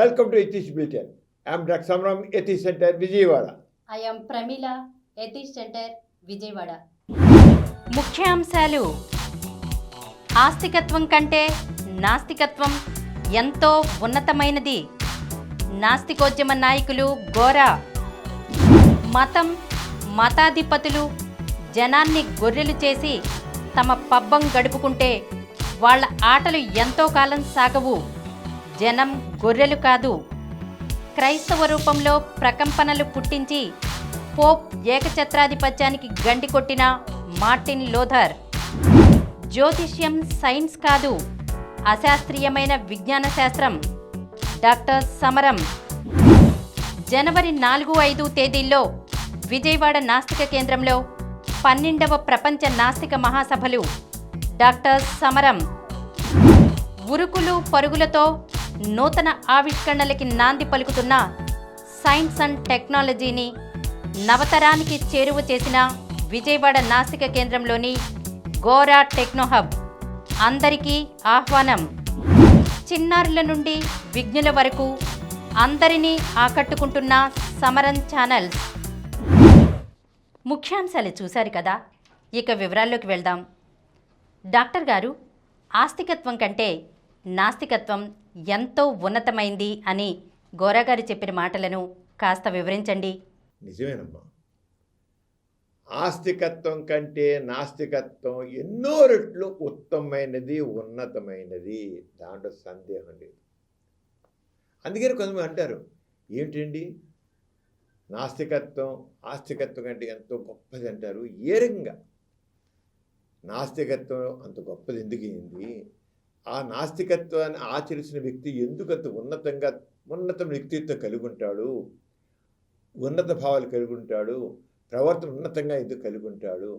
Welcome to Ethics Bulletin. I am Dr. Samaram, Ethics Center, Vijayawada. I am Pramila, Ethics Center, Vijayawada. ముఖ్యాంశాలు. ఆస్తికత్వం కంటే నాస్తికత్వం ఎంతో ఉన్నతమైనది. నాస్తికోద్యమ నాయకులు గోరా. మతం, మతాధిపతులు జనాన్ని గొర్రెలు చేసి తమ పబ్బం గడుపుకుంటే వాళ్ళ ఆటలు ఎంతో కాలం సాగవు. జనం గొర్రెలు కాదు. క్రైస్తవ రూపంలో ప్రకంపనలు పుట్టించి పోప్ ఏకఛత్రాధిపత్యానికి గండి కొట్టిన మార్టిన్ లూథర్. జ్యోతిష్యం సైన్స్ కాదు, అశాస్త్రీయమైన విజ్ఞాన శాస్త్రం. డాక్టర్ సమరం. జనవరి 4-5 తేదీల్లో విజయవాడ నాస్తిక కేంద్రంలో 12వ ప్రపంచ నాస్తిక మహాసభలు. డాక్టర్ సమరం. ఉరుకులు పరుగులతో నూతన ఆవిష్కరణలకి నాంది పలుకుతున్న సైన్స్ అండ్ టెక్నాలజీని నవతరానికి చేరువ చేసిన విజయవాడ నాస్తిక కేంద్రంలోని గోరా టెక్నోహబ్. అందరికీ ఆహ్వానం. చిన్నారుల నుండి విజ్ఞుల వరకు అందరినీ ఆకట్టుకుంటున్న సమరం ఛానల్స్. ముఖ్యాంశాలు చూశారు కదా, ఇక వివరాల్లోకి వెళ్దాం. డాక్టర్ గారు, ఆస్తికత్వం కంటే నాస్తికత్వం ఎంతో ఉన్నతమైంది అని గోరా గారు చెప్పిన మాటలను కాస్త వివరించండి. నిజమేనమ్మా. ఆస్తికత్వం కంటే నాస్తికత్వం ఎన్నో రెట్లు ఉత్తమమైనది, ఉన్నతమైనది. దాంట్లో సందేహం లేదు. అందుకని కొంతమంది అంటారు, ఏమిటండి నాస్తికత్వం ఆస్తికత్వం కంటే ఎంతో గొప్పది అంటారు. ఏ రకంగా నాస్తికత్వం అంత గొప్పది ఎందుకు అయింది? ఆ నాస్తికత్వాన్ని ఆచరించిన వ్యక్తి ఎందుకు అంత ఉన్నత వ్యక్తిత్వం కలిగి ఉంటాడు, ఉన్నత భావాలు కలిగి ఉంటాడు, ప్రవర్తన ఉన్నతంగా ఎందుకు కలిగి ఉంటాడు,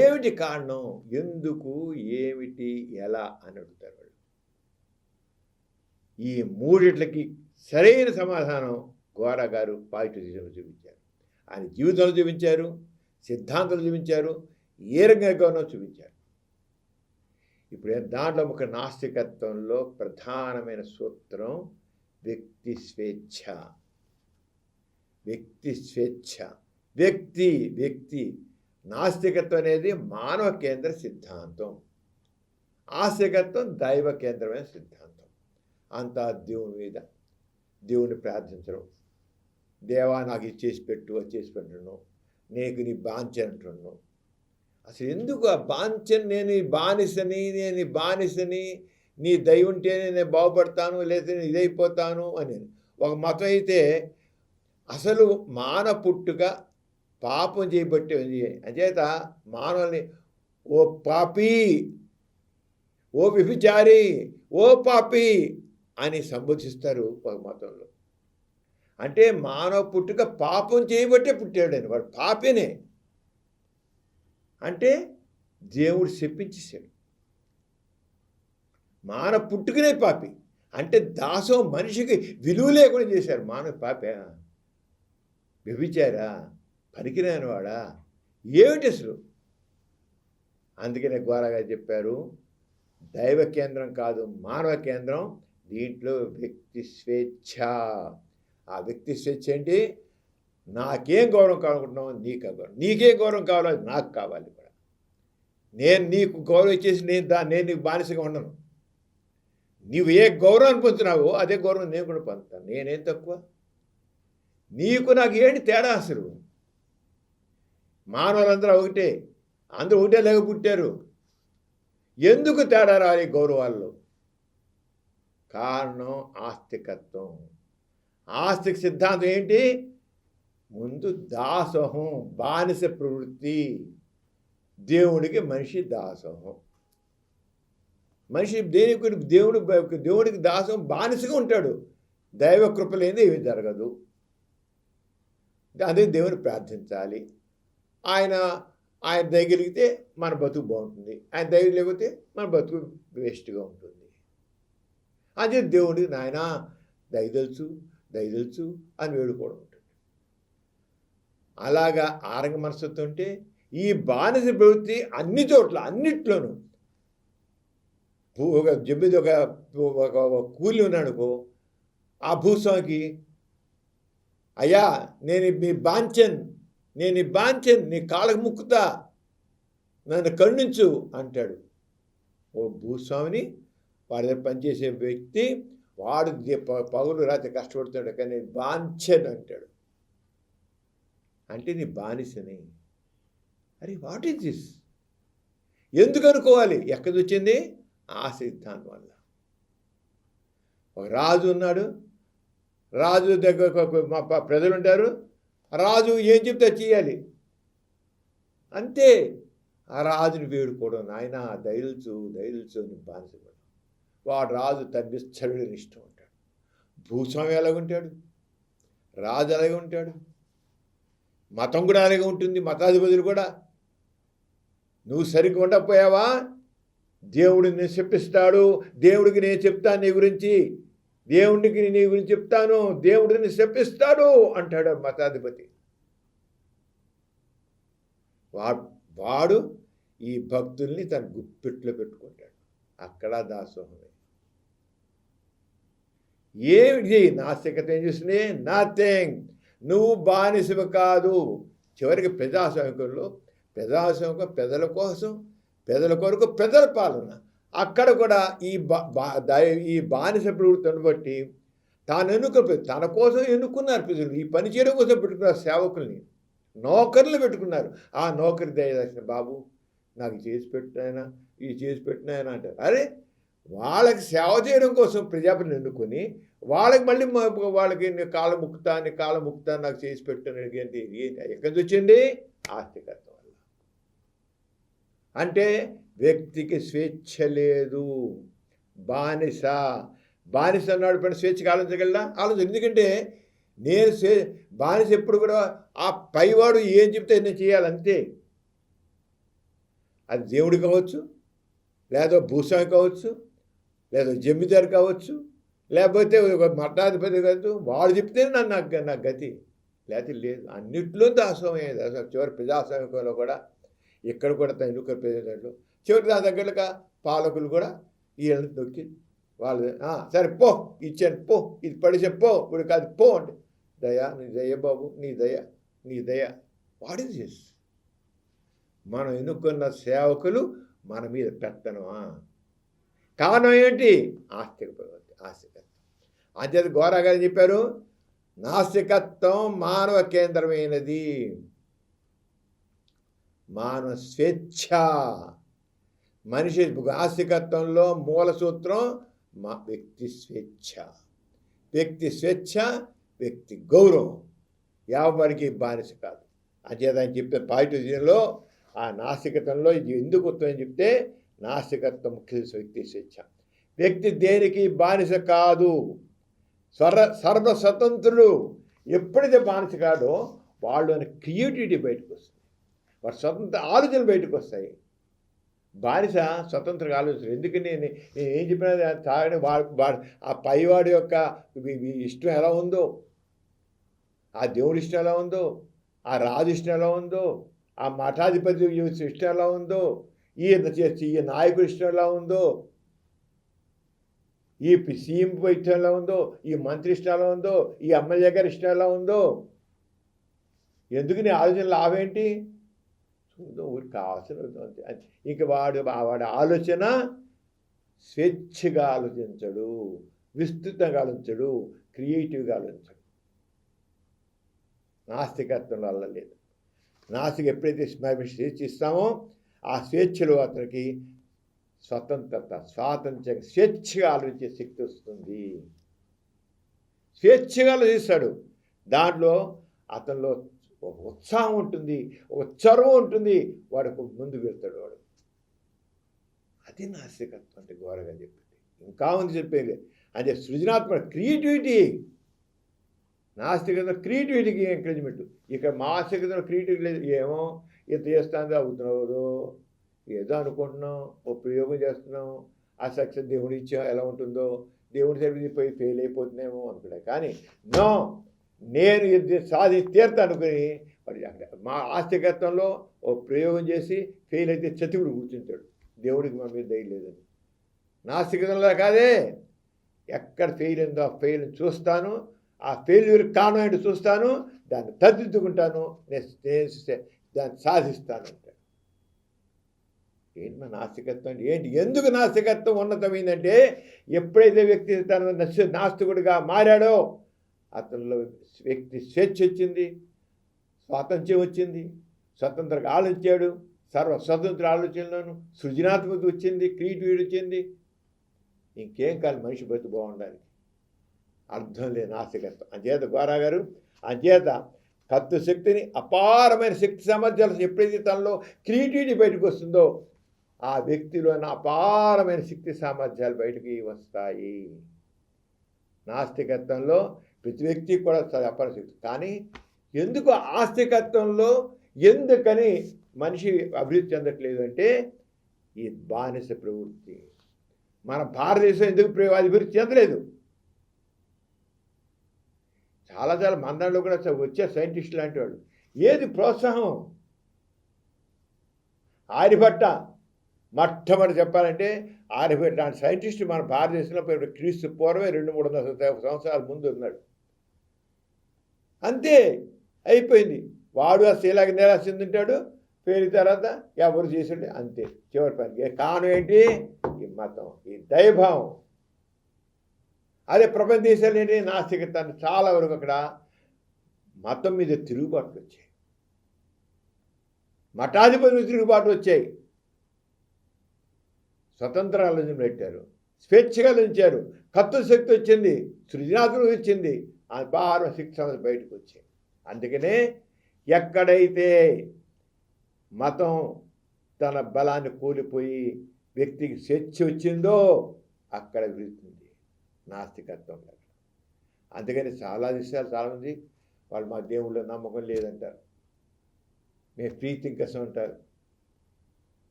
ఏమిటి కారణం, ఎందుకు, ఏమిటి, ఎలా అని అడుగుతారు వాళ్ళు. ఈ మూడిట్లకి సరైన సమాధానం గోరా గారు పాజిటివిజంలో చూపించారు. ఆయన జీవితంలో చూపించారు, సిద్ధాంతాలు చూపించారు, ఏ రకంగా చూపించారు. ఇప్పుడు దాంట్లో ఒక నాస్తికత్వంలో ప్రధానమైన సూత్రం వ్యక్తి స్వేచ్ఛ. వ్యక్తి స్వేచ్ఛ. వ్యక్తి నాస్తికత్వం అనేది మానవ కేంద్ర సిద్ధాంతం, ఆస్తికత్వం దైవ కేంద్రమైన సిద్ధాంతం. అంతా దేవుని మీద, దేవుని ప్రార్థించడం, దేవా నాకు ఇది చేసి పెట్టు, అది చేసి పెట్టను, నీకు నీ బాంఛ అంటున్నాను. అసలు ఎందుకు ఆ బాంఛని, నేను ఈ బానిసని, నీ దయ ఉంటేనే నేను బాగుపడతాను, లేకపోతే నేను ఇదైపోతాను అని ఒక మతం అయితే, అసలు మానవ పుట్టుక పాపం చేయబట్టి అంచేత మానవుల్ని ఓ పాపి, ఓ వ్యభిచారి, ఓ పాపి అని సంబోధిస్తారు ఒక మతంలో. అంటే మానవ పుట్టుక పాపం చేయబట్టే పుట్టాడని, వాడు పాపినే. అంటే దేవుడు చెప్పించేశాడు, మానవ పుట్టుకనే పాపి. అంటే దాసం మనిషికి విలువ లేకుండా చేశారు. మానవ పాపే, వ్యభిచారా, పనికిరాని వాడా, ఏమిటి అసలు? అందుకనే గోరాగా చెప్పారు, దైవ కేంద్రం కాదు మానవ కేంద్రం, దీంట్లో వ్యక్తి స్వేచ్ఛ. ఆ వ్యక్తి స్వేచ్ఛ ఏంటి? నాకేం గౌరవం కావాలనుకుంటున్నావు, నీకు గౌరవం, నీకేం గౌరవం కావాలో నాకు కావాలి కూడా. నేను నీకు గౌరవం ఇచ్చేసి నేను నీకు బానిసగా ఉండను. నీవు ఏ గౌరవం పొందుతున్నావో అదే గౌరవం నేను కూడా పొందుతాను. నేనేం తక్కువ? నీకు నాకు ఏంటి తేడా అసలు? మానవులందరూ ఒకటే, అందరూ ఒకటే లేక పుట్టారు. ఎందుకు తేడా రాలి గౌరవాల్లో? కారణం ఆస్తికత్వం. ఆస్తిక సిద్ధాంతం ఏంటి? ముందు దాసోహం, బానిస ప్రవృత్తి. దేవుడికి మనిషి దాసోహం. మనిషి దేవుడికి దాసం, బానిసగా ఉంటాడు. దైవ కృప లేనిది ఏమీ జరగదు. అదే దేవుని ప్రార్థించాలి. ఆయన దయగలిగితే మన బతుకు బాగుంటుంది, ఆయన దయ లేకపోతే మన బతుకు వేస్ట్గా ఉంటుంది. అదే దేవుడికి నాయన దయదలుచు అని వేడుకోవడం ఉంటుంది. అలాగా ఆరంగ మనస్తత్వం ఉంటే ఈ బానిస ప్రవృత్తి అన్ని చోట్ల, అన్నిట్లోనూ ఒక జబ్బిది ఒక కూలి ఉన్నాడుకో, ఆ భూస్వామికి, అయ్యా నేను ఈ బాంచన్ నీ కాళ్ళకు ముక్కుతా, నన్ను కరుణించు అంటాడు. ఓ భూస్వామిని వాడి దగ్గర పనిచేసే వ్యక్తి, వాడు పగులు రాత్రి కష్టపడుతాడు, కానీ బాంచన్ అంటాడు. అంటే నీ బానిసని. అరే వాట్ ఈజ్ దిస్? ఎందుకు అనుకోవాలి? ఎక్కడి వచ్చింది? ఆ సిద్ధాంతం వల్ల. ఒక రాజు ఉన్నాడు, రాజు దగ్గర మా ప్రజలు ఉంటారు, రాజు ఏం చెప్తే చేయాలి అంతే. ఆ రాజుని వేడుకోవడం, నాయన దయల్చు అని బానిసపడు. వాడు రాజు తగ్గిస్తాడు ఇష్టం ఉంటాడు. భూస్వామి ఎలాగ ఉంటాడు, రాజు అలాగే ఉంటాడు, మతం కూడా అలాగే ఉంటుంది. మతాధిపతులు కూడా, నువ్వు సరిగ్గా ఉండకపోయావా దేవుడిని నేను చెప్పిస్తాడు, దేవుడికి నేను చెప్తాను నీ గురించి, దేవుడికి నీ గురించి చెప్తాను, దేవుడిని చెప్పిస్తాడు అంటాడు మతాధిపతి. వాడు ఈ భక్తుల్ని తన గుప్పిట్లో పెట్టుకుంటాడు. అక్కడ దాసోహమే. ఏమిటి నాస్తికత ఏం చేస్తుంది? నథింగ్. నువ్వు బానిసవి కాదు. చివరికి ప్రజాస్వామికంలో పెదల కోసం, పెదల కొరకు పెదల పాలన. అక్కడ కూడా ఈ బానిస ప్రవృత్తిని బట్టి తన కోసం ఎన్నుకున్నారు ప్రజలు. ఈ పని చేయడం కోసం పెట్టుకున్నారు సేవకుల్ని, నౌకర్లు పెట్టుకున్నారు. ఆ నౌకరి దయదర్శన, బాబు నాకు చేసి పెట్టినాయనా, ఇది చేసి పెట్టినాయన అంటారు. అరే వాళ్ళకి సేవ చేయడం కోసం ప్రజాపతిని ఎన్నుకొని వాళ్ళకి మళ్ళీ వాళ్ళకి కాళ్ళ ముక్కుతా నాకు చేసి పెట్టాను ఏంటి? ఎక్కడి నుంచి వచ్చింది? ఆస్తికత్వం వల్ల. అంటే వ్యక్తికి స్వేచ్ఛ లేదు. బానిస అన్నాడు పైన స్వేచ్ఛకి ఆలోచించగలరా? ఎందుకంటే నేను బానిస ఎప్పుడు కూడా ఆ పైవాడు ఏం చెప్తే నేను చేయాలంతే. అది దేవుడు కావచ్చు, లేదా భూస్వామి కావచ్చు, లేదా జమీదారు కావచ్చు, లేకపోతే మఠాధిపతి కావచ్చు. వాడు చెప్తే నాకు గతి, లేకపోతే లేదు. అన్నిట్లో దాసోహమే. చివరి ప్రజాస్వామికంలో కూడా ఇక్కడ కూడా ఎన్నుకల ప్రజలు చివరికి దాని దగ్గరగా పాలకులు కూడా వీళ్ళని నొక్కి వాళ్ళు సరే పో, ఇచ్చాను పో, ఇది పడిసే పో, ఇప్పుడు కాదు పో అంటే, దయా నీ దయ బాబు, నీ దయ. What is this? మనం ఎన్నుకున్న సేవకులు మన మీద పెత్తనమా? కారణం ఏంటి? ఆస్తికత్వం. అంచేత గోరా గారు చెప్పారు, నాస్తికత్వం మానవ కేంద్రమైనది. మానవ స్వేచ్ఛ. మనిషి ఆస్తికత్వంలో మూల సూత్రం వ్యక్తి స్వేచ్ఛ. వ్యక్తి గౌరవం. ఎవరికి బానిస కాదు. అంచేత ఆయన చెప్పే పాజిటివ్లో ఆ నాస్తికత్వంలో ఇది ఎందుకు వస్తుందని చెప్తే, నాస్తికత్వం ముఖ్య వ్యక్తి స్వేచ్ఛ. వ్యక్తి దేనికి బానిస కాదు, సర్వస్వతంత్రుడు. ఎప్పుడైతే బానిస కాదో వాళ్ళని క్రియేటివిటీ బయటకు వస్తుంది, వాడు స్వతంత్ర ఆలోచనలు బయటకు వస్తాయి. బానిస స్వతంత్రంగా ఆలోచన. ఎందుకని నేను ఏం చెప్పినా తాగని వాడు ఆ పైవాడి యొక్క ఇష్టం ఎలా ఉందో, ఆ దేవుడి ఇష్టం ఎలా ఉందో, ఆ రాజు ఇష్టం ఎలా ఉందో, ఆ మఠాధిపతి ఇష్టం ఎలా ఉందో, ఈ నాయకుడి ఇష్టం ఎలా ఉందో, ఈ సీఎం ఇష్టం ఎలా ఉందో, ఈ మంత్రి ఇష్టం ఎలా ఉందో, ఈ ఎమ్మెల్యే గారి ఇష్టం ఎలా ఉందో, ఎందుకు నీ ఆలోచనలు ఆవేంటి? చూద్దాం, ఊరికి కావాల్సిన. ఇంక వాడి ఆలోచన స్వేచ్ఛగా ఆలోచించడు, విస్తృతంగా ఆలోచించడు, క్రియేటివ్గా ఆలోచించడు. నాస్తికత్వంలో వల్ల లేదు. నాస్తిక ఎప్పుడైతే స్వేచ్ఛ ఇస్తామో ఆ స్వేచ్ఛలో అతనికి స్వాతంత్రంగా స్వేచ్ఛగా ఆలోచించే శక్తి వస్తుంది. స్వేచ్ఛగా ఆలోచిస్తాడు. దాంట్లో అతనిలో ఒక ఉత్సాహం ఉంటుంది, ఒక చొరవ ఉంటుంది, వాడికి ముందుకు వెళ్తాడు వాడు. అది నాస్తికత్వం అంటే ఘోరంగా చెప్పింది. ఇంకా ఉంది చెప్పేది అంటే సృజనాత్మక క్రియేటివిటీ. నాస్తికత క్రియేటివిటీకి ఎంకరేజ్మెంట్. ఇక మాస్తికత క్రియేటివిటీ లేదు. ఏమో ఇంత చేస్తాను అవుతున్నావు, ఏదో అనుకుంటున్నాం, ఓ ప్రయోగం చేస్తున్నాం, ఆ సక్సెస్ దేవుడు ఇచ్చా ఎలా ఉంటుందో, దేవుడి సర్వీస్ పోయి ఫెయిల్ అయిపోతున్నామో అనుకున్నా. కానీ నో, నేను ఇది తీర్తా అనుకుని మా ఆస్తికత్వంలో ఓ ప్రయోగం చేసి ఫెయిల్ అయితే చతువుడు కూర్చుంటాడు. దేవుడికి మా మీద దయ లేదని. నాస్తికతంలో కాదే, ఎక్కడ ఫెయిల్ అయిందో ఆ ఫెయిల్ చూస్తాను, ఆ ఫెయిల్యూర్ కారణం ఏంటి చూస్తాను, దాన్ని తద్దిద్దుకుంటాను, దాన్ని సాధిస్తాను అంటాడు. ఏంటి మన నాస్తికత్వం అంటే ఏంటి? ఎందుకు నాస్తికత్వం ఉన్నతమైందంటే ఎప్పుడైతే వ్యక్తి తన నాస్తికుడిగా మారాడో అతనిలో వ్యక్తి స్వేచ్ఛ వచ్చింది, స్వాతంత్ర్యం వచ్చింది, స్వతంత్రంగా ఆలోచించాడు, స్వతంత్ర ఆలోచనలోను సృజనాత్మకత వచ్చింది, క్రియేటివిటీ వచ్చింది. ఇంకేం కాదు మనిషి బతి బాగుండాలి. అర్థం లేని నాస్తికత్వం. అంచేత గోరా గారు, అంచేత కత్తు శక్తిని, అపారమైన శక్తి సామర్థ్యాలు ఎప్పుడైతే తనలో క్రియేటివిటీ బయటకు వస్తుందో ఆ వ్యక్తిలోని అపారమైన శక్తి సామర్థ్యాలు బయటికి వస్తాయి. నాస్తికత్వంలో ప్రతి వ్యక్తి కూడా అపార శక్తి. కానీ ఎందుకు ఆస్తికత్వంలో ఎందుకని మనిషి అభివృద్ధి చెందట్లేదు అంటే ఈ బానిస ప్రవృత్తి. మన భారతదేశం ఎందుకు అభివృద్ధి చెందలేదు? చాలా మందంలో కూడా వచ్చే సైంటిస్టులు లాంటి వాళ్ళు. ఏది ప్రోత్సాహం? ఆర్యభట్ట మొట్టమొదటి చెప్పాలంటే ఆర్యభట్ట లాంటి సైంటిస్ట్ మన భారతదేశంలో క్రీస్తు పూర్వమే 200-300 సంవత్సరాల ముందు ఉన్నాడు. అంతే అయిపోయింది. వాడు ఆ శీలాకి నిరాశ చెందుంటాడు, పేరు తర్వాత ఎవరు చేసాడు అంతే, చివరి పనికి. కారణం ఏంటి? ఈ మతం, ఈ దైవభావం. అదే ప్రపంచ దేశాలు ఏంటి? నాస్తికత్వాన్ని చాలా వరకు అక్కడ మతం మీద తిరుగుబాట్లు వచ్చాయి, మఠాధిపతులు తిరుగుబాట్లు వచ్చాయి, స్వతంత్ర ఆలోచన పెట్టారు, స్వేచ్ఛగా ఆలోచించారు, కత్తు శక్తి వచ్చింది, సృజనాత్మకత వచ్చింది, అపార శిక్షణ బయటకు వచ్చాయి. అందుకనే ఎక్కడైతే మతం తన బలాన్ని కూలిపోయి వ్యక్తికి స్వేచ్ఛ వచ్చిందో అక్కడ వెళ్తుంది నాస్తికత్వం. అందుకని చాలా విషయాలు చాలామంది వాళ్ళు మా దేవుళ్ళో నమ్మకం లేదంటారు, మేము ఫ్రీ థింకర్స్ అంటారు,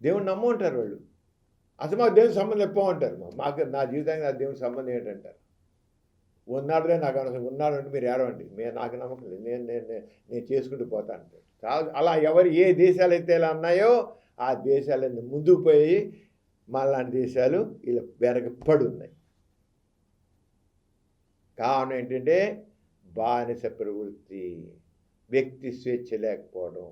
దేవుని నమ్మంటారు వాళ్ళు. అసలు మాకు దేవుని సంబంధం ఎప్పుడంటారు, మాకు నా జీవితానికి నా దేవుని సంబంధం ఏంటంటారు. ఉన్నాడులే నాకు అనవసరం, ఉన్నాడంటే మీరు ఏడవండి, నాకు నమ్మకం లేదు, నేను చేసుకుంటూ పోతాను అంటారు. అలా ఎవరు ఏ దేశాలు అయితే ఇలా ఉన్నాయో ఆ దేశాలన్నీ ముందుకు పోయి మళ్ళాంటి దేశాలు ఇలా వెనకపడి ఉన్నాయి. కారణం ఏంటంటే బానిస ప్రవృత్తి, వ్యక్తి స్వేచ్ఛ లేకపోవడం,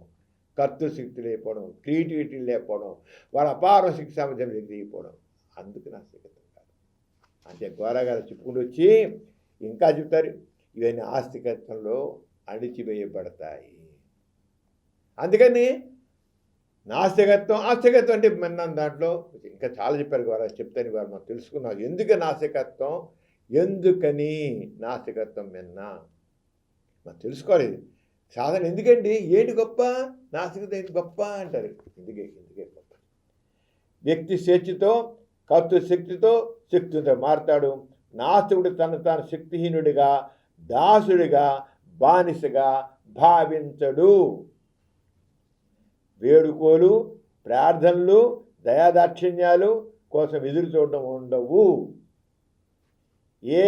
కర్తృ శక్తి లేకపోవడం, క్రియేటివిటీ లేకపోవడం, వాళ్ళ అపార శక్తి సామర్థ్యం లేకపోవడం. అందుకు నాస్తికత్వం కాదు. అంటే గోరాగారు చెప్పుకుంటూ వచ్చి ఇంకా చెప్తారు, ఇవన్నీ ఆస్తికత్వంలో అణిచివేయబడతాయి. అందుకని ఆస్తికత్వం అంటే మన దాంట్లో ఇంకా చాలా చెప్పారు గోరా, చెప్తాను వారు మనం తెలుసుకున్నాం. ఎందుకు నాస్తికత్వం, ఎందుకని నాస్తికత్వం మనం తెలుసుకోవాలి. సాధారణ ఎందుకండి, ఏంటి గొప్ప నాస్తికత, ఏంటి గొప్ప అంటారు. ఎందుకే గొప్ప? వ్యక్తి స్వేచ్ఛతో, కర్తృ శక్తితో శక్తితో మారుతాడు. నాస్తికుడు తాను శక్తిహీనుడిగా, దాసుడిగా, బానిసగా భావించడు. వేడుకోలు, ప్రార్థనలు, దయాదాక్షిణ్యాలు కోసం ఎదురు చూడడం ఉండవు. ఏ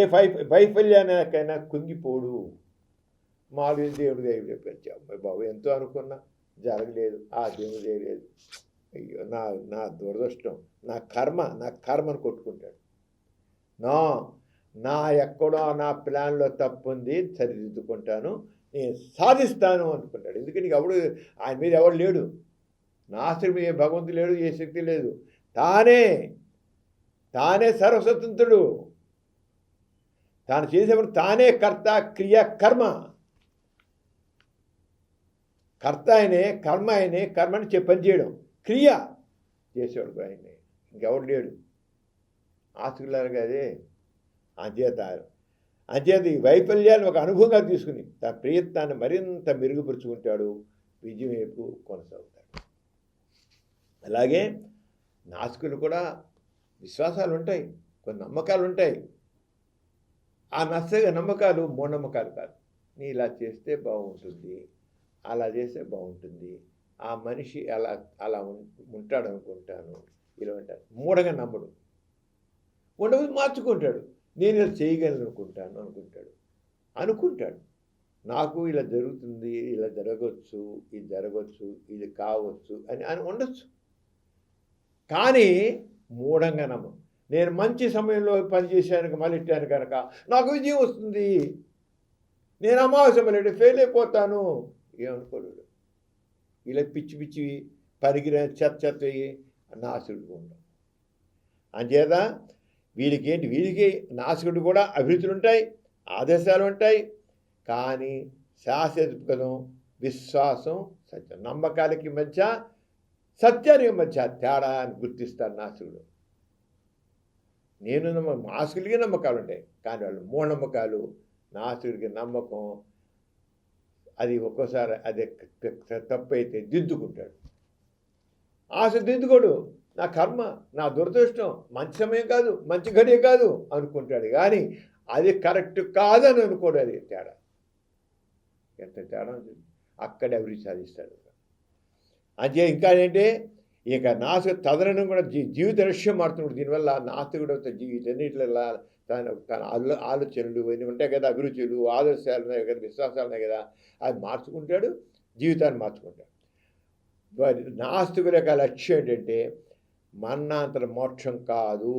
వైఫల్యానికైనా కుంగిపోడు. మామూలు దేవుడు పెంచావు బాబు, ఎంతో అనుకున్నా జరగలేదు, ఆ దేవుడు చేయలేదు, అయ్యో నా దురదృష్టం, నా కర్మను కొట్టుకుంటాడు. నా ఎక్కడో నా ప్లాన్లో తప్పు ఉంది, సరిదిద్దుకుంటాను, నేను సాధిస్తాను అనుకుంటాడు. ఎందుకంటే ఎవడు ఆయన మీద ఎవడు లేడు, నాస్తికుడి మీద ఏ భగవంతుడు లేడు, ఏ శక్తి లేదు, తానే సర్వస్వతంత్రుడు, తాను చేసేప్పుడు తానే కర్త, క్రియ, కర్మ. కర్త ఆయనే, కర్మ ఆయనే, కర్మని పనిచేయడం, క్రియ చేసేవాడు ఆయనే, ఇంకెవడు లేడు. ఆస్తికులారు కదే. అంచేత ఈ వైఫల్యాన్ని ఒక అనుభవంగా తీసుకుని తన ప్రయత్నాన్ని మరింత మెరుగుపరుచుకుంటాడు, విజయం వైపు కొనసాగుతాడు. అలాగే నాస్తికులు కూడా విశ్వాసాలు ఉంటాయి, కొన్ని నమ్మకాలు ఉంటాయి. ఆ నమ్మకాలు మూఢనమ్మకాలు కాదు. నీ ఇలా చేస్తే బాగుంటుంది, అలా చేస్తే బాగుంటుంది, ఆ మనిషి అలా ఉంటాడు అనుకుంటాను, ఇలా ఉంటాడు. మూఢంగా నమ్మడు, ఉండదు మార్చుకుంటాడు. నేను ఇలా చేయగలను అనుకుంటాడు. నాకు ఇలా జరుగుతుంది, ఇలా జరగవచ్చు, ఇది కావచ్చు అని ఉండొచ్చు. కానీ మూఢంగా నమ్మం. నేను మంచి సమయంలో పనిచేశాను మొదలెట్టాను కనుక నాకు విజయం వస్తుంది. నేను అమావాస్య మొదలెట్టి ఫెయిల్ అయిపోతాను ఏమనుకోడు. ఇలా పిచ్చి పిచ్చి పరిగిర చెత్త నాశకుడు ఉండవు. అంచేత వీడికి నాశకుడు కూడా అభివృద్ధులు ఉంటాయి, ఆదేశాలు ఉంటాయి. కానీ శాశ్వతం విశ్వాసం సత్యం, నమ్మకాలకి మధ్య సత్యానికి మధ్య తేడా అని గుర్తిస్తాడు నాశకుడు. నేను నాశకుడికి నమ్మకాలు ఉంటాయి, కానీ వాళ్ళు మూఢనమ్మకాలు. నాశకుడికి నమ్మకం అది ఒక్కోసారి అదే తప్పు అయితే దిద్దుకుంటాడు. ఆశ దిద్దుకోడు, నా కర్మ, నా దురదృష్టం, మంచి సమయం కాదు, మంచి గడియ కాదు అనుకుంటాడు. కానీ అది కరెక్ట్ కాదని అనుకోడు. అది తేడా, ఎంత తేడా అక్కడే అభివృద్ధి సాధిస్తాడు. అంటే ఇంకా ఏంటంటే ఇక నాస్తిక తదనం కూడా జీవిత లక్ష్యం మారుతున్నాడు. దీనివల్ల నాస్తికుడు వీటన్నిటిలో తన ఆలోచనలు ఇవన్నీ ఉంటాయి కదా, అభిరుచులు, ఆదర్శాలు ఉన్నాయి కదా, విశ్వాసాలు ఉన్నాయి కదా, అది మార్చుకుంటాడు, జీవితాన్ని మార్చుకుంటాడు. నాస్తికుల యొక్క లక్ష్యం ఏంటంటే మరణాంతర మోక్షం కాదు,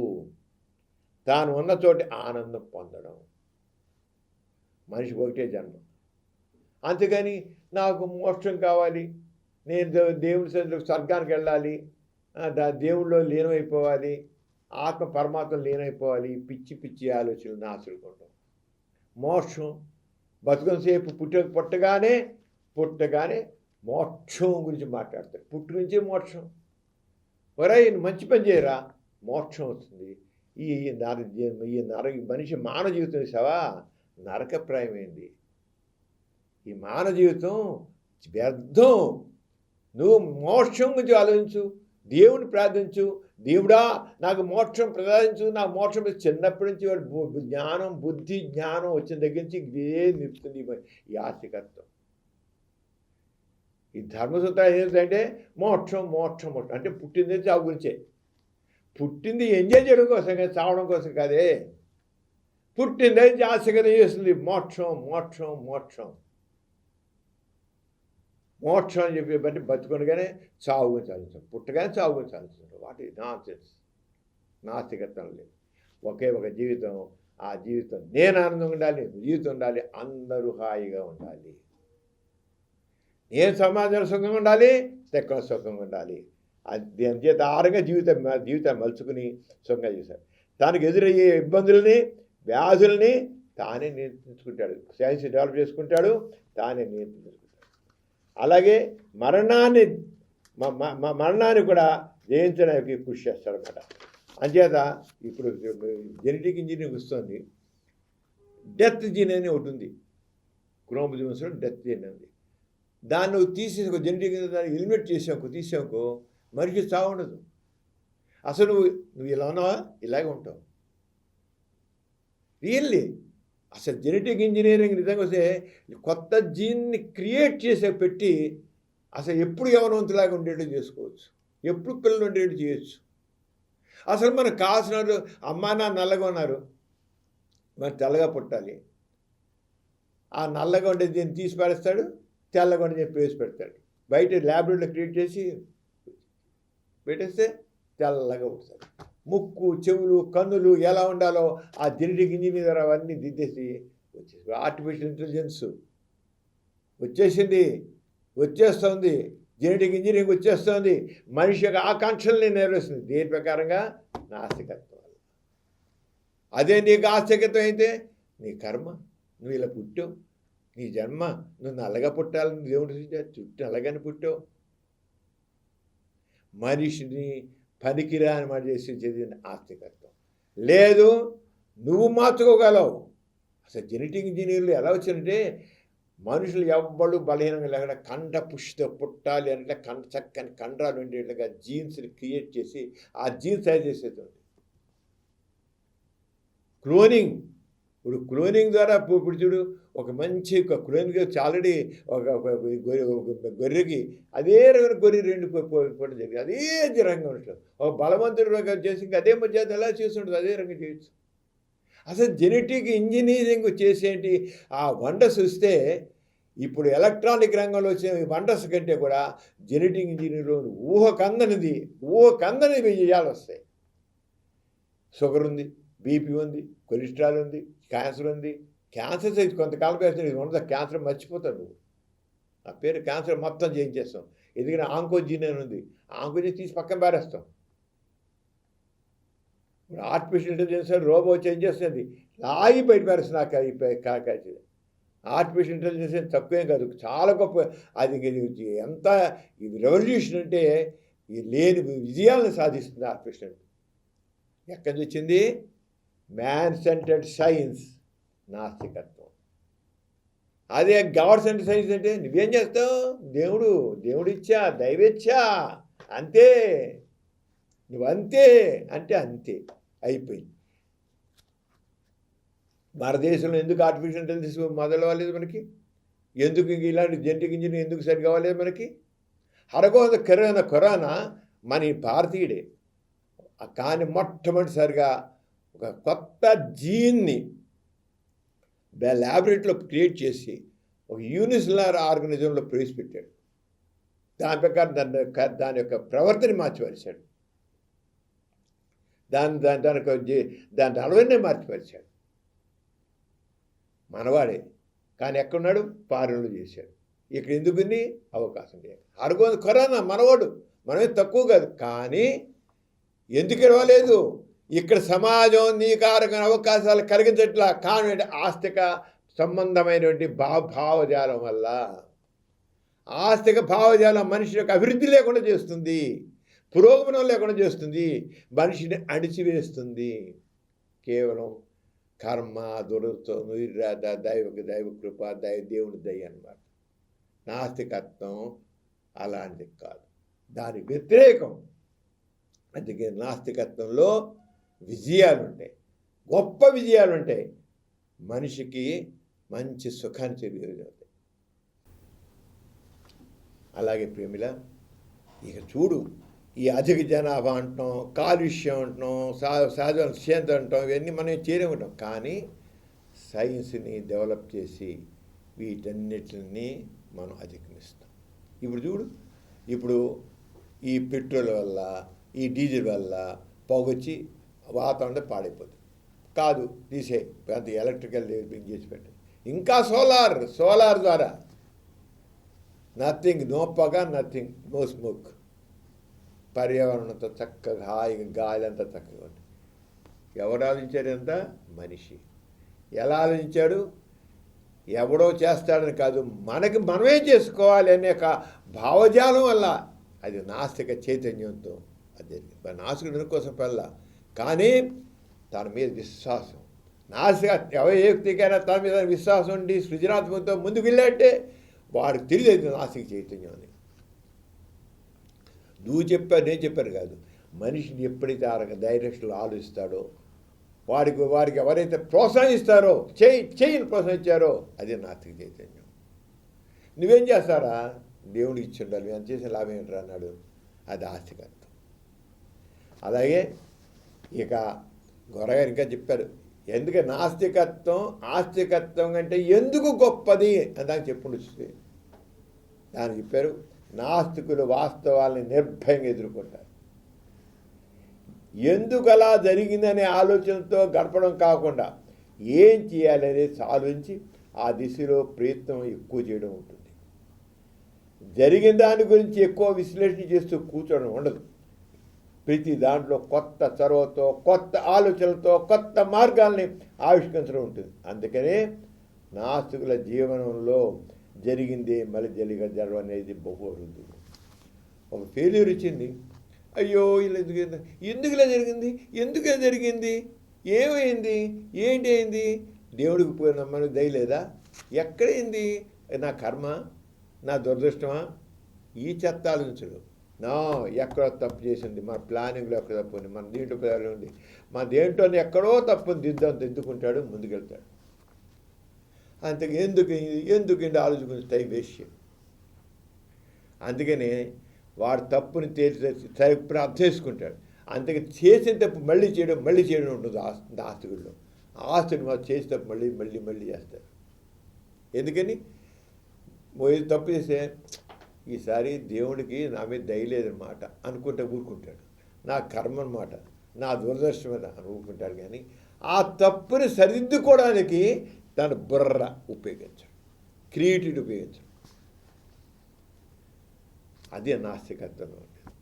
తాను ఉన్న చోటి ఆనందం పొందడం. మనిషికి ఒకటే జన్మ, అంతేగాని నాకు మోక్షం కావాలి, నేను దేవుడి సన్నిధిలో స్వర్గానికి వెళ్ళాలి, దేవుళ్ళలో లీనమైపోవాలి, ఆత్మ పరమాత్మ లీనమైపోవాలి, పిచ్చి పిచ్చి ఆలోచనలు నాశనుకుంటాం. మోక్షం బతుకంతసేపు పుట్టగానే మోక్షం గురించి మాట్లాడతారు. పుట్టు నుంచే మోక్షం. ఒరే మంచి పని చేయరా, మోక్షం వస్తుంది. ఈ మనిషి మానవ జీవితం చూసావా, నరకప్రాయమైంది. ఈ మానవ జీవితం వ్యర్థం. నువ్వు మోక్షం గురించి ఆలోచించు, దేవుని ప్రార్థించు, దేవుడా నాకు మోక్షం ప్రసాదించు, నాకు మోక్షం. చిన్నప్పటి నుంచి వాడు జ్ఞానం, బుద్ధి, జ్ఞానం వచ్చిన దగ్గర నుంచి ఇదే నిలుపుతుంది ఈ ఆస్తికత్వం. ఈ ధర్మసూత్రాలు ఏంటంటే మోక్షం మోక్షం మోక్షం అంటే పుట్టింది చావు గురించే. పుట్టింది ఎంజాయ్ చేయడం కోసం కానీ చావడం కోసం కాదే. పుట్టింది ఆస్తికత చేస్తుంది మోక్షం మోక్షం మోక్షం మోక్షం అని చెప్పి బట్టి బతుకుండగానే చావు గురించి ఆలోచించాం, పుట్టగానే చావు గురించి ఆలోచించాం. వాటి నాన్సెన్స్, నాస్తికత్వం లేదు. ఒకే ఒక జీవితం, ఆ జీవితం నేను ఆనందంగా ఉండాలి, జీవితం ఉండాలి, అందరూ హాయిగా ఉండాలి. నేను సమాజంలో సుఖంగా ఉండాలి, తెక్కడ సుఖంగా ఉండాలి. అది చేత ఆరంగా జీవితాన్ని మలుచుకుని సుఖంగా చేశాడు. తనకు ఎదురయ్యే ఇబ్బందులని, వ్యాధుల్ని తానే నియంత్రించుకుంటాడు, సైన్స్ డెవలప్ చేసుకుంటాడు, తానే నియంత్రించుకుంటాడు. అలాగే మరణాన్ని కూడా జయించడానికి కృషి చేస్తాడనమాట. అంచేత ఇప్పుడు జెనెటిక్ ఇంజనీరింగ్ వస్తుంది. డెత్ జీన్ అని ఒకటి ఉంది, క్రోమోజోమ్స్లో డెత్ జీన్ ఉంది. దాన్ని నువ్వు తీసేసి ఒక జెనెటిక్ దాన్ని ఎలిమినేట్ తీసావుకో మనిషి చావు ఉండదు. అసలు నువ్వు ఇలా ఉన్నావా, ఇలాగే ఉంటావు. రియల్లీ అసలు జెనెటిక్ ఇంజనీరింగ్ నిజంగా వస్తే కొత్త జీన్ని క్రియేట్ చేసే పెట్టి అసలు ఎప్పుడు యవనవంతులాగా ఉండేటట్టు చేసుకోవచ్చు, ఎప్పుడు పిల్లలు ఉండేటట్టు చేయొచ్చు. అసలు మనకు కావాల్సిన అమ్మా నా నల్లగా ఉన్నారు, మరి తెల్లగా పుట్టాలి. ఆ నల్లగా ఉండే దీన్ని తీసి పడేస్తాడు, తెల్లగా ఉండే చెప్పి వేసి పెడతాడు. బయట ల్యాబొరేటరీలో క్రియేట్ చేసి పెట్టేస్తే తెల్లగా ఉంటుంది. ముక్కు, చెవులు, కన్నులు ఎలా ఉండాలో ఆ జెనెటిక్ ఇంజనీర్ అవన్నీ దిద్దేసి వచ్చేసి ఆర్టిఫిషియల్ ఇంటెలిజెన్స్ వచ్చేస్తుంది, జెనెటిక్ ఇంజనీరింగ్ వచ్చేస్తుంది. మనిషి యొక్క ఆకాంక్షల్ని నెరవేరుస్తుంది. దేని ప్రకారంగా? నాస్తికత్వం. అదే నీకు ఆస్తికత్వం అయితే నీ కర్మ, నువ్వు ఇలా పుట్టావు, నీ జన్మ, నువ్వు నల్లగా పుట్టాలని దేవుడు చుట్టూ నల్లగానే పుట్టావు. మనిషిని పనికిరాని మాట చేసి చదివిన ఆస్తికత్వం లేదు. నువ్వు మార్చుకోగలవు. అసలు జెనెటిక్ ఇంజనీర్లు ఎలా వచ్చిందంటే మనుషులు ఎవ్వడు బలహీనంగా లేకుండా కండ పుష్టితో పుట్టాలి అంటే చక్కని కండరాలు ఉండేట్లుగా జీన్స్ని క్రియేట్ చేసి ఆ జీన్స్ తయారు చేసేది. క్లోనింగ్, ఇప్పుడు క్లోనింగ్ ద్వారా ఇప్పుడు చూడు ఒక మంచి క్లోనింగ్ ఆల్రెడీ ఒక గొర్రెకి అదే రకమైన గొర్రె రెండు పుట్టడం జరిగింది. అదే రంగం ఉంటుంది. ఒక బలవంతుడు చేసి ఇంకా అదే మధ్య ఎలా చేస్తుంటుంది, అదే రంగం చేయొచ్చు. అసలు జెనెటిక్ ఇంజనీరింగ్ చేసేటి ఆ వండర్స్ వస్తే ఇప్పుడు ఎలక్ట్రానిక్ రంగంలో వచ్చే వండర్స్ కంటే కూడా జెనెటిక్ ఇంజనీరింగ్లో ఊహకందని విజయాలు వస్తాయి. షుగర్ ఉంది, బీపీ ఉంది, కొలెస్ట్రాల్ ఉంది, క్యాన్సర్ ఉంది. క్యాన్సర్ సైజ్ కొంతకాలం వేస్తుంది, ఇది ఉండదు, క్యాన్సర్ మర్చిపోతావు నువ్వు. ఆ పేరు క్యాన్సర్ మొత్తం చేయించేస్తాం. ఎందుకంటే ఆంకోజీన్ అని ఉంది, ఆంకోజీన్ తీసి పక్కన పారేస్తాం. ఇప్పుడు ఆర్టిఫిషియల్ ఇంటెలిజెన్స్ రోబో చేంజ్ చేస్తుంది, లాగి బయట పారేస్తుంది. కాకాచి ఆర్టిఫిషియల్ ఇంటెలిజెన్స్ తక్కువేం కాదు, చాలా గొప్ప. అది ఎంత రెవల్యూషన్ అంటే లేని విజయాలను సాధిస్తుంది ఆర్టిఫిషియల్. ఎక్కడి నుంచి వచ్చింది? మ్యాన్ సెంటర్డ్ సైన్స్, నాస్తికత్వం. అదే గాడ్ సెంటర్డ్ సైన్స్ అంటే నువ్వేం చేస్తావు? దేవుడిచ్చా, దైవేచ్ఛా, అంతే. నువ్వంతే అంటే అంతే, అయిపోయింది. మన దేశంలో ఎందుకు ఆర్టిఫిషియల్ ఇంటెలిజెన్స్ మొదలవ్వలేదు మనకి? ఎందుకు ఇలాంటి జెనెటిక్ ఇంజనీరింగ్ ఎందుకు సరిగా అవ్వలేదు మనకి? కరోనా మన భారతీయుడే. కానీ మొట్టమొదటిసారిగా ఒక కొత్త జీన్ని ల్యాబొరేటరీలో క్రియేట్ చేసి ఒక యూనిసెల్యులర్ ఆర్గనిజంలో ప్రవేశపెట్టాడు. దాని ప్రకారం దాని యొక్క ప్రవర్తన మార్చిపరిచాడు, దాని అలవన్నే మార్చిపరిచాడు. మనవాడే, కానీ ఎక్కడున్నాడు? ఫారెన్లో చేశాడు. ఇక్కడ ఎందుకుంది? అవకాశం లేదు. కరోనా మనవాడు, మనమే తక్కువ కాదు, కానీ ఎందుకు ఇవ్వలేదు? ఇక్కడ సమాజం నీకారకమైన అవకాశాలు కలిగించట్లా. కానీ ఆస్తిక సంబంధమైనటువంటి భావజాలం వల్ల. ఆస్తిక భావజాలం మనిషి యొక్క అభివృద్ధి లేకుండా చేస్తుంది, పురోగమనం లేకుండా చేస్తుంది, మనిషిని అణిచివేస్తుంది. కేవలం కర్మ, దురదృష్టం, దైవ కృప, దేవుడి దయ అన్నమాట. నాస్తికత్వం అలాంటిది కాదు, దాని వ్యతిరేకం. అందుకే నాస్తికత్వంలో విజయాలు ఉంటాయి, గొప్ప విజయాలు ఉంటాయి, మనిషికి మంచి సుఖాన్ని చేకూరుతాయి. అలాగే ప్రేమిల, ఇక చూడు, ఈ అధిక జనాభా అంటాం, కాలుష్యం అంటాం, సహజ క్షేత్రం అంటాం, ఇవన్నీ మనం చేరే ఉంటాం. కానీ సైన్స్ని డెవలప్ చేసి వీటన్నిటిని మనం అధిగమిస్తాం. ఇప్పుడు చూడు, ఇప్పుడు ఈ పెట్రోల్ వల్ల, ఈ డీజిల్ వల్ల పొగొచ్చి వాతావరణం పాడైపోతుంది. కాదు, తీసే అంత ఎలక్ట్రికల్ చేసి పెట్టండి. ఇంకా సోలార్ ద్వారా నథింగ్, నో పొగ, నథింగ్, నో స్మోక్. పర్యావరణంతో చక్కగా హాయిగా గాలి అంతా చక్కగా ఉంటుంది. ఎవరు ఆలోచించాడు? ఎంత మనిషి. ఎలా ఆలోచించాడు? ఎవడో చేస్తాడని కాదు, మనమే చేసుకోవాలి అనే ఒక భావజాలం వల్ల. అది నాస్తిక చైతన్యంతో అది నాస్తికుడి కోసం పల్ల. కానీ తన మీద విశ్వాసం, నాస్తిక ఏ వ్యక్తికైనా తన మీద విశ్వాసం ఉండి సృజనాత్మకతో ముందుకు వెళ్ళాలంటే వాడికి తెలియదు నాస్తిక చైతన్యం అని. నువ్వు చెప్పారు, నేను చెప్పాను కాదు. మనిషిని ఎప్పుడైతే ఆ డైరెక్షన్లో ఆలోచిస్తాడో, వాడికి ఎవరైతే ప్రోత్సహిస్తారో, చెయ్యిని ప్రోత్సహించారో, అదే నాస్తిక చైతన్యం. నువ్వేం చేస్తారా? దేవుడికి ఇచ్చి ఉండాలి, మేము చేసిన లాభం ఏంటరా అన్నాడు. అది ఆస్తికత్వం. అలాగే ఇక గొర్రగారు ఇంకా చెప్పారు, ఎందుకంటే నాస్తికత్వం ఆస్తికత్వం అంటే ఎందుకు గొప్పది అని దానికి చెప్పుండొచ్చు. దానికి చెప్పారు, నాస్తికులు వాస్తవాల్ని నిర్భయంగా ఎదుర్కొంటారు. ఎందుకు అలా జరిగిందనే ఆలోచనతో గడపడం కాకుండా ఏం చేయాలనేది ఆలోచించి ఆ దిశలో ప్రయత్నం ఎక్కువ చేయడం ఉంటుంది. జరిగిన దాని గురించి ఎక్కువ విశ్లేషణ చేస్తూ కూర్చోవడం ఉండదు. ప్రతి దాంట్లో కొత్త చొరవతో, కొత్త ఆలోచనలతో, కొత్త మార్గాల్ని ఆవిష్కరించడం ఉంటుంది. అందుకనే నాస్తికుల జీవనంలో జరిగిందే మళ్ళీ జరగడం అనేది బహు అరుదు. ఒక ఫెయిల్యూర్ వచ్చింది, అయ్యో ఇలా ఎందుకు ఇలా జరిగింది, ఎందుకు జరిగింది, ఏమైంది, ఏంటి అయింది, దేవుడికి పోయిన మనకు దయలేదా, ఎక్కడైంది, నా కర్మ, నా దురదృష్టమా, ఈ చెత్త ఆలోచించడు. ఎక్కడో తప్పు చేసింది, మన ప్లానింగ్లో ఎక్కడ తప్పు ఉంది, మన దీంట్లో ప్లానింగ్ ఉంది, మన దేంట్లో ఎక్కడో తప్పుని దిద్దుకుంటాడు, ముందుకెళ్తాడు. అంతకు ఎందుకు ఆలోచించి టైం వేస్ట్ చేయడు. అందుకనే వాడు తప్పుని ఇప్పుడు అర్థం చేసుకుంటాడు. అందుకే చేసిన తప్పు మళ్ళీ చేయడం ఉంటుంది ఆస్తికుల్లో. ఆస్తుని వాళ్ళు చేసి తప్పు మళ్ళీ చేస్తారు. ఎందుకని తప్పు చేస్తే ఈసారి దేవుడికి నా మీద దయలేదన్నమాట అనుకుంటే ఊరుకుంటాడు. నా కర్మ అన్నమాట, నా దురదృష్టం అని అనుకుంటాడు. కానీ ఆ తప్పుని సరిదిద్దుకోవడానికి తన బుర్ర ఉపయోగించాడు, క్రియేటివిటీ ఉపయోగించాడు. అదే నాస్తికత్వంలో ఉండేది.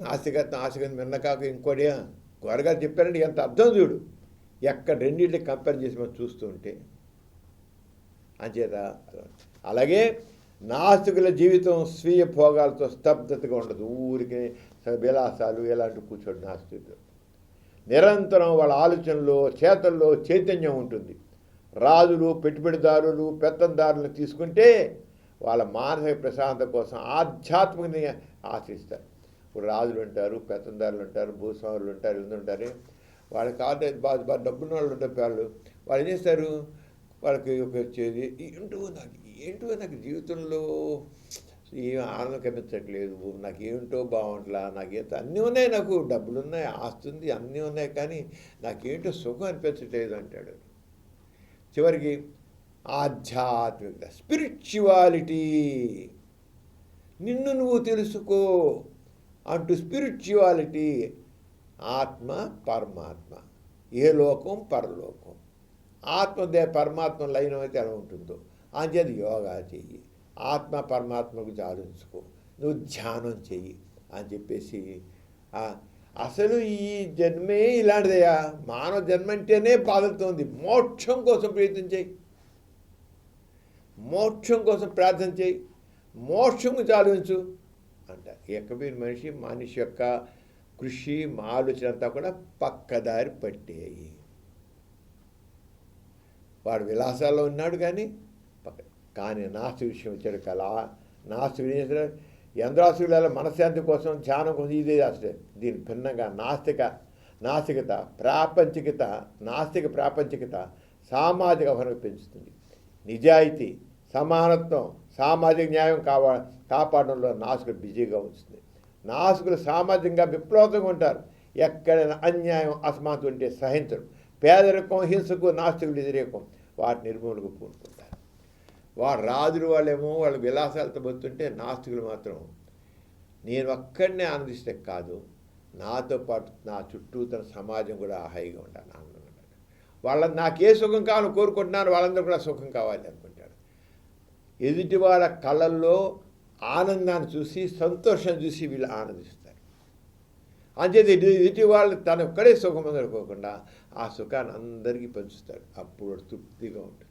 నాస్తికత్వం మిన్న కాక ఇంకోటి గోరగారు చెప్పారంటే ఎంత అర్థం చూడు. ఎక్కడ రెండింటిని కంపేర్ చేసి మనం చూస్తూ ఉంటే అంచేత. అలాగే నాస్తికుల జీవితం స్వీయ భోగాలతో స్తబ్దతగా ఉండదు. ఊరికి విలాసాలు ఎలాంటి కూర్చోడు నాస్తికులు. నిరంతరం వాళ్ళ ఆలోచనలో చేతల్లో చైతన్యం ఉంటుంది. రాజులు, పెట్టుబడిదారులు, పెత్తందారులను తీసుకుంటే వాళ్ళ మానసిక ప్రశాంతత కోసం ఆధ్యాత్మికని ఆశ్రయిస్తారు. ఇప్పుడు రాజులు ఉంటారు, పెత్తందారులు ఉంటారు, భూస్వాములు ఉంటారు, వీళ్ళు ఉంటారు. వాళ్ళకి కాదు బాగా డబ్బున్న వాళ్ళు ఉంటారు. వాళ్ళు ఏం చేస్తారు, వాళ్ళకి వచ్చేది ఏంటో నాకు జీవితంలో ఏం ఆనందం కనిపించట్లేదు, నాకేంటో బాగుంటలా, నాకేంటో అన్నీ ఉన్నాయి, నాకు డబ్బులు ఉన్నాయి, ఆస్తి ఉంది, అన్నీ ఉన్నాయి, కానీ నాకేంటో సుఖం అనిపించట్లేదు అంటాడు. చివరికి ఆధ్యాత్మికత, స్పిరిచువాలిటీ, నిన్ను నువ్వు తెలుసుకో అంటూ స్పిరిచువాలిటీ, ఆత్మ పరమాత్మ, ఏ లోకం పరలోకం, ఆత్మదే పరమాత్మ లైనం అయితే ఎలా ఉంటుందో అంచేది యోగా చెయ్యి, ఆత్మ పరమాత్మకు ఆలోచించుకో, నువ్వు ధ్యానం చెయ్యి అని చెప్పేసి. అసలు ఈ జన్మే ఇలాంటిదయా, మానవ జన్మ అంటేనే బాధలుతోంది. మోక్షం కోసం ప్రయత్నం చేయి, మోక్షం కోసం ప్రార్థన చేయి, మోక్షం గురించి ఆలోచించు అంట. ఎక్కబీని మనిషి యొక్క కృషి ఆలోచన అంతా కూడా పక్కదారి పట్టేయి. వాడు విలాసాల్లో ఉన్నాడు కానీ నాస్తి విషయం వచ్చాడు కదా. నాస్తి యంధ్రాసుల మనశ్శాంతి కోసం, ధ్యానం కోసం ఇదే అసలు. దీని భిన్నంగా నాస్తిక ప్రాపంచికత సామాజిక అవసరం పెంచుతుంది. నిజాయితీ, సమానత్వం, సామాజిక న్యాయం కాపాడడంలో నాస్తికులు బిజీగా ఉంచుతుంది. నాస్తికులు సామాజికంగా విప్లవంగా ఉంటారు. ఎక్కడైనా అన్యాయం, అసమానత ఉంటే సహించరు. పేదరికం, హింసకు నాస్తికులు వ్యతిరేకం, వాటి నిర్మూలనకు పూనుకుంటారు. రాజులు వాళ్ళేమో వాళ్ళు విలాసాలతో బతుంటే, నాస్తికులు మాత్రం నేను ఒక్కడినే ఆనందిస్తే కాదు, నాతో పాటు నా చుట్టూ తన సమాజం కూడా హాయిగా ఉండాలి, ఆనందంగా ఉండాలి. వాళ్ళని నాకే సుఖం కావాలని కోరుకుంటున్నాను, వాళ్ళందరూ కూడా సుఖం కావాలి అనుకుంటాడు. ఎదుటి వాళ్ళ కళ్ళల్లో ఆనందాన్ని చూసి, సంతోషం చూసి వీళ్ళు ఆనందిస్తారు. అంచేది ఎదుటి వాళ్ళు తను ఒక్కడే సుఖం అనుకోకుండా ఆ సుఖాన్ని అందరికీ పంచుతాడు. అప్పుడు తృప్తిగా ఉంటుంది.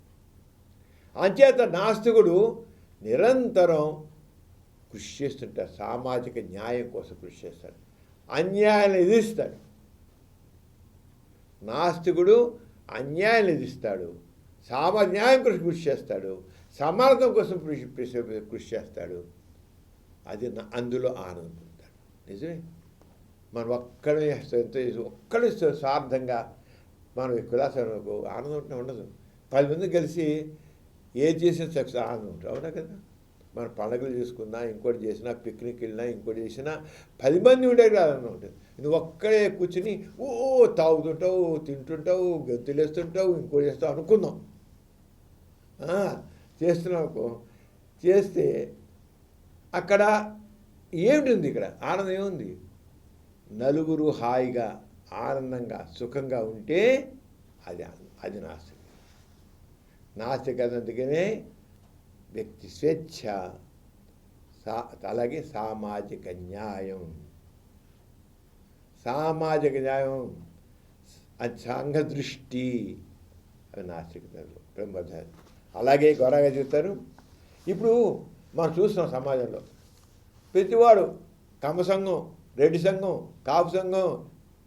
అంచేత నాస్తికుడు నిరంతరం కృషి చేస్తుంటాడు, సామాజిక న్యాయం కోసం కృషి చేస్తాడు, అన్యాయాలను ఎదిరిస్తాడు. నాస్తికుడు అన్యాయాలను ఎదిరిస్తాడు, సామాజిక న్యాయం కోసం కృషి చేస్తాడు, సమానత్వం కోసం కృషి చేస్తాడు. అది అందులో ఆనందం పొందుతాడు. నిజమే. మనం ఒక్కడే స్వార్థంగా మనం కులాసకు ఆనందం ఉండదు. 10 మంది కలిసి ఏది చేసినా సక్సెస్ ఆనందం ఉంటుంది. అవునా కదా. మన పండుగలు చేసుకున్నా, ఇంకోటి చేసినా, పిక్నిక్ వెళ్ళినా, ఇంకోటి చేసినా 10 మంది ఉండేది ఆనందం ఉంటుంది. నువ్వు ఒక్కడే కూర్చుని తాగుతుంటావు, తింటుంటావు, గంతులు వేస్తుంటావు, ఇంకోటి చేస్తావు అనుకుందాం. చేస్తున్నావు చేస్తే అక్కడ ఏమిటి? ఇక్కడ ఆనందం ఏముంది? నలుగురు హాయిగా, ఆనందంగా, సుఖంగా ఉంటే అది నాస్తికత. అందుకనే వ్యక్తి స్వేచ్ఛ, అలాగే సామాజిక న్యాయం, సంఘ దృష్టి, అవి నాస్తికతలు బ్రహ్మధారి. అలాగే గొరగా చెప్తారు. ఇప్పుడు మనం చూస్తున్నాం సమాజంలో ప్రతివాడు కమ్మ సంఘం, రెడ్డి సంఘం, కాపు సంఘం,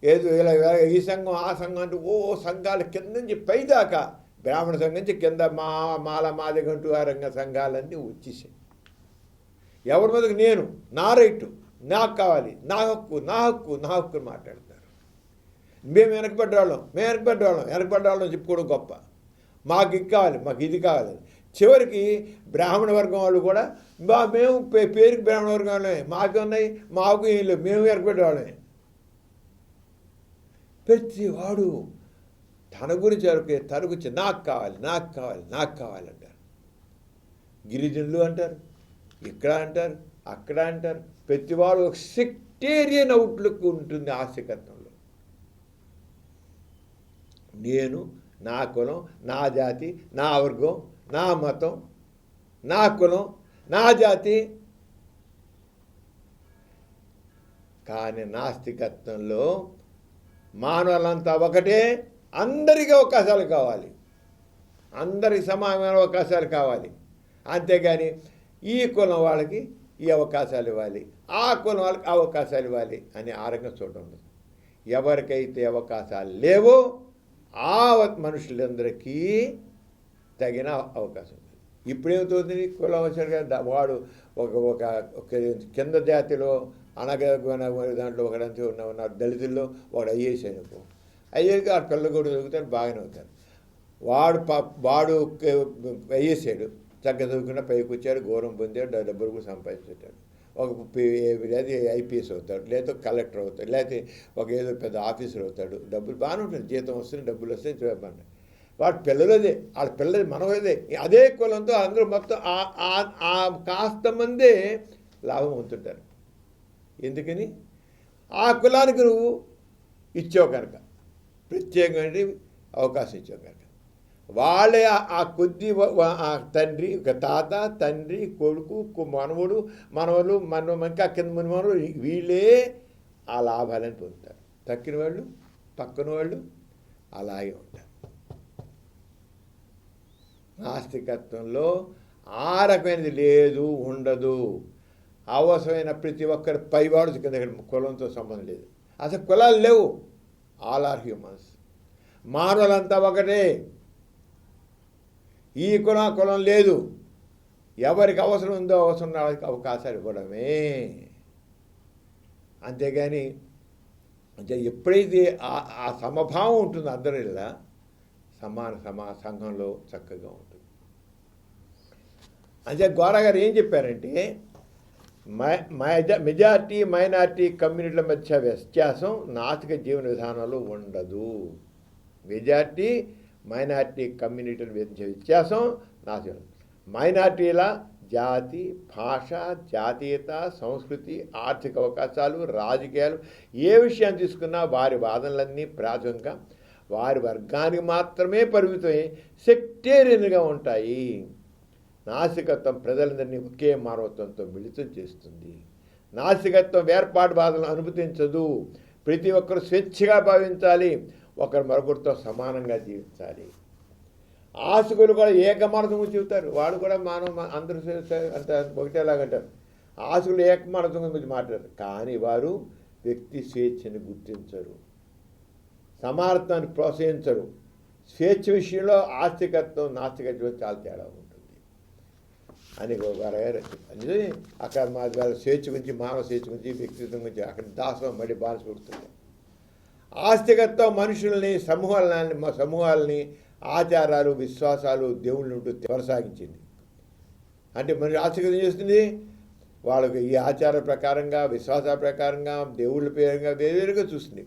ఏదో ఇలా ఈ సంఘం, ఆ సంఘం అంటూ సంఘాల కింద నుంచి పైదాకా, బ్రాహ్మణ సంఘం నుంచి కింద మాదిగంటూ ఆ రంగ సంఘాలన్నీ వచ్చేసాయి. ఎవరి మీదకి నేను, నా రైటు, నాకు కావాలి, నా హక్కు మాట్లాడతారు. మేము వెనకబడ్డవాళ్ళం చెప్పుకోవడం గొప్ప. మాకు ఇది కావాలి, మాకు ఇది కావాలి. చివరికి బ్రాహ్మణ వర్గం వాళ్ళు కూడా మేము పేరుకి బ్రాహ్మణ వర్గం వాళ్ళమే, మాకు ఉన్నాయి, మాకు ఏం లేవు, మేము వెనకబడ్డవాళ్ళమే. ప్రతివాడు తన గురించి తన గురించి నాకు కావాలి అంటారు. గిరిజనులు అంటారు, ఇక్కడ అంటారు, అక్కడ అంటారు. ప్రతివాడు ఒక సెక్టేరియన్ అవుట్లుక్ ఉంటుంది ఆస్తికత్వంలో. నేను, నా కులం, నా జాతి, నా వర్గం, నా మతం, నా కులం, నా జాతి. కానీ నాస్తికత్వంలో మానవులంతా ఒకటే, అందరికీ అవకాశాలు కావాలి, అందరికి సమానమైన అవకాశాలు కావాలి. అంతేగాని ఈ కులం వాళ్ళకి ఈ అవకాశాలు ఇవ్వాలి, ఆ కులం వాళ్ళకి అవకాశాలు ఇవ్వాలి అని ఆ రకంగా చూడడం ఉండదు. ఎవరికైతే అవకాశాలు లేవో ఆ మనుషులందరికీ తగిన అవకాశం ఉంది. ఇప్పుడేమవుతుంది, కులం వచ్చాడు వాడు ఒక ఒక ఒక కింద జాతిలో అనగన దాంట్లో ఒకడంతా ఉన్నారు, దళితుల్లో వాడు ఐఏఎస్ అయినకు ఐఏఎస్కి ఆ పిల్లలు కూడా దొరుకుతారు, బాగానే అవుతారు. వాడు ఐఏసాడు, చక్కగా చదువుకున్న పైకి వచ్చాడు, గౌరవం పొందాడు, డబ్బులు కూడా సంపాదించాడు. లేదా ఐపీఎస్ అవుతాడు, లేదా కలెక్టర్ అవుతాడు, లేకపోతే ఒక ఏదో పెద్ద ఆఫీసర్ అవుతాడు. డబ్బులు బాగానే ఉంటుంది, జీతం వస్తుంది, డబ్బులు వస్తాయి, చూపండి. వాడి పిల్లలదే, వాళ్ళ పిల్లది మనదే. అదే కులంతో అందరూ మొత్తం ఆ కాస్త మందే లాభం అవుతుంటారు. ఎందుకని? ఆ కులానికి నువ్వు ఇచ్చావు కనుక, ప్రత్యేకమైన అవకాశం ఇచ్చావు కనుక. వాళ్ళే ఆ కొద్ది తండ్రి, ఒక తాత, తండ్రి, కొడుకు, మనవడు, మనవలు, ఇంకా కింద మనవలు, వీళ్ళే ఆ లాభాలను పొందుతారు. తక్కిన వాళ్ళు, పక్కన వాళ్ళు అలాగే ఉంటారు. నాస్తికత్వంలో ఆ రకమైనది లేదు, ఉండదు. అవసరమైన ప్రతి ఒక్కరి పైవాడు కింద కులంతో సంబంధం లేదు. అసలు కులాలు లేవు, ఆల్ ఆర్ హ్యూమన్స్. మానవులంతా ఒకటే, ఈ కులం లేదు. ఎవరికి అవసరం ఉందో అవసరం వాళ్ళకి అవకాశాలు ఇవ్వడమే. అంతేగాని అంటే ఎప్పుడైతే ఆ సమభావం ఉంటుందో అందరిలా, సమాన సంఘంలో చక్కగా ఉంటుంది. అంటే గోరా గారు ఏం చెప్పారంటే, మెజారిటీ మైనారిటీ కమ్యూనిటీల మధ్య వ్యత్యాసం నాస్తిక జీవన విధానంలో ఉండదు. మెజారిటీ మైనారిటీ కమ్యూనిటీల మధ్య వ్యత్యాసం నాస్తిక. మైనారిటీల జాతి, భాష, జాతీయత, సంస్కృతి, ఆర్థిక అవకాశాలు, రాజకీయాలు ఏ విషయాన్ని తీసుకున్నా వారి వాదనలన్నీ ప్రాథమికంగా వారి వర్గానికి మాత్రమే పరిమితమై సెక్టేరియన్గా ఉంటాయి. నాస్తికత్వం ప్రజలందరినీ ఒకే మానవత్వంతో మిళితం చేస్తుంది. నాస్తికత్వం వేర్పాటు బాధలను అనుమతించదు. ప్రతి ఒక్కరు స్వేచ్ఛగా భావించాలి, ఒకరు మరొకరితో సమానంగా జీవించాలి. ఆస్తికులు కూడా ఏకమానత్వం చెబుతారు, వాడు కూడా అందరూ అంత ఒకటేలాగంటారు. ఆస్తికులు ఏకమానత్వం గురించి మాట్లాడారు, కానీ వారు వ్యక్తి స్వేచ్ఛని గుర్తించరు, సమానత్వాన్ని ప్రోత్సహించరు. స్వేచ్ఛ విషయంలో ఆస్తికత్వం నాస్తికత్వం చాలా తేడా ఉంటుంది అని గారు అనేది. అక్కడ మా స్వేచ్ఛ గురించి, మానవ స్వేచ్ఛ గురించి, వ్యక్తిత్వం గురించి అక్కడ దాసం మళ్ళీ బానిస కొడుతుంది. ఆస్తికత్వం మనుషుల్ని, సమూహాలని, ఆచారాలు, విశ్వాసాలు, దేవుళ్ళ నుండి కొనసాగించింది. అంటే మరి ఆస్తికత్వం ఏం చేస్తుంది, వాళ్ళకి ఈ ఆచార ప్రకారంగా, విశ్వాసాల ప్రకారంగా, దేవుళ్ళ పేరుగా వేరుగా చూస్తుంది.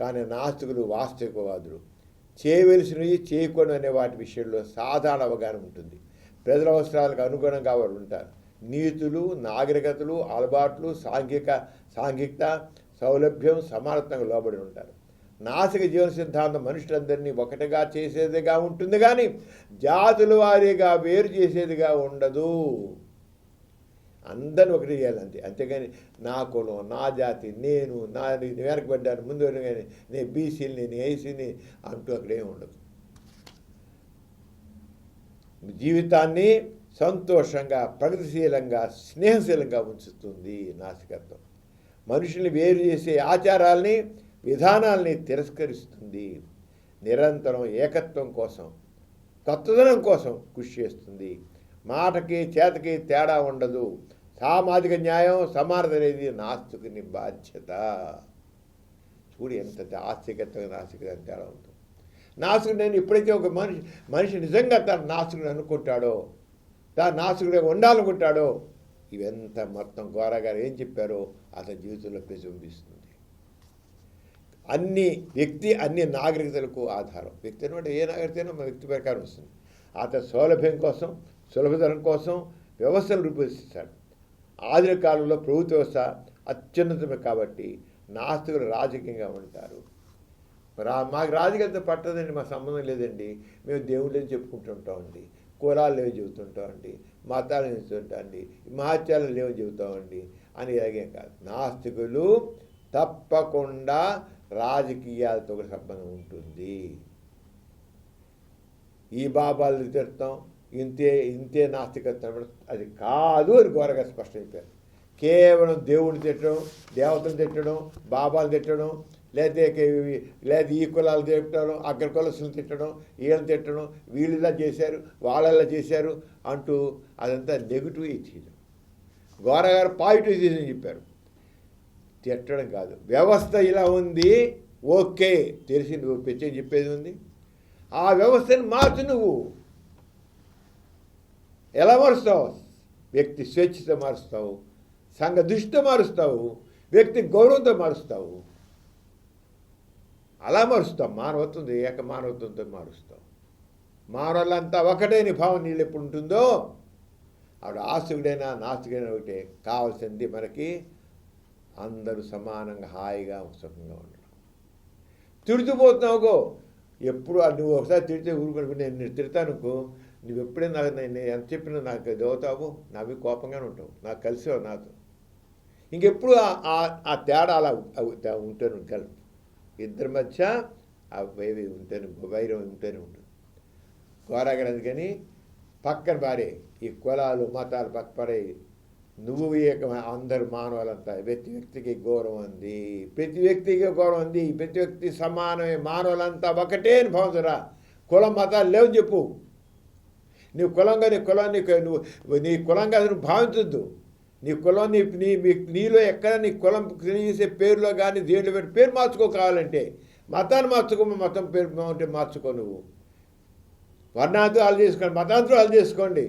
కానీ నాస్తికులు వాస్తవికవాదులు, చేయవలసినవి చేయకూడదు అనే వాటి విషయంలో సాధారణ అవగాహన ఉంటుంది. ప్రజల అవసరాలకు అనుగుణంగా వారు ఉంటారు. నీతులు, నాగరికతలు, అలవాట్లు, సాంఘికత, సౌలభ్యం, సమానత్వంగా లోబడి ఉంటారు. నాస్తిక జీవన సిద్ధాంతం మనుషులందరినీ ఒకటిగా చేసేదిగా ఉంటుంది, కానీ జాతుల వారీగా వేరు చేసేదిగా ఉండదు. అందరిని ఒకటి చేయాలంతే. అంతేగాని నా కులం, నా జాతి, నేను వెనకబడ్డాను, ముందు కానీ నేను బీసీని, నేను ఏసీని అంటూ అక్కడేం ఉండదు. జీవితాన్ని సంతోషంగా, ప్రగతిశీలంగా, స్నేహశీలంగా ఉంచుతుంది నాస్తికత్వం. మనుషుల్ని వేరు చేసే ఆచారాల్ని, విధానాల్ని తిరస్కరిస్తుంది. నిరంతరం ఏకత్వం కోసం, కొత్తదనం కోసం కృషి చేస్తుంది. మాటకి చేతకి తేడా ఉండదు. సామాజిక న్యాయం, సమానత అనేది నాస్తికుని బాధ్యత. చూడు ఎంత ఆస్తికత్వం, నాస్తికత తేడా ఉంటుంది. నాస్తికుడు నేను ఎప్పుడైతే ఒక మనిషి నిజంగా తన నాస్తికుడు అనుకుంటాడో, తాను నాస్తికుడిగా ఉండాలనుకుంటాడో, ఇవంతా మొత్తం గోరా గారు ఏం చెప్పారో అతని జీవితంలో ప్రతిబింబిస్తుంది. అన్ని నాగరికతలకు ఆధారం వ్యక్తి అనమాట. ఏ నాగరికతైనా మన వ్యక్తి ప్రకారం వస్తుంది. అతని సౌలభ్యం కోసం, సులభతరం కోసం వ్యవస్థను రూపొందిస్తాడు. ఆధునిక కాలంలో ప్రభుత్వ వ్యవస్థ అత్యున్నతమే. కాబట్టి నాస్తికులు రాజకీయంగా ఉంటారు. మాకు రాజకీయాలతో పట్టదండి, మా సంబంధం లేదండి, మేము దేవుళ్ళని చెప్పుకుంటుంటామండి, కులాలు లేవు చెబుతుంటామండి, మతాలు చెబుతుంటామండి, మహత్యాలు లేవు చెబుతామండి అని ఏం కాదు. నాస్తికులు తప్పకుండా రాజకీయాలతో కూడా సంబంధం ఉంటుంది. ఈ బాబాలు తిడతాం, ఇంతే నాస్తికత్వం, అది కాదు అని ఘోరంగా స్పష్టం చెప్పారు. కేవలం దేవుడిని తిట్టడం, దేవతను తిట్టడం, బాబాలు తిట్టడం, లేదా ఈ కులాలు తిట్టడం, అగ్ర కులసులు తిట్టడం, వీళ్ళని తిట్టడం, వీళ్ళు ఇలా చేశారు, వాళ్ళలా చేశారు అంటూ అదంతా నెగిటివ్ ఎథిజం. గోరగారు పాజిటివ్ ఎథిజం చెప్పారు. తిట్టడం కాదు, వ్యవస్థ ఇలా ఉంది, ఓకే తెలిసి నువ్వు పెంచే చెప్పేది ఉంది, ఆ వ్యవస్థని మార్చు. నువ్వు ఎలా మారుస్తావు? వ్యక్తి స్వేచ్ఛతో మారుస్తావు, సంఘ దృష్టితో మారుస్తావు, వ్యక్తి గౌరవంతో మారుస్తావు. అలా మారుస్తాం. మానవత్వం ఏక మానవత్వంతో మారుస్తాం. మానవులంతా ఒకటే నీ భావం నీళ్ళు ఎప్పుడు ఉంటుందో ఆవిడ ఆస్తికుడైనా నాస్తికుడైనా ఒకటే. కావాల్సింది మనకి అందరూ సమానంగా హాయిగా సుఖంగా ఉండడం. తిడుతుపోతున్నావుకో, ఎప్పుడు నువ్వు ఒకసారి తిడితే ఊరుకొని నేను తిడతానుకో, నువ్వు ఎప్పుడైనా నేను ఎంత చెప్పినా నాకు చదువుతావు, నవ్వి కోపంగానే ఉంటావు, నాకు కలిసావు నాతో. ఇంకెప్పుడు ఆ తేడా అలా ఉంటాను. కలిపి ఇద్దరి మధ్య ఆ వైరం ఉంటూనే ఉంటుంది. ఘోరగారు అందుకని పక్కన పారే ఈ కులాలు మతాలు పక్క పారే. నువ్వు అందరు మానవులంతా ప్రతి వ్యక్తికి గౌరవం ఉంది, ప్రతి వ్యక్తికి గౌరవం ఉంది, ప్రతి వ్యక్తి సమానమే, మానవులంతా ఒకటే అని భావించరా. కులం మతాలు లేవని చెప్పు. నువ్వు కులంగా నీ కులాన్ని నీ కులంగా నువ్వు భావించొద్దు. నీ కులం నీలో ఎక్కడ నీ కులం చేసే పేరులో కానీ దేంట్లో పెట్టి పేరు మార్చుకో. కావాలంటే మతాన్ని మార్చుకో, మతం పేరు ఉంటే మార్చుకో. నువ్వు వర్ణాంతరాలు చేసుకోండి, మతాంతరాలు చేసుకోండి.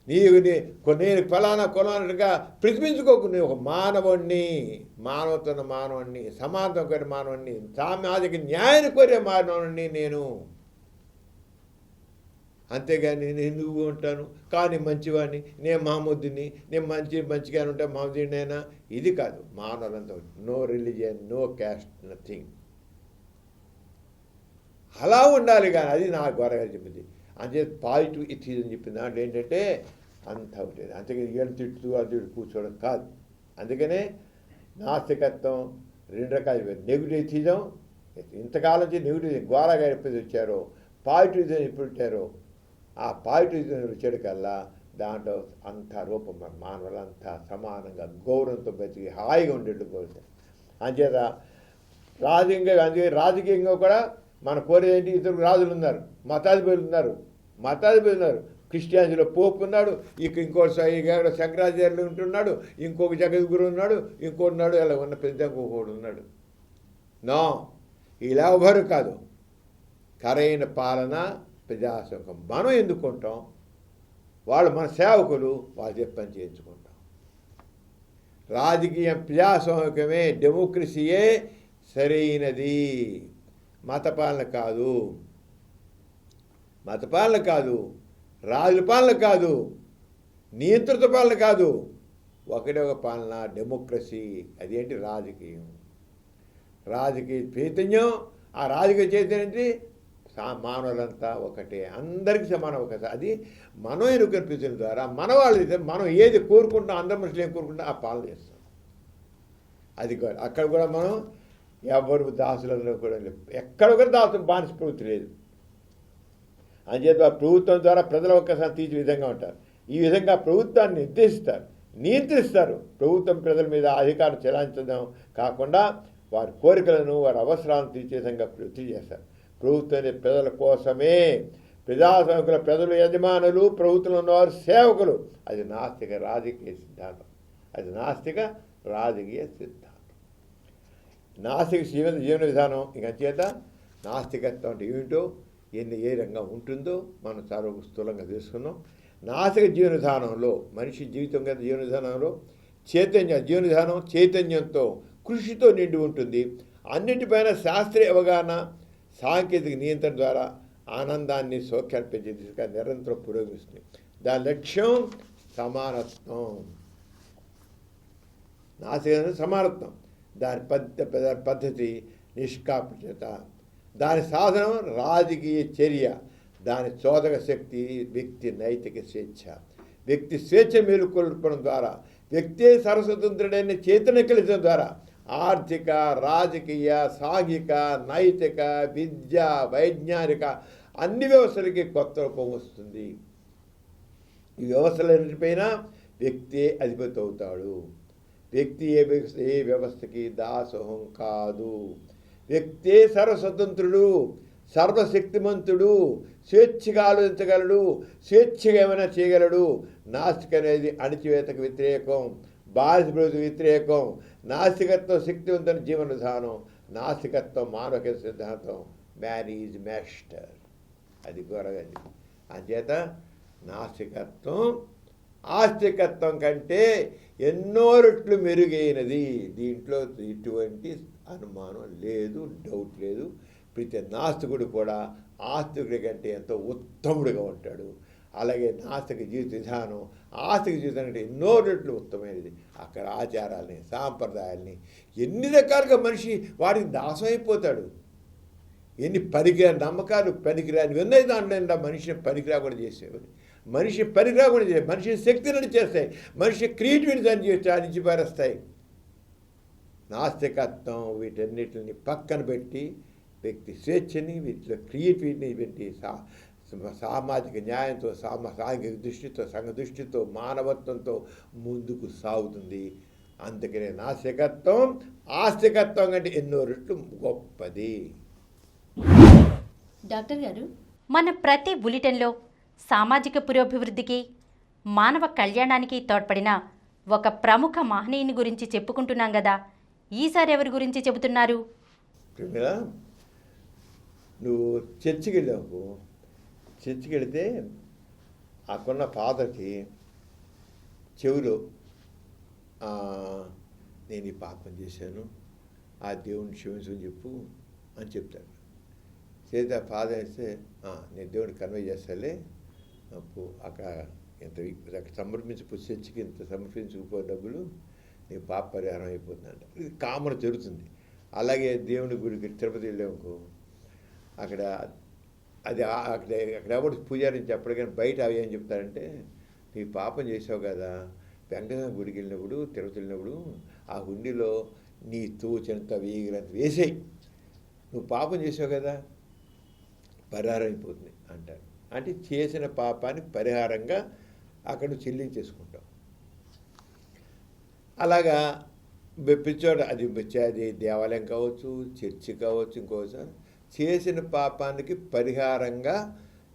నేను ఫలానా కులానిగా ప్రతిపించుకోకు. నేను ఒక మానవుణ్ణి, మానవతను మానవుణ్ణి, సమానత కోరే మానవుణ్ణి, సామాజిక న్యాయాన్ని కోరే మానవుణ్ణి నేను. అంతేగాని నేను నువ్వు ఉంటాను కానీ మంచివాడిని, నేను మహమ్మద్ని, నేను మంచిగానే ఉంటాను మహమ్మదీనైనా, ఇది కాదు. మానవులంతా no religion, no caste, nothing. అలా ఉండాలి. కానీ అది నా గొరగా చెప్పింది. అంతే పాజిటివ్ ఎథిజం చెప్పింది. దాంట్లో ఏంటంటే అంతా ఉంటుంది. అంతేగాని వీళ్ళు తిట్టుతూ అది కూర్చోవడం కాదు. అందుకనే నాస్తికత్వం రెండు రకాలు. నెగిటివ్ ఎథిజం, ఇంతకాలం నుంచి నెగిటివ్ గోరగా ఎప్పుడు వచ్చారో, పాజిటివ్ ఎప్పుడు పెట్టారో, ఆ పాజిటివ్ వచ్చాడు కల్లా దాంట్లో అంత రూపం మానవులంతా సమానంగా గౌరవంతో బతికి హాయిగా ఉండేట్టు కోరుతారు. అంచేత రాజకీయంగా కూడా మన కోరేది ఇతరు రాజులు ఉన్నారు, మతాధిపతులు ఉన్నారు. క్రిస్టియానిటీలో పోపు ఉన్నాడు, ఇంకోటి శంకరాచార్యులు ఉంటున్నాడు, ఇంకొక జగద్గురు ఉన్నాడు, ఇంకోటి ఇలా ఉన్న పెద్ద ఇంకొకడు ఉన్నాడు. నో, ఇలా ఎవరు కాదు. కరైన పాలన ప్రజాస్వామ్యం మనం ఎందుకుంటాం? వాళ్ళు మన సేవకులు, వాళ్ళు చెప్పని చేయించుకుంటాం. రాజకీయం ప్రజాస్వామికమే, డెమోక్రసీయే సరైనది. మతపాలన కాదు, రాజుల పాలన కాదు, నియంత్రిత పాలన కాదు. ఒకటే ఒక పాలన, డెమోక్రసీ. అదేంటి? రాజకీయ చైతన్యం. ఆ రాజకీయ చైతన్యం మానవులంతా ఒకటే, అందరికీ సమానం ఒకసారి. అది మనం ఎన్నుకనిపించడం ద్వారా మనం ఏది కోరుకుంటాం, అందరి మనుషులు ఏం కోరుకుంటాం ఆ పాలన చేస్తాం. అది కూడా అక్కడ కూడా మనం ఎవరు దాసులందరూ కూడా ఎక్కడ కూడా దాసు బానిస ప్రవృత్తి లేదు. అంచేత ప్రభుత్వం ద్వారా ప్రజలు ఒక్కసారి తీర్చే విధంగా ఉంటారు. ఈ విధంగా ప్రభుత్వాన్ని నియంత్రిస్తారు. ప్రభుత్వం ప్రజల మీద అధికారం చెలాయించడం కాకుండా వారి కోరికలను, వారి అవసరాలను తీర్చే విధంగా ప్రవృత్తి చేస్తారు. ప్రభుత్వం ప్రజల కోసమే. ప్రజాస్వామికుల ప్రజలు యజమానులు, ప్రభుత్వంలో ఉన్నవారు సేవకులు. అది నాస్తిక రాజకీయ సిద్ధాంతం. నాస్తిక జీవన విధానం. ఇంకంచేత నాస్తికత్వం అంటే ఏమిటో, ఏ రంగం ఉంటుందో మనం చాలా స్థూలంగా తెలుసుకున్నాం. నాస్తిక జీవన విధానంలో, మనిషి జీవితం గత జీవన విధానంలో జీవన విధానం చైతన్యంతో, కృషితో నిండి ఉంటుంది. అన్నిటిపైన శాస్త్రీయ అవగాహన, సాంకేతిక నియంత్రణ ద్వారా ఆనందాన్ని, సౌఖ్యాన్ని పెంచే దిశగా నిరంతరం పురోగమిస్తుంది. దాని లక్ష్యం సమానత్వం. నాస్తికత సమానత్వం, దాని పద్ధతి నిష్కాపట్యత, దాని సాధనం రాజకీయ చర్య, దాని చోదక శక్తి వ్యక్తి నైతిక స్వేచ్ఛ. వ్యక్తి స్వేచ్ఛ మేలుకొల్పడం ద్వారా, వ్యక్తే సర్వస్వతంత్రుడైన చైతన్య కలిసడం ద్వారా ఆర్థిక, రాజకీయ, సాంఘిక, నైతిక, విద్య, వైజ్ఞానిక అన్ని వ్యవస్థలకి కొత్త రూపం వస్తుంది. ఈ వ్యవస్థలన్నిటిపైన వ్యక్తే అధిపతి అవుతాడు. వ్యక్తి ఏ వ్యవస్థకి దాసోహం కాదు. వ్యక్తే సర్వస్వతంత్రుడు, సర్వశక్తిమంతుడు, స్వేచ్ఛగా ఆలోచించగలడు, స్వేచ్ఛగా ఏమైనా చేయగలడు. నాస్తిక అనేది అణిచివేతకు వ్యతిరేకం, బానిస ప్రభుత్వ వ్యతిరేకం. నాస్తికత్వం శక్తివంతమైన జీవన విధానం, నాస్తికత్వం మానవ సిద్ధాంతం. Man is master. అది గొరగది. అంచేత నాస్తికత్వం ఆస్తికత్వం కంటే ఎన్నో రెట్లు మెరుగైనది. దీంట్లో ఎటువంటి అనుమానం లేదు, డౌట్ లేదు. ప్రతి నాస్తికుడు కూడా ఆస్తికుడి కంటే ఎంతో ఉత్తముడిగా ఉంటాడు. అలాగే నాస్తిక జీవిత విధానం ఆస్తిక జీవితం కంటే ఎన్నో రెట్లు ఉత్తమైనది. అక్కడ ఆచారాలని, సాంప్రదాయాల్ని ఎన్ని రకాలుగా మనిషి వాడికి దాసం అయిపోతాడు. ఎన్ని నమ్మకాలు పనికిరాని ఉన్నాయి దాంట్లో. మనిషిని పనికిరా కూడా చేసేవాడు, మనిషి పనికిరా కూడా చేసే, మనిషి శక్తిని చేస్తాయి, మనిషి క్రియేటివిటీ దాన్ని అణిచిపారేస్తాయి. నాస్తికత్వం వీటన్నిటిని పక్కన పెట్టి వ్యక్తి స్వేచ్ఛని, వీటిలో క్రియేటివిటీని పెట్టి సామాజిక న్యాయంతో, సాంఘిక దృష్టితో, సంఘ దృష్టితో, మానవత్వంతో ముందుకు సాగుతుంది. అందుకనే నాస్తికత్వం ఆస్తికత్వం కంటే ఎన్నో రెట్లు గొప్పది. డాక్టర్ గారు, మన ప్రతి బులెటిన్లో సామాజిక పురోభివృద్ధికి, మానవ కళ్యాణానికి తోడ్పడిన ఒక ప్రముఖ మహనీయుని గురించి చెప్పుకుంటున్నాం కదా. ఈసారి ఎవరి గురించి చెబుతున్నారు? నువ్వు చర్చికి వెళ్ళావు. చర్చికి వెళితే అక్కడున్న ఫాదర్కి చెవిలో నేను ఈ పాపం చేశాను, ఆ దేవుడిని క్షమించని చెప్పు అని చెప్తాడు. చేత ఫాదర్ వేస్తే నేను దేవుడిని కన్వే చేస్తాలే, అప్పుడు అక్కడ అక్కడ చర్చికి ఇంత సమర్పించుకుపో డబ్బులు, నీ పాప పరిహారం అయిపోతుందంట. ఇది కామన్ జరుగుతుంది. అలాగే దేవుని గుడికి తిరుపతి వెళ్ళామనుకో, అక్కడ ఎవరు పూజారిని చెప్పడు కానీ బయట అవి ఏం చెప్తారంటే, నీ పాపం చేసావు కదా, వెంకటేశ్వర గుడికి వెళ్ళినప్పుడు, తిరుపతి వెళ్ళినప్పుడు ఆ హుండీలో నీ తోచినంత వేగినంత వేసేయి, నువ్వు పాపం చేసావు కదా, పరిహారం అయిపోతుంది అంటారు. అంటే చేసిన పాపాన్ని పరిహారంగా అక్కడ చెల్లించేసుకుంటాం. అలాగా పిచ్చోట అది దేవాలయం కావచ్చు, చర్చి కావచ్చు, ఇంకోసారి చేసిన పాపానికి పరిహారంగా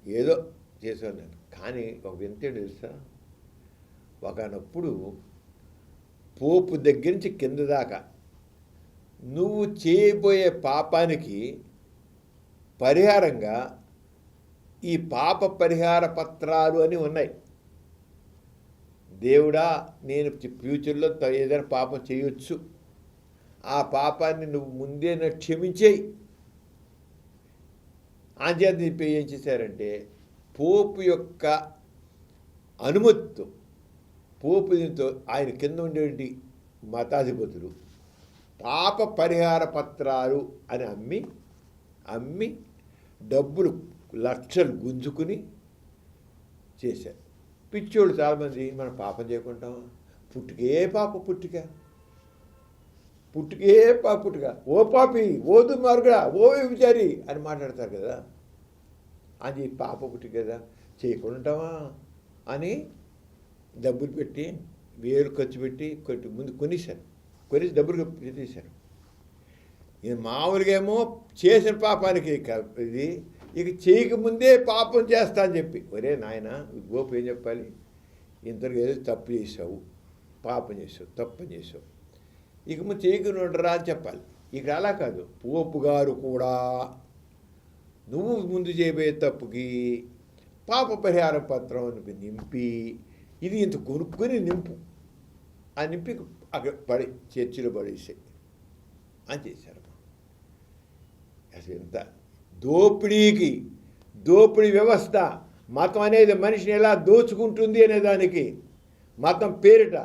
ఏదో చేసేవాడిని. కానీ ఒక వింత తెలుసా, ఒకనప్పుడు పోపు దగ్గర నుంచి కింద దాకా నువ్వు చేయబోయే పాపానికి పరిహారంగా ఈ పాప పరిహార పత్రాలు అని ఉన్నాయి. దేవుడా, నేను ఫ్యూచర్లో ఏదైనా పాపం చేయొచ్చు, ఆ పాపాన్ని నువ్వు ముందే క్షమించేయి అంచేత ఏం చేశారంటే, పోపు యొక్క అనుమతితో, పోపు దీంతో ఆయన కింద ఉండేటి మతాధిపతులు పాప పరిహార పత్రాలు అని అమ్మి డబ్బులు లక్షలు గుంజుకుని చేశారు. పిచ్చోళ్ళు చాలామంది మనం పాపం చేయకుంటామా, పుట్టుకే పాప పుట్టుక, ఓ పాపి, ఓ దుర్మార్గుడా, ఓ విచారి అని మాట్లాడతారు కదా. అది పాప పుట్టుక కదా, చేయకుండా ఉంటామా అని డబ్బులు పెట్టి, వేలు ఖర్చు పెట్టి ముందు కొనేసి డబ్బులు పెట్టేశారు. ఇది మామూలుగా ఏమో చేసిన పాపానికి ఇది, ఇక చేయకముందే పాపం చేస్తా అని చెప్పి, ఒరే నాయన గోపు ఏం చెప్పాలి, ఇంతవరకు ఏదో తప్పు చేసావు, పాపం చేసావు, తప్పని చేసావు, ఇక ముందు చేయకుండా అని చెప్పాలి. ఇక్కడ అలా కాదు, పోపు గారు కూడా నువ్వు ముందు చేయబోయే తప్పుకి పాప పరిహార పత్రం నింపి, ఇది ఇంత కొనుక్కొని నింపు అని నింపి అక్కడ చర్చిలో పడేసాయి అని చేశారు. అసలు ఎంత దోపిడీ వ్యవస్థ. మతం అనేది మనిషిని ఎలా దోచుకుంటుంది అనే దానికి, మతం పేరిట,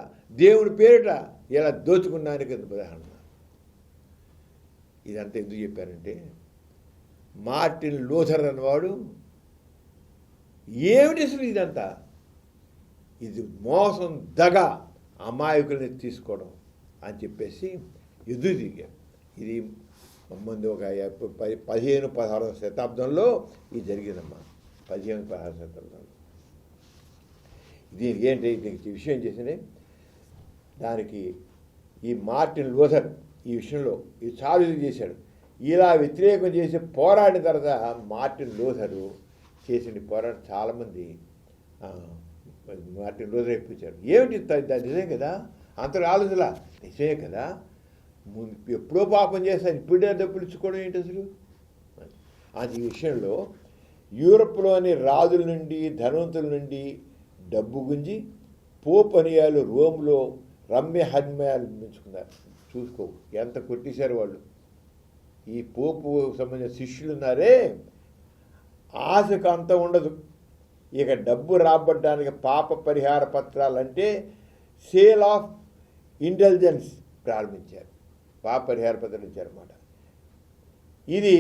దేవుడి పేరిట ఇలా దోచుకున్నానికి ఉదాహరణ. ఇదంతా ఎందుకు చెప్పారంటే మార్టిన్ లూథర్ అన్నవాడు ఏమిటి అసలు ఇదంతా, ఇది మోసం దగ అమాయకుల్ని తీసుకోవడం అని చెప్పేసి ఎదురు తిరిగారు. ఇది ముందు ఒక 15-16 శతాబ్దంలో ఇది జరిగిందమ్మా. 15-16 శతాబ్దంలో దీనికి ఏంటి దీనికి విషయం చేసింది. దానికి ఈ మార్టిన్ లూథర్ ఈ విషయంలో ఇది చాలా చేశాడు. ఇలా వ్యతిరేకం చేసి పోరాడిన తర్వాత మార్టిన్ లూథరు చేసిన పోరాటం చాలామంది మార్టిన్ లూథర్ ఎప్పించారు. ఏమిటి నిజమే కదా, అంతగా ఆలోచన నిజమే కదా, ముందు ఎప్పుడో పాపం చేస్తాను ఇప్పుడే డబ్బులు ఇచ్చుకోవడం ఏంటి అసలు. అది ఈ విషయంలో యూరప్లోని రాజుల నుండి ధనవంతుల నుండి డబ్బు గుంజి పోపనియాలు రోమ్లో రమ్య హన్మయాలు పెంచుకున్నారు. చూసుకో ఎంత కొట్టేశారు వాళ్ళు. ఈ పోపు సంబంధించిన శిష్యులు ఉన్నారే, ఆశకు అంత ఉండదు. ఇక డబ్బు రాబట్టడానికి పాప పరిహార పత్రాలంటే సేల్ ఆఫ్ ఇంటెలిజెన్స్ ప్రారంభించారు. పాప పరిహార పత్రాలు ఇచ్చారన్నమాట. ఇది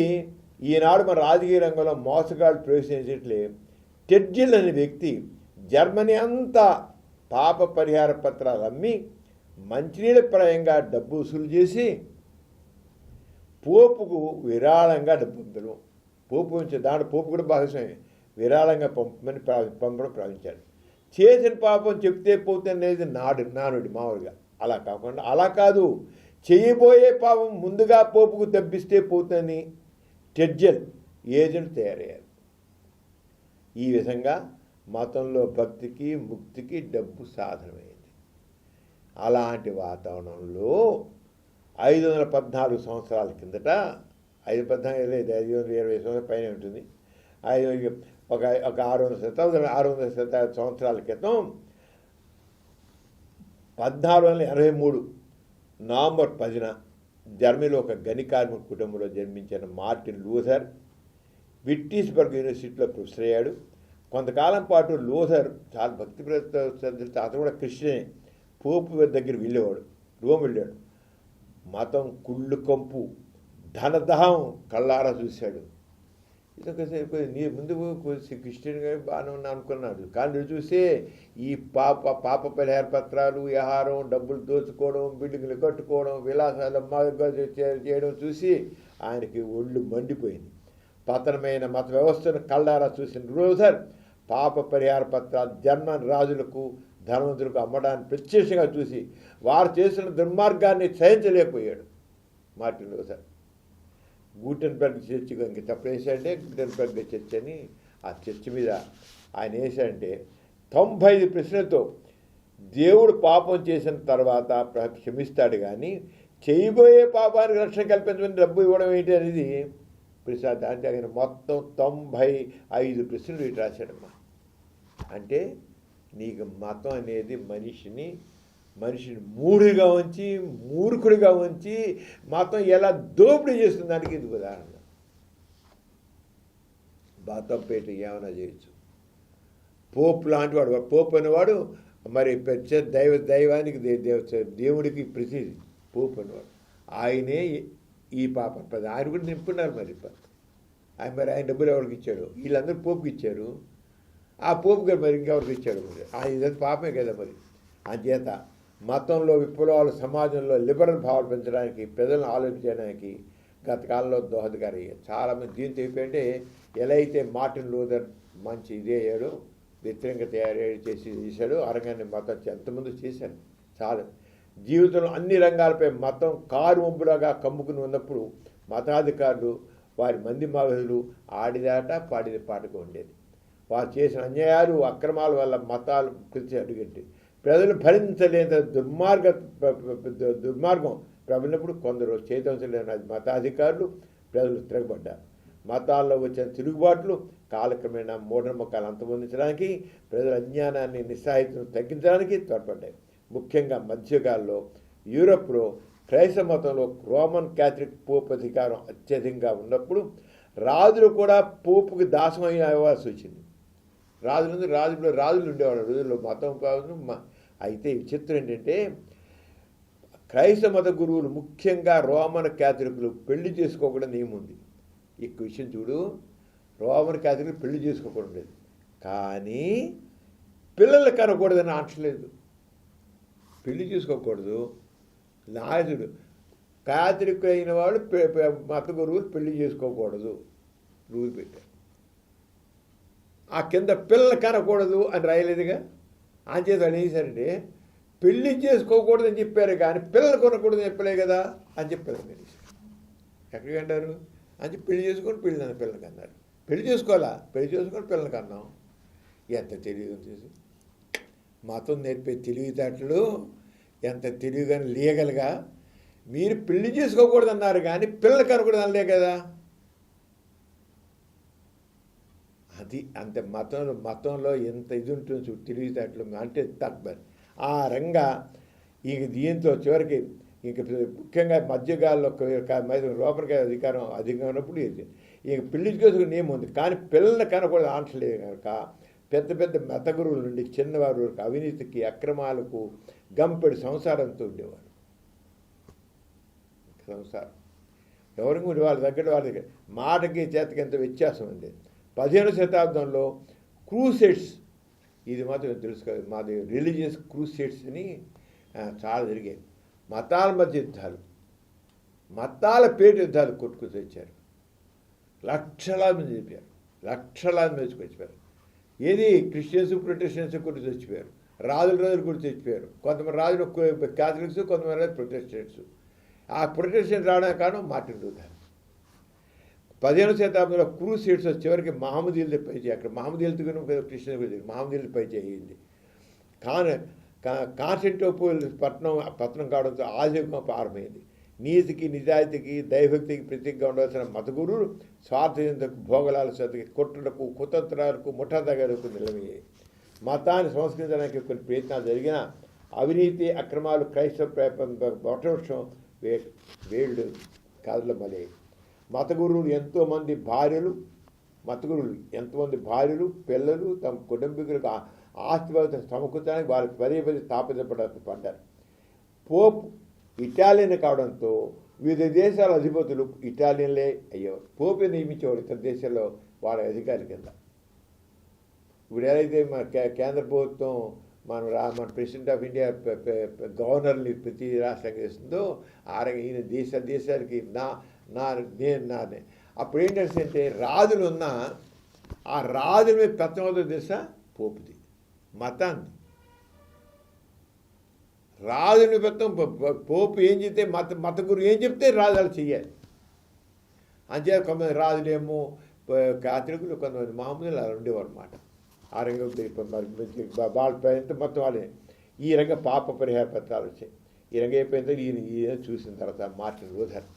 ఈనాడు మన రాజకీయ రంగంలో మోసగాళ్ళు ప్రవేశించట్లే. టెడ్జిల్ అనే వ్యక్తి జర్మనీ అంతా పాప పరిహార పత్రాలు అమ్మి మంచినీళ్ళ ప్రాయంగా డబ్బు వసూలు చేసి పోపుకు విరాళంగా డబ్బు పంపడం. పోపు నుంచి దాంట్లో పోపు కూడా భాగస్వామి విరాళంగా పంపడం ప్రారంభించాడు. చేసిన పాపం చెప్తే పోతుంది నానుడి మామూలుగా. అలా కాదు, చేయబోయే పాపం ముందుగా పోపుకు దెబ్బిస్తే పోతుందని టెడ్జల్ ఏజెంట్ తయారయ్యారు. ఈ విధంగా మతంలో భక్తికి ముక్తికి డబ్బు సాధనమైంది. అలాంటి వాతావరణంలో 514 సంవత్సరాల కిందట 520 సంవత్సరాల పైన ఉంటుంది. ఒక 600 సంవత్సరాల క్రితం 1483 నవంబర్ 10న జర్మనీలో ఒక గని కార్మిక కుటుంబంలో జన్మించిన మార్టిన్ లూథర్ విట్టిస్బర్గ్ యూనివర్సిటీలో ప్రొఫెసర్ అయ్యాడు. కొంతకాలం పాటు లూథర్ చాలా భక్తి శ్రద్ధలతో, అతను కూడా క్రిస్టియనే, పోపు దగ్గర వెళ్ళేవాడు, రోమ్ వెళ్ళాడు. మతం కుళ్ళు కంపు ధనదహం కళ్ళారా చూశాడు. ఇదొకసేపు నీ ముందు క్రిస్టియన్గా బాగానే ఉన్నా అనుకున్నాడు. కానీ చూస్తే ఈ పాప పరిహార పత్రాలు, వ్యవహారం, డబ్బులు దోచుకోవడం, బిల్డింగ్లు కట్టుకోవడం, విలాసాలు చేయడం చూసి ఆయనకి ఒళ్ళు మండిపోయింది. పతనమైన మత వ్యవస్థను కళ్ళారా చూసిన లూథర్ పాప పరిహార పత్రాలు జర్మన్ రాజులకు ధనవంతులకు అమ్మడాన్ని ప్రత్యక్షంగా చూసి వారు చేసిన దుర్మార్గాన్ని సహించలేకపోయాడు మార్టిన్ లూథర్. గూటెన్బర్గ్ చర్చి ఇంక తప్పేసాడంటే గూటెన్బర్గ్ చర్చ్ అని ఆ చర్చి మీద ఆయన వేసాడంటే 95 ప్రశ్నలతో దేవుడు పాపం చేసిన తర్వాత క్షమిస్తాడు, కానీ చేయబోయే పాపానికి రక్షణ కల్పించమని డబ్బు ఇవ్వడం ఏంటి అనేది ప్రశ్న. అంటే ఆయన మొత్తం 95 ప్రశ్నలు ఇటు రాశాడమ్మా. అంటే నీకు మతం అనేది మనిషిని మూఢుగా ఉంచి మూర్ఖుడిగా ఉంచి మతం ఎలా దోపిడీ చేస్తుంది దానికి ఇది ఉదాహరణ. మతం పేట ఏమైనా చేయొచ్చు. పోపు లాంటి వాడు, పోపు అనేవాడు మరి దైవానికి దేవుడికి ప్రతినిధి పోపు అనేవాడు. ఆయనే ఈ పాప ఆయన కూడా నింపున్నారు. ఆయన డబ్బులు ఎవరికి ఇచ్చాడు? వీళ్ళందరూ పోపుకి ఇచ్చారు. ఆ పోపు గారు మరి ఇంకెవరికి ఇచ్చాడు? మరి ఇదంతా పాపమే కదా. మరి అంచేత మతంలో విప్లవాలు సమాజంలో లిబరల్ భావాలు పెంచడానికి, ప్రజలను ఆలోచించడానికి గత కాలంలో దోహదకారి అయ్యారు చాలామంది. దీంతో అయిపోయింటే ఎలా అయితే మార్టిన్ లూథర్ మంచి ఇదే అయ్యాడు, వ్యతిరేకంగా తయారు చేశాడు, అరంగాన్ని మతం ఎంతమంది చేశారు. చాలా జీవితంలో అన్ని రంగాలపై మతం కారు వంపులాగా కమ్ముకుని ఉన్నప్పుడు మతాధికారులు వారి మంది మగధులు ఆడిదాట పాడిద పాటగా ఉండేది. వారు చేసిన అన్యాయాలు అక్రమాల వల్ల మతాలు పిలిచి అడుగంటి ప్రజలు భరించలేని దుర్మార్గం ప్రబలినప్పుడు కొందరు చైతన్యలేని మతాధికారులు ప్రజలు తిరగబడ్డారు. మతాల్లో వచ్చిన తిరుగుబాట్లు కాలక్రమేణా మూఢనమ్మకాలు అంతమొందించడానికి, ప్రజల అజ్ఞానాన్ని నిస్సాహిత్యం తగ్గించడానికి తోడ్పడ్డాయి. ముఖ్యంగా మధ్యకాలంలో యూరప్లో క్రైస్తవ మతంలో రోమన్ క్యాథలిక్ పోప్ అధికారం అత్యధికంగా ఉన్నప్పుడు రాజులు కూడా పోపుకి దాసమైన అవ్వాల్సి వచ్చింది. రాజులు ఉండేవాడు రోజుల్లో మతం కాదు. అయితే విచిత్రం ఏంటంటే క్రైస్తవ మత గురువులు ముఖ్యంగా రోమన్ క్యాథలికులు పెళ్లి చేసుకోకుండా నియమం ఉంది. ఈ విషయం చూడు, రోమన్ క్యాథలికులు పెళ్లి చేసుకోకూడదు లేదు, కానీ పిల్లలు కనకూడదని ఆంక్షలేదు. పెళ్లి చేసుకోకూడదు. నాయకుడు క్యాథలిక్ అయిన వాళ్ళు మత గురువులు పెళ్లి చేసుకోకూడదు రూల్ పెట్టారు. ఆ కింద పిల్లలు కనకూడదు అని రాయలేదుగా. అంచేత అని చేశారంటే పెళ్లి చేసుకోకూడదని చెప్పారు కానీ పిల్లలు కొనకూడదని చెప్పలే కదా అని చెప్పారు. మీరు ఎక్కడికి అంటారు అని చెప్పి పెళ్లి చేసుకొని పిల్లలకి అన్నారు. పెళ్లి చేసుకోవాలా, పెళ్లి చేసుకొని పిల్లలకి అన్నాం. ఎంత తెలివి చేసి మతం నేర్పే తెలివితేటలు ఎంత తెలివిగా లీగల్గా మీరు పెళ్లి చేసుకోకూడదు అన్నారు కానీ పిల్లలు కనకూడదు అనలే కదా. అది అంతే మతంలో ఎంత ఇది ఉంటుంది తెలివితేటలు అంటే తక్కువ. ఆ రంగా ఇంక దీంతో చివరికి ఇంక ముఖ్యంగా మధ్యకాలంలో లోపలికి అధికంగా ఉన్నప్పుడు ఇంక పెళ్లి చేసుకునే నియమం ఉంది, కానీ పిల్లలు కనకూడదు ఆంక్షలేదు కనుక పెద్ద పెద్ద మత గురువుల నుండి చిన్నవారి వరకు అవినీతికి అక్రమాలకు గంపెడు సంసారంతో ఉండేవాడు. సంసారం ఎవరికి ఉండే వాళ్ళ దగ్గర మాటకి చేతకి ఎంత వ్యత్యాసం ఉంది. 15వ శతాబ్దంలో క్రూసెడ్స్, ఇది మాత్రం తెలుసుకోవాలి, మాది రిలీజియస్ క్రూసెడ్స్ అని చాలా జరిగాయి. మతాల మధ్య యుద్ధాలు, మతాల పేరు యుద్ధాలు కొట్టుకు తెచ్చారు. లక్షలాది మంది చెప్పారు, లక్షలాది మంది వచ్చారు. ఏది క్రిస్టియన్స్ ప్రొటెస్టెంట్స్ కూడా చచ్చిపోయారు, రాజులు కూడా చచ్చిపోయారు. కొంతమంది రాజులు క్యాథలిక్స్, కొంతమంది రాజులు ప్రొటెస్టెంట్స్. ఆ ప్రొటెస్టెంట్ రావడానికి కారణం మార్టిన్ లూథర్. 15వ శతాబ్దంలో క్రూసేడ్స్ చివరికి మహమ్మదీయులది పై చేయి, అక్కడ మహమ్మదీయులతో క్రిస్టియన్ మహమ్మదీయులది పై చేయింది. కాన్స్టాంటినోపుల్ పతనం కావడంతో ఆజీవికం ప్రారంభమైంది. నీతికి నిజాయితీకి దైవభక్తికి ప్రతీకగా ఉండవలసిన మత గురువులు స్వార్థకు భోగలాల సతికి కుట్రలకు కుతంత్రాలకు ముఠాదగలకు నిలవయ్యాయి. మతాన్ని సంస్కరించడానికి కొన్ని ప్రయత్నాలు జరిగిన అవినీతి అక్రమాలు క్రైస్తవ వటవృక్షం వేళ్ళు కాదుల మలే. మత గురువులు ఎంతోమంది భార్యలు పిల్లలు తమ కుటుంబీకులకు ఆస్తి సమకూర్చడానికి వారు పదే తాపత్రపడ్డారు. పోప్ ఇటాలియన్ కావడంతో వివిధ దేశాల అధిపతులు ఇటాలియన్లే అయ్యేవారు. పోపే నియమించేవారు ఇతర దేశాల్లో వాళ్ళ అధికారి కింద. ఇప్పుడు ఏదైతే మన కేంద్ర ప్రభుత్వం మన ప్రెసిడెంట్ ఆఫ్ ఇండియా గవర్నర్ని ప్రతి రాష్ట్రంగా ఇస్తుందో ఆ రకంగా ఈయన దేశానికి నానే. అప్పుడు ఏంటంటే రాజులు ఉన్న ఆ రాజుల మీద పెత్తమవుతుందో తెలుసా, పోపుది మతాన్ని. రాజుని పెత్తం పోపు ఏం చెప్తే మత గురువు ఏం చెప్తే రాజు అలా చెయ్యాలి. అంతే కొంతమంది రాజులేమో క్యాథలికులు, కొంతమంది మామూలు అలా ఉండేవారు అన్నమాట. ఆ రంగం వాళ్ళ ప్రయత్నం మొత్తం వాళ్ళే. ఈ రంగం పాప పరిహార పత్రాలు వచ్చాయి. ఈ రంగం అయిపోయిన ఈయన చూసిన తర్వాత మార్టిన్ లూథర్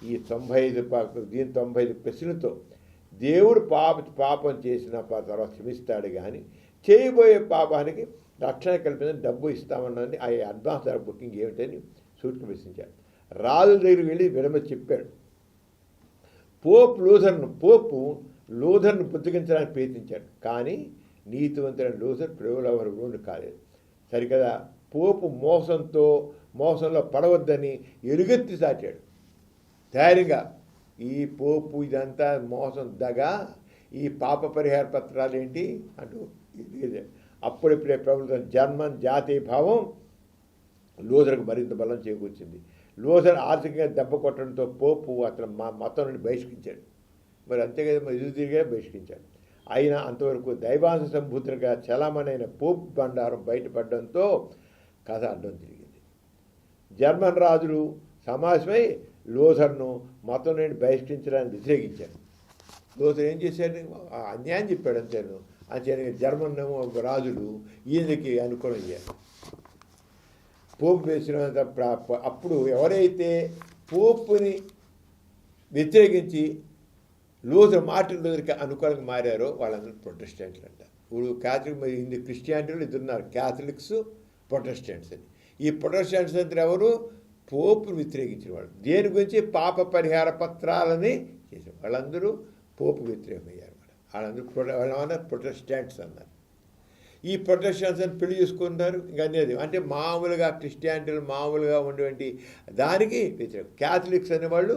ఈ 95 ప్రశ్నలతో దేవుడు పాపం చేసిన తర్వాత క్షమిస్తాడు, కానీ చేయబోయే పాపానికి రక్షణ కల్పించిన డబ్బు ఇస్తామన్నది ఆ అడ్వాన్స్ బుకింగ్ ఏమిటని సూటికి ప్రశ్నించాడు. రాజుల దగ్గరికి వెళ్ళి విడమ చెప్పాడు. పోపు లూథర్ను బుద్ధిగించడానికి ప్రయత్నించాడు, కానీ నీతివంతులైన లూథర్ ప్రయోగంలో కాలేదు. సరికదా పోపు మోసంలో పడవద్దని ఎలుగెత్తి సాటాడు ధైర్యంగా. ఈ పోపు ఇదంతా మోసం దగా, ఈ పాప పరిహార పత్రాలు ఏంటి అంటూ అప్పుడిప్పుడే ప్రభుత్వం జర్మన్ జాతీయ భావం లూథర్కు మరింత బలం చేకూర్చింది. లూథర్ ఆర్థికంగా దెబ్బ కొట్టడంతో పోపు అతను మతం నుండి బహిష్కరించాడు. మరి అంతే కదా, మరి ఎదురు తిరిగా బహిష్కరించాడు. అయినా అంతవరకు దైవాంశ సంభూతులుగా చలామణైన పోపు బండారం బయటపడడంతో కథ అడ్డం తిరిగింది. జర్మన్ రాజులు సమావేశమై లూథర్ను మతం నుండి బహిష్కరించడానికి వ్యతిరేకించారు. లూథర్ ఏం చేశాడు, అన్యాయం చెప్పాడు అంతేను. అంతే జర్మన్ రాజులు ఈయనకి అనుకూలం అయ్యారు. పోపు వేసిన అప్పుడు ఎవరైతే పోపుని వ్యతిరేకించి మార్టిన్ లూథర్కి అనుకూలంగా మారారో వాళ్ళందరూ ప్రొటెస్టెంట్లు అంట. ఇప్పుడు క్యాథలిక్ మరి క్రిస్టియానిటీలు ఇద్దరున్నారు, క్యాథలిక్స్ ప్రొటెస్టెంట్స్ అని. ఈ ప్రొటెస్టెంట్స్ అంతా ఎవరు, పోపును వ్యతిరేకించిన వాళ్ళు. దేని గురించి, పాప పరిహార పత్రాలని చేసిన వాళ్ళందరూ పోపు వ్యతిరేకమయ్యారు. వాళ్ళందరూ వాళ్ళ ప్రొటెస్టెంట్స్ అన్నారు. ఈ ప్రొటెక్షన్స్ అని పెళ్లి చేసుకుంటారు. ఇంకా అనేది అంటే మామూలుగా క్రిస్టియానిటీలు మామూలుగా ఉండేటువంటి దానికి వ్యతిరేకం. క్యాథలిక్స్ అనేవాళ్ళు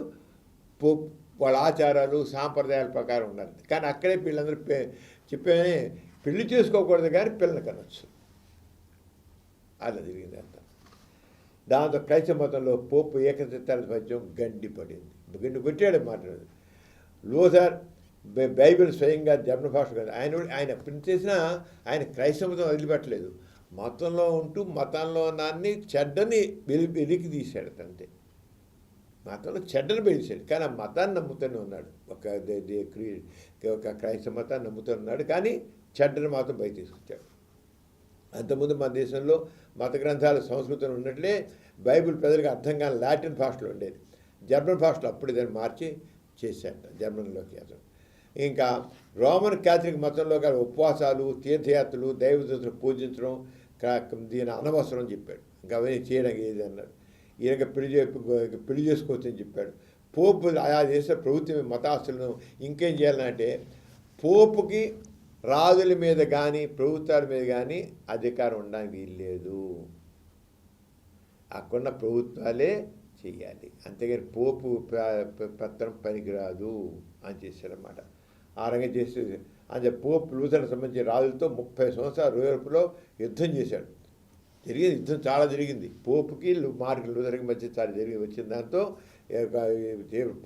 వాళ్ళ ఆచారాలు సాంప్రదాయాల ప్రకారం ఉండాలి. కానీ అక్కడే వీళ్ళందరూ చెప్పే పెళ్లి చేసుకోకూడదు కానీ పిల్లలు కనొచ్చు. అలా జరిగింది అంతా. దాంతో క్రైస్తవ మతంలో పోపు ఏకచిత్తాధిపత్యం గండి కొట్టాడు మాట్లాడదు. లూథర్ బైబిల్ స్వయంగా జర్మన్ భాష కాదు, ఆయన ప్రింట్ చేసినా ఆయన క్రైస్తవ మతం వదిలిపెట్టలేదు. మతంలో ఉంటూ మతంలో దాన్ని చెడ్డని వెలికి తీశాడు. అంతే, మతంలో చెడ్డను పెంచాడు కానీ ఆ మతాన్ని నమ్ముతూనే ఉన్నాడు. ఒక క్రైస్తవ మతాన్ని నమ్ముతూ ఉన్నాడు కానీ చెడ్డను మాత్రం బయట తీసుకొచ్చాడు. అంతకుముందు మన దేశంలో మత గ్రంథాలు సంస్కృతంలో ఉన్నట్లే బైబిల్ ప్రజలకు అర్థం కాని లాటిన్ భాషలో ఉండేది. జర్మన్ భాషలో అప్పుడు దాన్ని మార్చి చేశాడు జర్మన్లోకి అతను. ఇంకా రోమన్ క్యాథలిక్ మతంలో కానీ ఉపవాసాలు, తీర్థయాత్రలు, దైవదూతలు పూజించడం దీని అనవసరం చెప్పాడు. ఇంకా అవన్నీ చేయడానికి ఏది అన్నాడు. ఈయనగా పెళ్లి చేసుకోవచ్చని చెప్పాడు. పోపు ఆయా దేశ ప్రభుత్వ మతాస్తులను ఇంకేం చేయాలంటే పోపుకి రాజుల మీద కానీ ప్రభుత్వాల మీద కానీ అధికారం ఉండడానికి వీల్లేదు. అక్కడున్న ప్రభుత్వాలే చేయాలి, అంతేగాని పోపు పత్రం పనికిరాదు అని చేశారన్నమాట. ఆ రంగం చేసి అంటే పోపు లూథర్కి సంబంధించిన రాజులతో 30 సంవత్సరాలు యూరోప్లో యుద్ధం చేశాడు. జరిగింది యుద్ధం చాలా జరిగింది. పోపుకి మార్టిన్ లూథర్కి మధ్య చాలా వచ్చిన దాంతో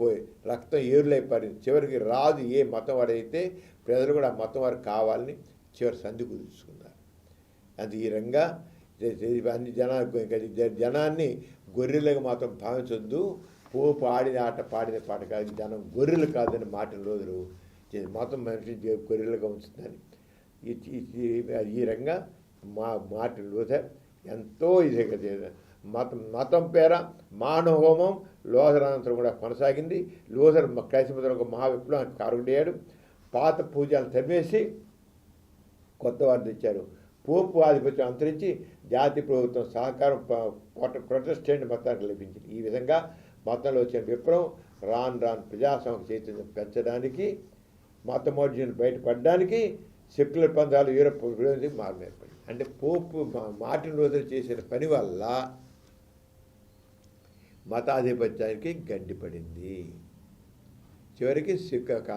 పోయి రక్తం ఏరులైపోయింది. చివరికి రాజు ఏ మతం వాడైతే ప్రజలు కూడా ఆ మతం వారు కావాలని చివరి సంధి కుదుర్చుకున్నారు. అది ఈ రంగా అన్ని జనాన్ని గొర్రెలుగా మాత్రం భావించొద్దు. పోపు ఆడిన ఆట పాడిన పాట కాదు, జనం గొర్రెలు కాదని మార్టిన్ లూథర్ మతం మనిషి గొర్రెలుగా ఉంచుతుందని ఈ రంగా మార్టిన్ లూథర్ ఎంతో ఇదిగా మతం పేర మానవ హోమం లూథర్ అనంతరం కూడా కొనసాగింది. లూథర్ క్రైస్తవ ఒక మహా విప్లవానికి కారకుడయ్యాడు. పాత పూజలను తరిమేసి కొత్త వారు తెచ్చారు. పోపు ఆధిపత్యం అంతరించి జాతీయ ప్రభుత్వం సహకారం ప్రొటెస్టెంట్ మతానికి లభించింది. ఈ విధంగా మతంలో వచ్చిన విప్లవం రాను ప్రజాస్వామ్య చైతన్యం పెంచడానికి, మతమోర్జీలు బయటపడడానికి సెక్యులర్ పంథాలు యూరప్ మార్పు ఏర్పడింది. అంటే పోపు మార్టిన్ లూథర్ చేసిన పని వల్ల మతాధిపత్యానికి గడ్డిపడింది. చివరికి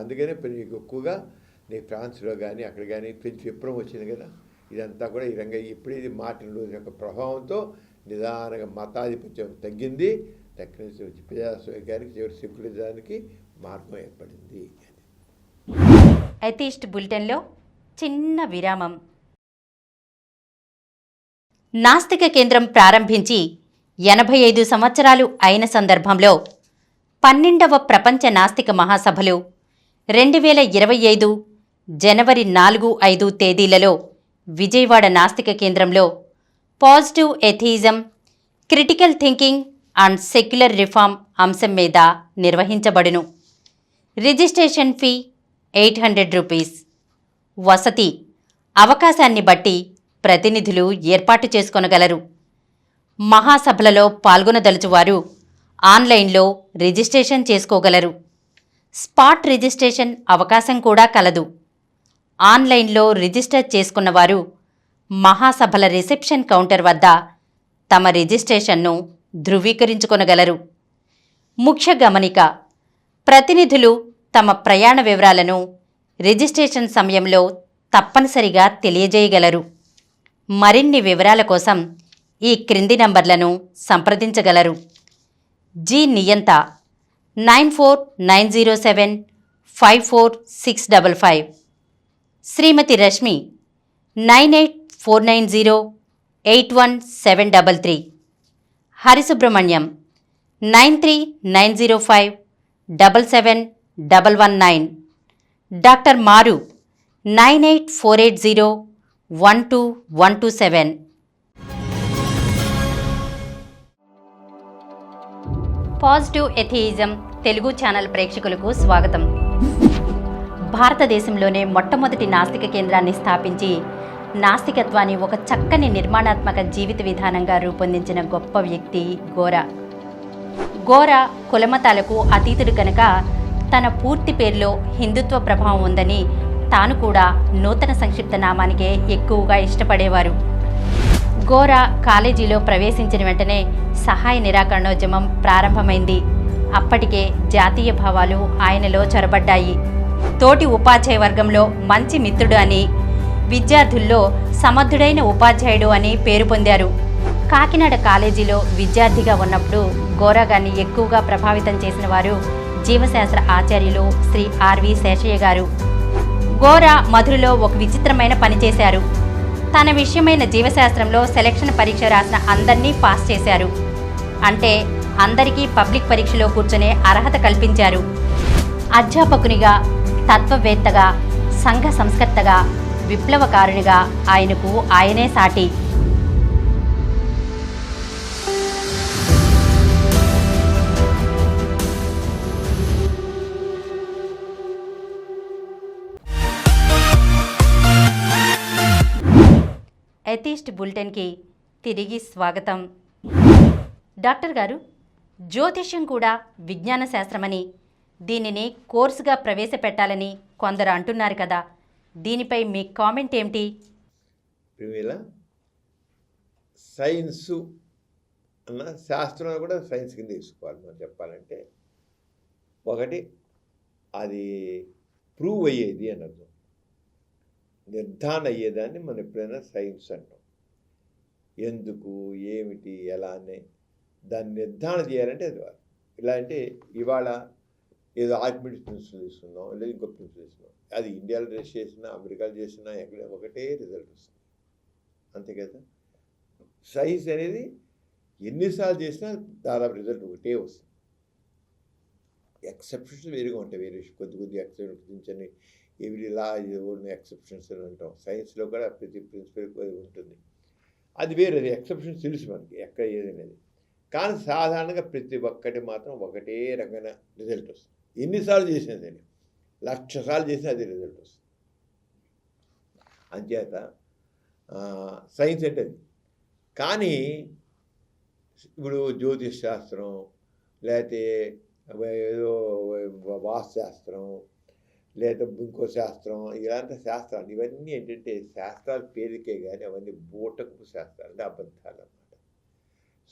అందుకనే ఎక్కువగా ఫ్రాన్స్లో కానీ అక్కడ కానీ ఫ్రెంచ్ విప్లవం వచ్చింది కదా. ఇదంతా కూడా ఈ రంగా ఇప్పుడు ఇది మార్టిన్ లూథర్ యొక్క ప్రభావంతో నిదానంగా మతాధిపత్యం తగ్గింది. ప్రజాస్వామ్యానికి చివరి సెక్యులరిజానికి మార్గం ఏర్పడింది. ఎథీస్ట్ బులెటిన్లో చిన్న విరామం. నాస్తిక కేంద్రం ప్రారంభించి 85 సంవత్సరాలు అయిన సందర్భంలో 12వ ప్రపంచ నాస్తిక మహాసభలు 2025 జనవరి 4-5 తేదీలలో విజయవాడ నాస్తిక కేంద్రంలో positive atheism, critical thinking and secular reform అంశం మీద నిర్వహించబడును. Registration fee 800 rupees. వసతి అవకాశాన్ని బట్టి ప్రతినిధులు ఏర్పాటు చేసుకొనగలరు. మహాసభలలో పాల్గొనదలుచువారు ఆన్లైన్లో రిజిస్ట్రేషన్ చేసుకోగలరు. స్పాట్ రిజిస్ట్రేషన్ అవకాశం కూడా కలదు. ఆన్లైన్లో రిజిస్టర్ చేసుకున్నవారు మహాసభల రిసెప్షన్ కౌంటర్ వద్ద తమ రిజిస్ట్రేషన్ను ధృవీకరించుకొనగలరు. ముఖ్య గమనిక: ప్రతినిధులు తమ ప్రయాణ వివరాలను రిజిస్ట్రేషన్ సమయంలో తప్పనిసరిగా తెలియజేయగలరు. మరిన్ని వివరాల కోసం ఈ క్రింది నంబర్లను సంప్రదించగలరు. జి నియంత 9490754655, శ్రీమతి రష్మి 9849081733, హరిసుబ్రహ్మణ్యం 9390577119, డాక్టర్ మారు 9848012127. పాజిటివ్ ఎథియిజం తెలుగు ఛానల్ ప్రేక్షకులకు స్వాగతం. భారతదేశంలోనే మొట్టమొదటి నాస్తిక కేంద్రాన్ని స్థాపించి నాస్తికత్వాన్ని ఒక చక్కని నిర్మాణాత్మక జీవిత విధానంగా రూపొందించిన గొప్ప వ్యక్తి గోరా. గోరా కులమతాలకు అతీతుడు కనుక తన పూర్తి పేరులో హిందుత్వ ప్రభావం ఉందని తాను కూడా నూతన సంక్షిప్త నామానికే ఎక్కువగా ఇష్టపడేవారు. గోరా కాలేజీలో ప్రవేశించిన వెంటనే సహాయ నిరాకరణోద్యమం ప్రారంభమైంది. అప్పటికే జాతీయ భావాలు ఆయనలో చొరబడ్డాయి. తోటి ఉపాధ్యాయ వర్గంలో మంచి మిత్రుడు అని, విద్యార్థుల్లో సమర్థుడైన ఉపాధ్యాయుడు అని పేరు పొందారు. కాకినాడ కాలేజీలో విద్యార్థిగా ఉన్నప్పుడు గోరాగాన్ని ఎక్కువగా ప్రభావితం చేసిన వారు జీవశాస్త్ర ఆచార్యులు శ్రీ ఆర్వి శేషయ్య గారు. గోరా మధురలో ఒక విచిత్రమైన పని చేశారు. తన విషయమైన జీవశాస్త్రంలో సెలక్షన్ పరీక్ష రాసిన అందరినీ పాస్ చేశారు. అంటే అందరికీ పబ్లిక్ పరీక్షలో కూర్చునే అర్హత కల్పించారు. అధ్యాపకునిగా, తత్వవేత్తగా, సంఘ సంస్కర్తగా, విప్లవకారునిగా ఆయనకు ఆయనే సాటి. ఎథిస్ట్ బులెటిన్కి తిరిగి స్వాగతం. డాక్టర్ గారు, జ్యోతిష్యం కూడా విజ్ఞాన శాస్త్రమని, దీనిని కోర్సుగా ప్రవేశపెట్టాలని కొందరు అంటున్నారు కదా, దీనిపై మీ కామెంట్ ఏమిటి? సైన్సు అన్న శాస్త్రం కూడా సైన్స్ కింద తీసుకోవాలి. మనం చెప్పాలంటే ఒకటి అది ప్రూవ్ అయ్యేది అని అర్థం, నిర్ధారణ అయ్యేదాన్ని మనం ఎప్పుడైనా సైన్స్ అంటాం. ఎందుకు, ఏమిటి, ఎలా అని దాన్ని నిర్ధారణ చేయాలంటే అది ఇలా అంటే ఇవాళ ఏదో ఆర్కిమిడిస్ ప్రిన్సిపల్ తీసుకుందాం, లేదా ఇంకో ప్రిన్సిపల్ తీసుకుందాం, అది ఇండియాలో టెస్ట్ చేసినా అమెరికాలో చేసినా ఎక్కడ ఒకటే రిజల్ట్ వస్తుంది, అంతే కదా. సైన్స్ అనేది ఎన్నిసార్లు చేసినా దాదాపు రిజల్ట్ ఒకటే వస్తుంది. ఎక్సెప్షన్స్ వేరుగా ఉంటాయి, వేరే కొద్ది ఎక్సెప్షన్ ఎవరి లా ఎక్సెప్షన్స్ అని అంటాం. సైన్స్లో కూడా ప్రతి ప్రిన్సిపల్ ఉంటుంది, అది వేరే. అది ఎక్సెప్షన్స్ తెలుసు మనకి ఎక్కడ ఏదనేది. కానీ సాధారణంగా ప్రతి ఒక్కటి మాత్రం ఒకటే రకమైన రిజల్ట్ వస్తుంది. ఎన్నిసార్లు చేసినా సరే, 1,00,000 సార్లు చేసినా అదే రిజల్ట్ వస్తుంది. అంచేత సైన్స్ అంటే అది. కానీ ఇప్పుడు జ్యోతిష్ శాస్త్రం, లేకపోతే ఏదో వాస్తుశాస్త్రం, లేదా ఇంకో శాస్త్రం, ఇలాంటి శాస్త్రాలు ఇవన్నీ ఏంటంటే శాస్త్రాలు పేరుకే కానీ అవన్నీ బూటకపు శాస్త్రాలు, అంటే అబద్ధాలు అన్నమాట.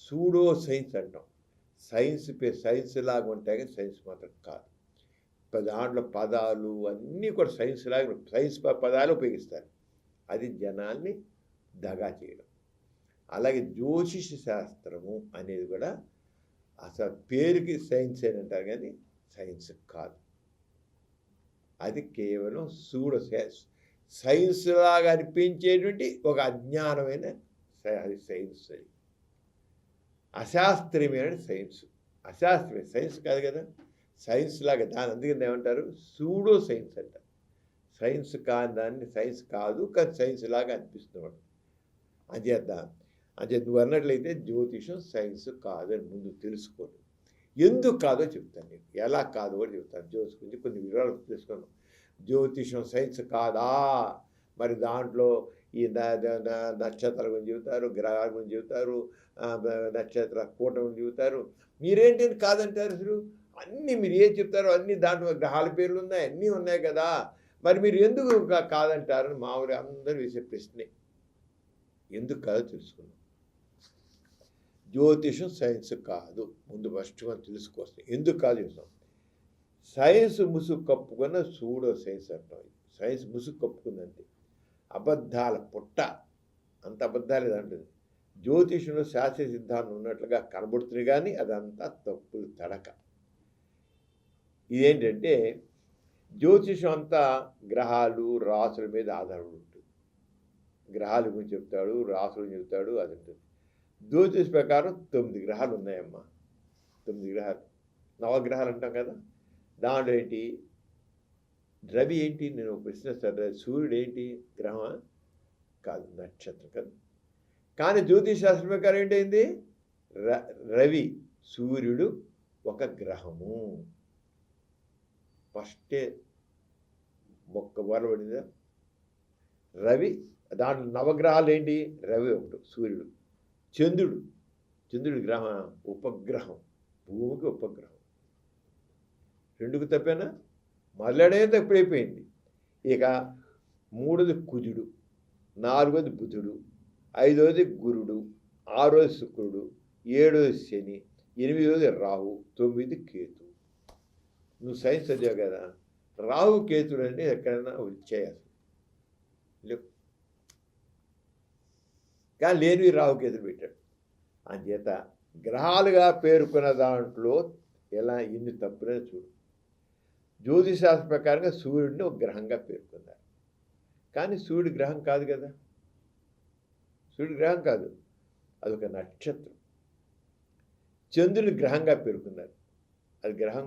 సూడో సైన్స్ అంటాం. సైన్స్ లాగా ఉంటాయి కానీ సైన్స్ మాత్రం కాదు. దాంట్లో పదాలు అన్నీ కూడా సైన్స్ లాగా, సైన్స్ పదాలు ఉపయోగిస్తారు. అది జనాల్ని దగా చేయడం. అలాగే జ్యోతిష శాస్త్రము అనేది కూడా అసలు పేరుకి సైన్స్ అని అంటారు కానీ సైన్స్ కాదు. అది కేవలం సూడో సైన్స్ లాగా అనిపించేటువంటి ఒక అజ్ఞానమైన అది సైన్స్. అది అశాస్త్రీయమైన సైన్స్. అశాస్త్రీయ సైన్స్ కాదు కదా, సైన్స్ లాగా. దాని అందుకని ఏమంటారు, సూడో సైన్స్ అంటారు. సైన్స్ కాని దాన్ని సైన్స్ కాదు, కానీ సైన్స్ లాగా అనిపిస్తున్నాడు. అంచేత నువ్వు అన్నట్లయితే జ్యోతిషం సైన్స్ కాదని ముందు తెలుసుకోండి. ఎందుకు కాదో చెప్తాను నీకు, ఎలా కాదో కూడా చెప్తాను. జ్యోతిష్ గురించి కొన్ని వివరాలు తెలుసుకున్నాం. జ్యోతిషం సైన్స్ కాదా, మరి దాంట్లో ఈ నక్షత్రాల గురించి చెబుతారు, గ్రహాల గురించి చెబుతారు, నక్షత్ర కూటమి చెబుతారు. మీరేంటి కాదంటారు? అసలు అన్నీ మీరు ఏం చెప్తారో అన్నీ దాంట్లో గ్రహాల పేర్లు ఉన్నాయి, అన్నీ ఉన్నాయి కదా, మరి మీరు ఎందుకు కాదంటారని మామూలుగా అందరూ వేసే ప్రశ్నే. ఎందుకు కాదో తెలుసుకున్నాం. జ్యోతిషం సైన్స్ కాదు, ముందు ఫస్ట్ మనం తెలుసుకోవచ్చు ఎందుకు కాదు చూసాం. సైన్స్ ముసుగు కప్పుకున్న సూడో సైన్స్ అంటాం. సైన్స్ ముసుగు కప్పుకుందంటే అబద్ధాల పుట్ట, అంత అబద్ధాలు అంటుంది. జ్యోతిషంలో శాస్త్రీయ సిద్ధాంతం ఉన్నట్లుగా కనబడుతుంది కానీ అదంతా తప్పులు తడక. ఇదేంటంటే జ్యోతిషం అంతా గ్రహాలు రాసుల మీద ఆధారపడి ఉంటుంది. గ్రహాల గురించి చెప్తాడు, రాసులు చెప్తాడు, అది ఉంటుంది. జ్యోతిష్ ప్రకారం 9 గ్రహాలు ఉన్నాయమ్మా. 9 గ్రహాలు, నవగ్రహాలు అంటాం కదా. దాంట్లో ఏంటి, రవి ఏంటి, నేను ప్రశ్న సరే, సూర్యుడు ఏంటి, గ్రహమా కాదు, నక్షత్రం కదా. కానీ జ్యోతిష్ శాస్త్రం ప్రకారం ఏంటైంది, రవి సూర్యుడు ఒక గ్రహము. ఫస్టే మొక్క వరబడిందా. రవి, దాంట్లో నవగ్రహాలు ఏంటి, రవి ఒకటి, సూర్యుడు, చంద్రుడు గ్రహం, ఉపగ్రహం, భూమికి ఉపగ్రహం. 2కు తప్పేనా, మొదలడే తప్పుడైపోయింది. ఇక మూడోది కుజుడు, నాలుగోది బుధుడు, ఐదోది గురుడు, ఆరోది శుక్రుడు, ఏడోది శని, ఎనిమిదోది రాహు, 9 కేతు. నువ్వు సైన్స్ చదివావు కదా, రాహు కేతుడు అంటే ఎక్కడైనా వచ్చాయి అసలు లేవు, కానీ లేనివి రాహు కేతులు పెట్టాడు. అంచేత గ్రహాలుగా పేర్కొన్న దాంట్లో ఎలా ఎన్ని తప్పులే చూడు. జ్యోతిశాస్త్ర ప్రకారంగా సూర్యుడిని ఒక గ్రహంగా పేర్కొన్నారు, కానీ సూర్యుడు గ్రహం కాదు కదా, సూర్యుడు గ్రహం కాదు, అదొక నక్షత్రం. చంద్రుని గ్రహంగా పేర్కొన్నారు, అది గ్రహం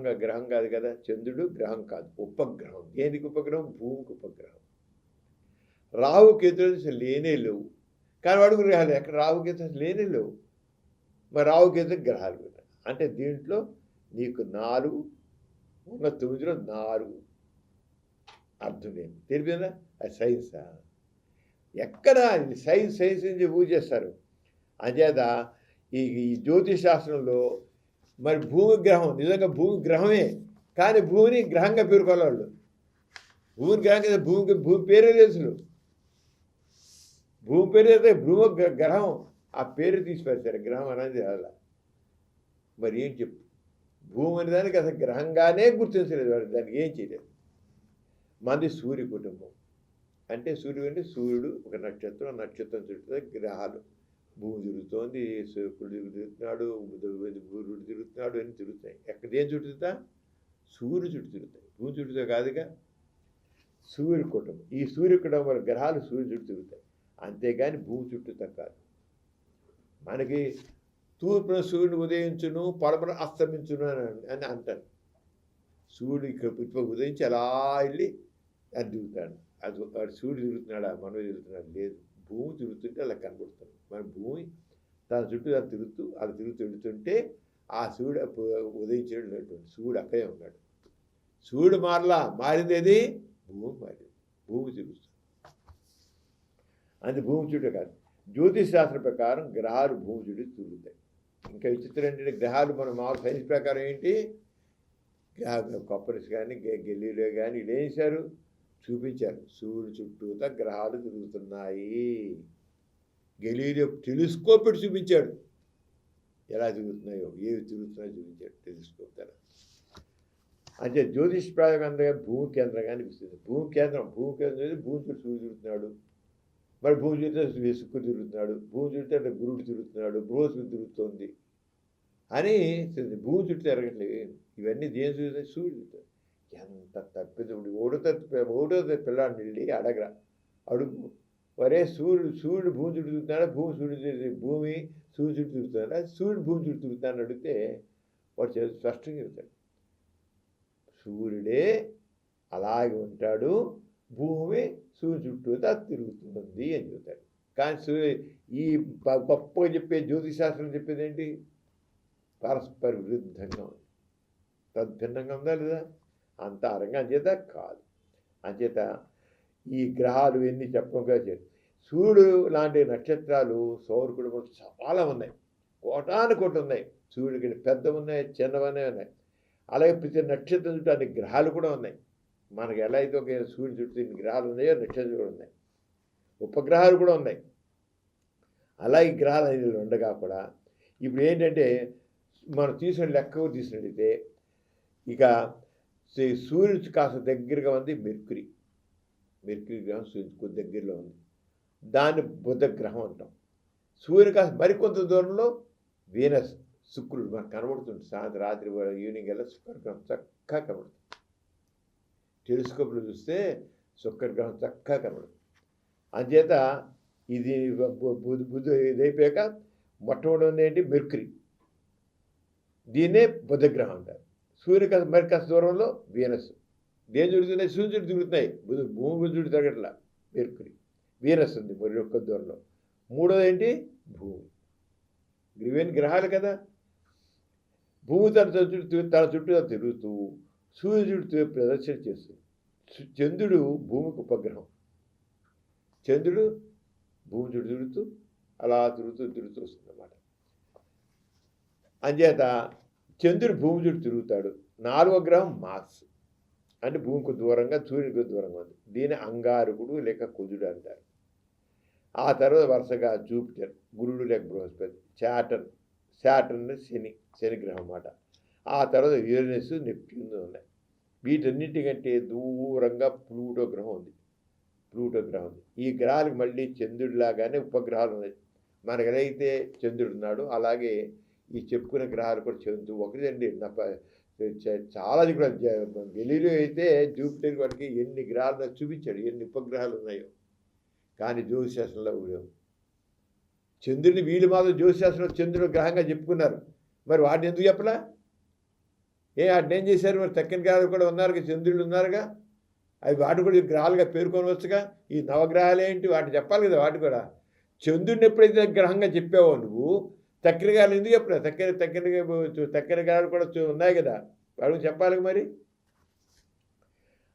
కాదు కదా, చంద్రుడు గ్రహం కాదు, ఉపగ్రహం. దేనికి ఉపగ్రహం? భూమికి ఉపగ్రహం. రాహు కేతులు అసలు లేనే లేవు, కానీ వాడు గ్రహాలు ఎక్కడ రాహు కేతులు లేనే లేవు. మరి రాహు కేతులు గ్రహాలు కూడా అంటే దీంట్లో నీకు 4 ఉన్న 9లో 4 అర్థం లేదు. తెలియదా? అది సైన్సా? ఎక్కడ సైన్స్ నుంచి ఊజ్ చేస్తారు. అంచేత ఈ జ్యోతిష్ శాస్త్రంలో మరి భూమి గ్రహం నిజంగా భూమి గ్రహమే, కానీ భూమిని గ్రహంగా పేర్కొనే వాళ్ళు. భూమిని గ్రహం కదా, భూమి పేరే తెలుసు, భూమి పేరు అయితే భూమి గ్రహం, ఆ పేరు తీసిపెడతారు గ్రహం అనేది అలా. మరి ఏం చెప్పు, భూమి అనే దానికి అసలు గ్రహంగానే గుర్తించలేదు వాడు, దానికి ఏం చేయలేదు. మంది సూర్య కుటుంబం అంటే సూర్యుడు ఒక నక్షత్రం, నక్షత్రం చుట్టూ గ్రహాలు, భూమి తిరుగుతోంది, శుక్రుడు తిరుగుతున్నాడు, గురుడు తిరుగుతున్నాడు, అన్నీ తిరుగుతాయి. ఎక్కడ ఏం చుట్టుతా? సూర్యుడు చుట్టూ తిరుగుతాయి, భూమి చుట్టూతో కాదుగా. సూర్య కుటుంబం, ఈ సూర్య కుటుంబం గ్రహాలు సూర్యుడు చుట్టూ తిరుగుతాయి, అంతేగాని భూమి చుట్టూతో కాదు. మనకి తూర్పున సూర్యుడు ఉదయించును, పడమర అస్తమించును అని అంటారు. సూర్యుడు ఇక్కడ ఉదయించి అలా వెళ్ళి అది తిరుగుతాడు, అది వాడు సూర్యుడు తిరుగుతున్నాడా, మనం తిరుగుతున్నాడు? లేదు, భూమి తిరుగుతుంటే అలా కనబడుతుంది. మన భూమి తన చుట్టూ అది తిరుగుతూ వెళుతుంటే ఆ సూర్యుడు ఉదయించినటువంటి సూర్యుడు అక్కడే ఉన్నాడు. సూర్యుడు మారింది ఏది? భూమి మారింది, భూమి తిరుగుతుంది. అది భూమి చుట్టూ కాదు. జ్యోతిష్ శాస్త్రం ప్రకారం గ్రహాలు భూమి చుట్టూ తిరుగుతాయి. ఇంకా విచిత్రం ఏంటంటే గ్రహాలు మన మామూలు సైన్స్ ప్రకారం ఏంటి, కొప్పరిస్ కానీ గెలీలో కానీ వీళ్ళు ఏం చేశారు, చూపించారు. సూర్యుడు చుట్టూతా గ్రహాలు తిరుగుతున్నాయి. గెలీలియో టెలిస్కోప్ పెట్టి చూపించాడు ఎలా తిరుగుతున్నాయో, ఏవి తిరుగుతున్నాయో చూపించాడు టెలిస్కోప్ ద్వారా. అంటే జ్యోతిష్ ప్రయోగంగా భూమి కేంద్రంగా అనిపిస్తుంది. భూమి కేంద్రం భూమి చుట్టూ సూర్యుడు తిరుగుతున్నాడు, మరి భూమి చుట్టూ శుక్రుడు తిరుగుతున్నాడు, భూమి చుట్టూ గురుడు తిరుగుతున్నాడు, బృహస్పతి తిరుగుతోంది అని భూమి చుట్టూ తిరగట్లేదు. ఇవన్నీ దేని చూస్తే సూర్యుడు. ఎంత తప్పిది! ఒకటో పిల్లాడిని వెళ్ళి అడుగు, వరే సూర్యుడు భూమి చుట్టూ తిరుగుతున్నాడా, భూమి సూర్యుడు చుట్టూ తిరుగుతున్నాడా, సూర్యుడు భూమి చుట్టూ తిరుగుతాడని అడిగితే వాడు స్పష్టంగా చెబుతాడు, సూర్యుడే అలాగే ఉంటాడు, భూమి సూర్యుడు చుట్టూతా తిరుగుతుంది అని చెబుతాడు. కానీ ఈ గొప్పగా చెప్పే జ్యోతిశాస్త్రం చెప్పేది ఏంటి? పరస్పర విరుద్ధంగా ఉంది, తద్భిన్నంగా ఉందా లేదా? అంత అరంగా అంచేత కాదు. అంచేత ఈ గ్రహాలు ఎన్ని చెప్పడం, సూర్యుడు లాంటి నక్షత్రాలు సౌర కుటుంబం చాలా ఉన్నాయి, కోటాను ఉన్నాయి. సూర్యుడికి పెద్దవి ఉన్నాయి, చిన్నవనే ఉన్నాయి. అలాగే ప్రతి నక్షత్రం చుట్టూ అన్ని గ్రహాలు కూడా ఉన్నాయి. మనకి ఎలా అయితే ఒక సూర్యుడు చుట్టూ ఇన్ని గ్రహాలు ఉన్నాయో నక్షత్రాలు కూడా ఉన్నాయి, ఉపగ్రహాలు కూడా ఉన్నాయి. అలాగే గ్రహాలు అనేది ఉండగా కూడా ఇప్పుడు ఏంటంటే మనం లెక్క తీసుకున్నట్టయితే ఇక సూర్యుడు కాస్త దగ్గరగా ఉంది మెర్క్యూరీ గ్రహం సూర్యుడు కొద్ది దగ్గరలో ఉంది, దాన్ని బుధ గ్రహం అంటాం. సూర్యుడు కాస్త మరికొంత దూరంలో వీనస్ శుక్రుడు మనకు కనబడుతుంది. సాయంత్రం రాత్రి ఈవినింగ్ వెళ్ళి శుక్రగ్రహం చక్కగా కనబడుతుంది. టెలిస్కోప్లో చూస్తే శుక్రగ్రహం చక్కగా కనబడుతుంది. అందుచేత ఇది బుధ ఇదైపోయాక మొట్టమొదటి ఏంటి మెర్క్యూరీ, దీన్నే బుధగ్రహం అంటారు. సూర్యుడు కాస్త మరి కాస్త దూరంలో వీనస్. దేని తిరుగుతున్నాయి? సూర్యుడు చుట్టూ తిరుగుతున్నాయి, భూమి చుట్టూ తిరగట్లా. మెర్క్యూరీ, వీనస్ ఉంది మరి ఒక్క దూరంలో. మూడోది ఏంటి? భూమి. ఇవన్నీ గ్రహాలు కదా. భూమి తన చుట్టూ తిరుగుతూ సూర్యుడు చుట్టూ ప్రదర్శన చేస్తుంది. చంద్రుడు భూమికి ఉపగ్రహం. చంద్రుడు భూమి చుట్టూ తిరుగుతూ అలా తిరుగుతూ వస్తుంది అన్నమాట. అంచేత చంద్రుడు భూమి చుట్టూ తిరుగుతాడు. 4వ గ్రహం మార్స్. అంటే భూమికి దూరంగా సూర్యుడికి దూరంగా ఉంది. దీని అంగారకుడు లేక కుజుడు అంటారు. ఆ తర్వాత వరుసగా జూపిటర్, గురుడు లేక బృహస్పతి, శాటర్న్ శని గ్రహం అన్నమాట. ఆ తర్వాత యురేనస్, నెప్ట్యూన్ ఉన్నాయి. వీటన్నిటికంటే దూరంగా ప్లూటో గ్రహం ఉంది. ఈ గ్రహాలకు మళ్ళీ చంద్రుడిలాగానే ఉపగ్రహాలు ఉన్నాయి. మనకైతే చంద్రుడు ఉన్నాడు, అలాగే ఈ చెప్పుకునే గ్రహాలు కూడా చంద్రుడు ఒకటండి. చాలా గెలీలియో అయితే జూపిటర్ వాడికి ఎన్ని గ్రహాలు చూపించాడు, ఎన్ని ఉపగ్రహాలు ఉన్నాయో. కానీ జ్యోతిశాస్త్రంలో చంద్రుడిని వీళ్ళు మాత్రం జ్యోతిశాస్త్రంలో చంద్రుడు గ్రహంగా చెప్పుకున్నారు. మరి వాటిని ఎందుకు చెప్పలా? వాటిని ఏం చేశారు? మరి తక్కిన గ్రహాలు కూడా ఉన్నారుగా, చంద్రుడు ఉన్నారుగా, అవి వాటి కూడా గ్రహాలుగా పేర్కొనవచ్చుగా. ఈ నవగ్రహాలు ఏంటి వాటి చెప్పాలి కదా. వాటి కూడా చంద్రుడిని ఎప్పుడైతే గ్రహంగా చెప్పావో నువ్వు, తక్కిన గ్రహాలు ఎందుకు చెప్పలే? తక్కిన గ్రహాలు కూడా ఉన్నాయి కదా, వాడు చెప్పాలి మరి.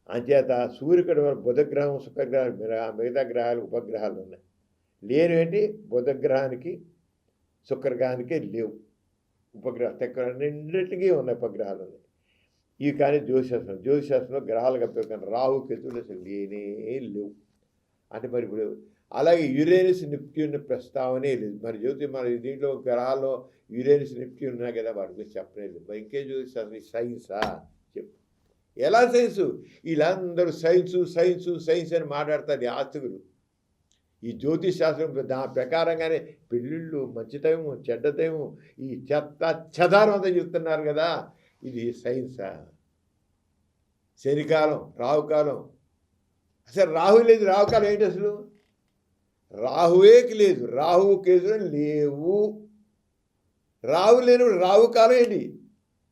అంచేత సూర్యుడు బుధగ్రహం, శుక్రగ్రహం, మిగతా గ్రహాలు ఉపగ్రహాలు ఉన్నాయి. లేనివేంటి? బుధగ్రహానికి శుక్రగ్రహానికే లేవు ఉపగ్రహం, రెండింటికి ఉన్నాయి ఉపగ్రహాలు ఉన్నాయి. ఇవి కానీ జ్యోతిశాస్త్రంలో గ్రహాలుగా పేర్కొన్న రాహు, కేతువులు అసలు లేనే లేవు. అంటే మరి ఇప్పుడు అలాగే యురేనస్, నెప్ట్యూన్ ప్రస్తావనే లేదు. మన దీంట్లో గ్రహాల్లో యురేనస్, నెప్ట్యూన్ ఉన్నాయి కదా, వాటి గురించి చెప్పనే లేదు. మరి ఇంకేం జ్యోతిశాస్త్రం? సైన్సా? చెప్పు. ఎలా సైన్సు? వీళ్ళందరూ సైన్స్ అని మాట్లాడతారు ఈ ఆస్తికులు. ఈ జ్యోతిష్ శాస్త్రం దాని ప్రకారంగానే పెళ్ళిళ్ళు, మంచితనం, చెడ్డతనం, ఈ చెదారం అంతా చెప్తున్నారు కదా. ఇది సైన్సా? శనికాలం, రాహుకాలం, అసలు రాహు లేదు. రాహుకాలం ఏంటి అసలు? రాహువేకి లేదు, రాహువు కేతువులు లేవు. రాహు లేనిప్పుడు రాహుకాలం ఏంటి?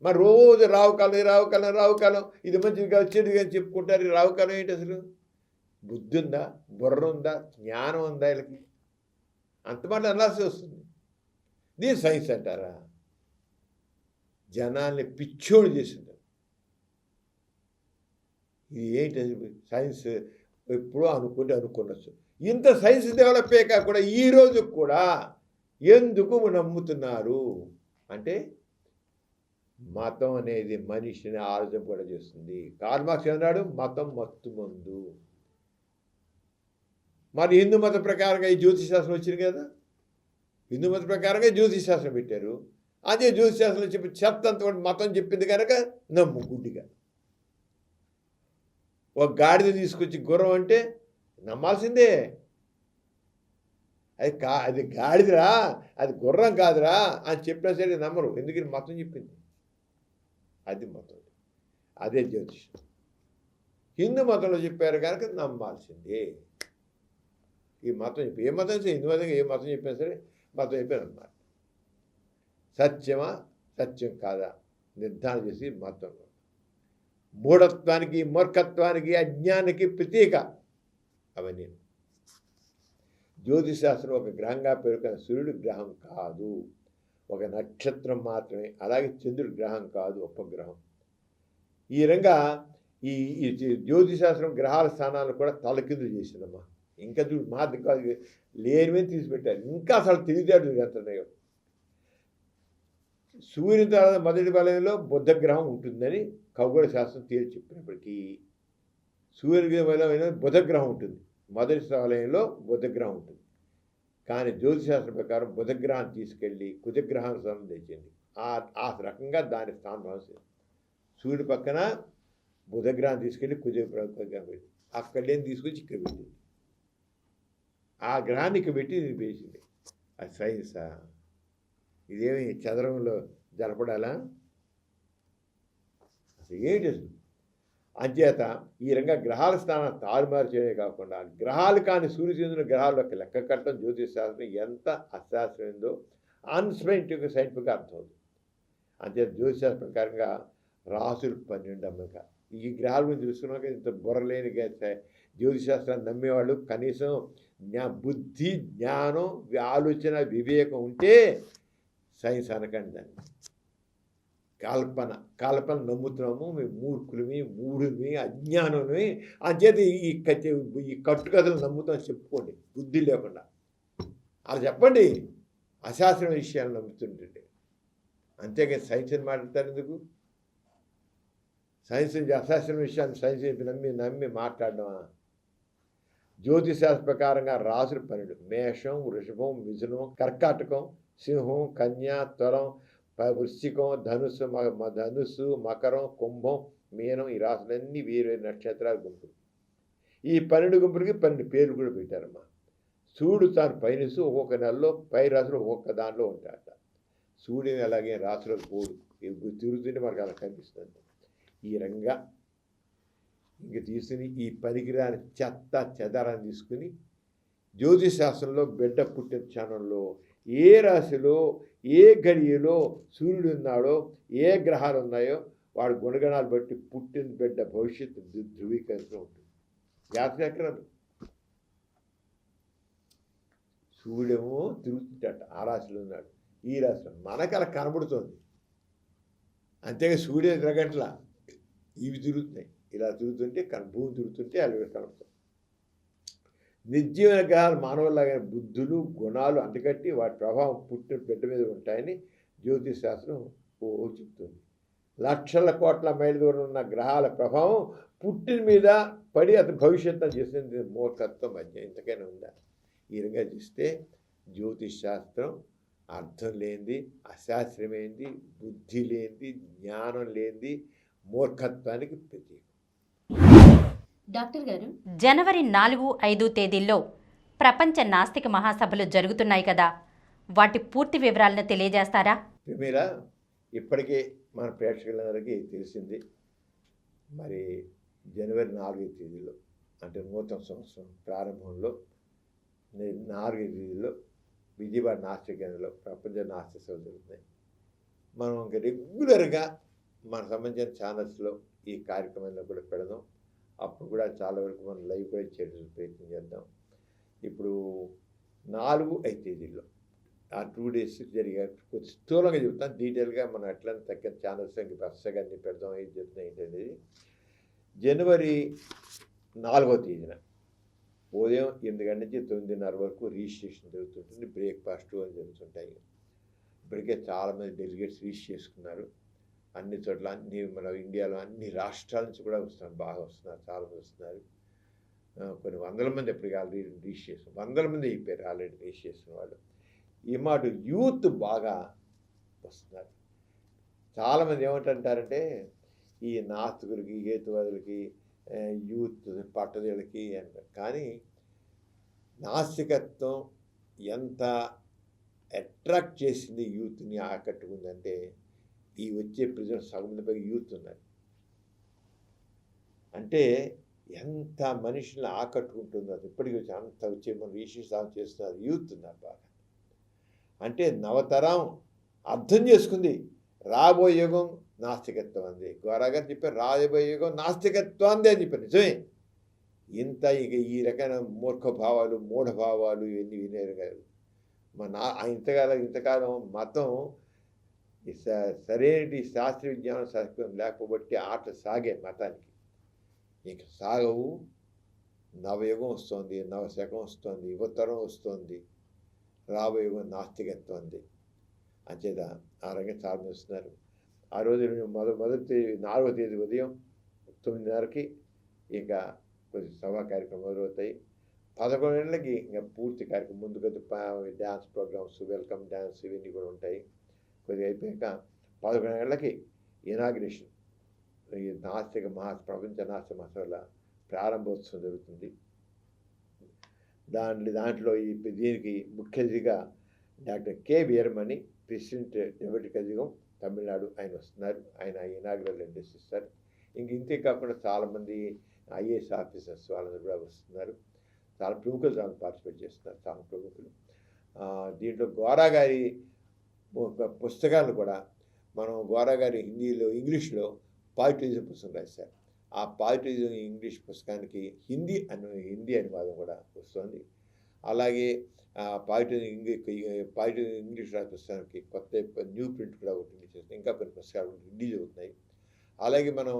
మరి రోజు రాహుకాలం ఇది మంచిది కాదు, చెడు అని చెప్పుకుంటారు. ఈ రాహుకాలం ఏంటి అసలు? బుద్ధి ఉందా? బుర్ర ఉందా? జ్ఞానం ఉందా? వీళ్ళకి అంత మాట అనాల్సి వస్తుంది. దీని సైన్స్ అంటారా? జనాల్ని పిచ్చోడు చేసింది. ఇది ఏంటి సైన్స్? ఎప్పుడో అనుకోవచ్చు. ఇంత సైన్స్ డెవలప్ అయ్యాక కూడా ఈరోజు కూడా ఎందుకు నమ్ముతున్నారు అంటే, మతం అనేది మనిషిని ఆలోచన కూడా చేస్తుంది. కార్ల్ మార్క్స్ అన్నాడు, మతం మత్తు మందు. మరి హిందూ మత ప్రకారంగా ఈ జ్యోతిశాస్త్రం వచ్చింది కదా, హిందూ మత ప్రకారంగా జ్యోతిశాస్త్రం పెట్టారు. అదే జ్యోతిశాస్త్రం చెప్పి చెత్త అంత మతం చెప్పింది కనుక నమ్ము గుడ్డిగా. ఒక గాడిద తీసుకొచ్చి గుర్రం అంటే నమ్మాల్సిందే. అది గాడిదరా, అది గుర్రం కాదురా అని చెప్పినా సరే నమ్మరు. ఎందుకని? మతం చెప్పింది. అది మతం, అదే జ్యోతిషం. హిందూ మతంలో చెప్పారు కనుక నమ్మాల్సిందే. ఈ మతం చెప్పి ఏ మతం హిందూ మతం ఏ మతం చెప్పినా సరే మతం చెప్పారు అన్నమాట. సత్యమా సత్యం కాదా నిర్ధారణ చేసి మతం. మూఢత్వానికి, మూర్ఖత్వానికి, అజ్ఞానానికి ప్రతీక అవన్నీ. జ్యోతిశాస్త్రం ఒక గ్రహంగా పేర్కొన్న సూర్యుడు గ్రహం కాదు, ఒక నక్షత్రం మాత్రమే. అలాగే చంద్రుడు గ్రహం కాదు, ఉపగ్రహం. ఈ విధంగా ఈ జ్యోతిశాస్త్రం గ్రహాల స్థానాలను కూడా తలకిందులు చేసిందమ్మా. ఇంకా చూడు మా లేనివే తీసిపెట్టారు. ఇంకా అసలు తెలివితేటలు చేస్తున్నాయో. సూర్యుని తర్వాత మొదటి వలయంలో బుధగ్రహం ఉంటుందని ఖగోళ శాస్త్రం తేల్చి చెప్పినప్పటికీ సూర్యుని వలయంలో బుధగ్రహం ఉంటుంది, మొదటి వలయంలో బుధగ్రహం ఉంటుంది. కానీ జ్యోతిశాస్త్రం ప్రకారం బుధగ్రహాన్ని తీసుకెళ్ళి కుజగ్రహాన్ని స్థానం తెచ్చింది. ఆ రకంగా దాని స్థానం సూర్యుడి పక్కన బుధగ్రహాన్ని తీసుకెళ్ళి కుజగ్రహం పెట్టి అక్కడేం తీసుకొచ్చి ఇక్కడ పెట్టింది. ఆ గ్రహాన్ని ఇక్కడ పెట్టి ఇది వేసింది. అది సైన్సా? ఇదేమి చదరంలో జరపడాలా? అసలు ఏంటి అసలు? అంచేత ఈ రకంగా గ్రహాల స్థానం తారుమారు చేయడమే కాకుండా గ్రహాలు కాని సూర్యచంద్రుని గ్రహాల యొక్క లెక్క కట్టడం జ్యోతిష్ శాస్త్రం ఎంత అశాస్త్రమైందో సైంటిఫిక్గా అర్థమవుతుంది. అంచేత జ్యోతిశాస్త్ర ప్రకారంగా రాసులు 12 అమ్మక. ఈ గ్రహాల గురించి చూసుకున్నాక ఇంత బుర్రలేని జ్యోతిశాస్త్రాన్ని నమ్మేవాళ్ళు కనీసం బుద్ధి, జ్ఞానం, ఆలోచన, వివేకం ఉంటే సైన్స్ అనకండి దాన్ని. కల్పన నమ్ముతున్నాము. మేము మూర్ఖులమి, మూఢుమి, అజ్ఞానమే. అంచేత ఈ కట్టుకథలు నమ్ముతామని చెప్పుకోండి, బుద్ధి లేకుండా. అలా చెప్పండి, అశాస్త్రమైన విషయాలు నమ్ముతుంటే. అంతేగాని సైన్స్ అని మాట్లాడతారు ఎందుకు? సైన్స్ అశాస్త్రం విషయాన్ని సైన్స్ నమ్మి మాట్లాడడమా? జ్యోతిశాస్త్ర ప్రకారంగా రాసులు 12: మేషం, వృషభం, మిథునం, కర్కాటకం, సింహం, కన్య, తులం, వృశ్చికం, ధనుస్సు, మకరం, కుంభం, మీనం. ఈ రాసులన్నీ వేరే నక్షత్రాల గుంపులు. ఈ 12 గుంపులకి 12 పేర్లు కూడా పెట్టారమ్మా. సూర్యుడు తాను పైనుసు ఒక్కొక్క నెలలో పై రాసులు ఒక్కొక్క దానిలో ఉంటాడట. సూర్యుని అలాగే రాసులో పోడు తిరుగుతుంటే మనకు అలా కనిపిస్తుంది. ఈ రంగా ఇంక తీసుకుని ఈ పనికిరాని చెత్త చెదారాన్ని తీసుకుని జ్యోతిశాస్త్రంలో బిడ్డ పుట్టిన క్షణంలో ఏ రాశిలో ఏ గడియలో సూర్యుడు ఉన్నాడో ఏ గ్రహాలు ఉన్నాయో వాడి గుణగణాలు బట్టి పుట్టిన బిడ్డ భవిష్యత్తు ధృవీకరిస్తూ ఉంటుంది. జాతకం ఎక్కడ సూర్యుడేమో తిరుగుతుంటాట, ఆ రాశిలో ఉన్నాడు, ఈ రాశిలో మనకు అలా కనబడుతుంది. అంతేగా సూర్యుడు తిరగట్లా, ఇవి తిరుగుతున్నాయి. ఇలా తిరుగుతుంటే భూమి తిరుగుతుంటే అవి కనబడుతుంది. నిర్జీవన గ్రహాలు మానవులాగా బుద్ధులు గుణాలు అంటగట్టి వాటి ప్రభావం పుట్టిన బిడ్డ మీద ఉంటాయని జ్యోతిష్ శాస్త్రం చెప్తుంది. లక్షల కోట్ల మైళ్ళ దూరం ఉన్న గ్రహాల ప్రభావం పుట్టిన మీద పడి అతను భవిష్యత్తు చేసింది మూర్ఖత్వం మధ్య ఇంతకైనా ఉందా? ఈ విధంగా చూస్తే జ్యోతిష్ శాస్త్రం అర్థం లేనిది, అశాస్త్రమైంది, బుద్ధి లేనిది, జ్ఞానం లేనిది, మూర్ఖత్వానికి ప్రతీక. డాక్టర్ గారు, జనవరి 4, 5 తేదీల్లో ప్రపంచ నాస్తిక మహాసభలు జరుగుతున్నాయి కదా, వాటి పూర్తి వివరాలను తెలియజేస్తారా? మీరా ఇప్పటికే మన ప్రేక్షకులందరికీ తెలిసింది. మరి జనవరి 4 తేదీలో అంటే నూతన సంవత్సరం ప్రారంభంలో 4 తేదీలో విజయవాడ నాస్తిక కేంద్రంలో ప్రపంచ నాస్తిక సభ జరుగుతున్నాయి. మనం ఇంకా రెగ్యులర్గా మన సంబంధించిన ఛానల్స్లో ఈ కార్యక్రమంలో కూడా పెడదాం. అప్పుడు కూడా చాలా వరకు మనం లైవ్ కూడా చేయడానికి ప్రయత్నం చేద్దాం. ఇప్పుడు 4, 5 తేదీల్లో ఆ 2 days జరిగే కొంచెం స్థూలంగా చెబుతాను. డీటెయిల్గా మనం ఎట్లా తగ్గ ఛానల్స్ ఇంక బస్సగా అన్ని పెడదాం. ఏం చెప్తున్నాయి ఏంటనేది జనవరి 4వ తేదీన ఉదయం 8 గంటల నుంచి 9:30 వరకు రిజిస్ట్రేషన్ జరుగుతుంటుంది. బ్రేక్ఫాస్ట్ అని జరుగుతుంటాయి. ఇప్పటికే చాలామంది డెలిగేట్స్ రిజిస్టర్ చేసుకున్నారు. అన్ని చోట్ల మన ఇండియాలో అన్ని రాష్ట్రాల నుంచి కూడా వస్తున్నారు, బాగా వస్తున్నారు, చాలామంది వస్తున్నారు. కొన్ని వందల మంది ఎప్పటికీ ఆల్రెడీ రిజిస్ట్రేషన్, వందల మంది అయిపోయారు ఆల్రెడీ రిజిస్ట్రేషన్ వాళ్ళు. ఈ మాట యూత్ బాగా వస్తున్నారు. చాలామంది ఏమంటారంటే ఈ నాస్తికులకి, హేతువాదులకి, యూత్ పట్టుదలకి అంటారు. కానీ నాస్తికత్వం ఎంత అట్రాక్ట్ చేసింది, యూత్ని ఆకట్టుకుందంటే ఈ వచ్చే ప్రజలు సగం మంది యూత్ ఉన్నారు. అంటే ఎంత మనుషులను ఆకట్టుకుంటుందో అది ఇప్పటికీ అంత వచ్చే మన రిజిస్ట్రేషన్ చేస్తున్నారు. యూత్ ఉన్నారు బాగా. అంటే నవతరం అర్థం చేసుకుంది రాబోయే యుగం నాస్తికత్వం అంది. గోరాగారు చెప్పారు రాబోయే యుగం నాస్తికత్వం అని చెప్పారు. నిజమే. ఇంత ఇక ఈ రకమైన మూర్ఖభావాలు, మూఢభావాలు ఇవన్నీ వినేరు కాదు. ఇంతకాలం మతం సరైన శాస్త్రీయ విజ్ఞానం శాస్త్రం లేకపోబట్టి ఆట సాగే మతానికి. ఇంక సాగవు. నవయుగం వస్తుంది, నవశకం వస్తుంది, యువతరం వస్తుంది, రాబోయే యుగం నాస్తికత్వం అంది. అంచేత ఆ రంగం చాలా వస్తున్నారు. ఆ రోజు మొదటి 4వ తేదీ ఉదయం 9:30కి ఇంకా కొంచెం సభా కార్యక్రమం మొదలవుతాయి. 11 గంటలకి ఇంకా పూర్తి కార్యక్రమం. ముందుకు డ్యాన్స్ ప్రోగ్రామ్స్, వెల్కమ్ డ్యాన్స్ ఇవన్నీ కూడా ఉంటాయి. కొద్దిగా అయిపోయాక 11 గంటలకి ఇనాగ్రేషన్, ఈ ప్రపంచ నాస్తిక మహాసభల ప్రారంభోత్సవం జరుగుతుంది. దాంట్లో దీనికి ముఖ్య అతిథిగా డాక్టర్ కె వీరమణి, ప్రెసిడెంట్ డెప్యూటీ కజిగం, తమిళనాడు, ఆయన వస్తున్నారు. ఆయన ఇనాగ్రల్ అడ్రస్ ఇస్తారు. ఇంతే కాకుండా చాలామంది ఐఏఎస్ ఆఫీసర్స్ వాళ్ళందరూ కూడా వస్తున్నారు. చాలా ప్రముఖులు దాన్ని పార్టిసిపేట్ చేస్తున్నారు, చాలా ప్రముఖులు. దీంట్లో గోరా గారి పుస్తకాలు కూడా మనం గోరా గారి ఇంగ్లీష్లో పాజిటివిజం పుస్తకం రాశారు. ఆ పాజిటివిజం ఇంగ్లీష్ పుస్తకానికి హిందీ అనువాదం కూడా వస్తుంది. అలాగే పాజిటివ్ ఇంగ్లీష్ రాసిన పుస్తకానికి కొత్త న్యూ ప్రింట్ కూడా ఒకటి చేస్తాం. ఇంకా కొన్ని పుస్తకాలు రిలీజ్ అవుతున్నాయి. అలాగే మనం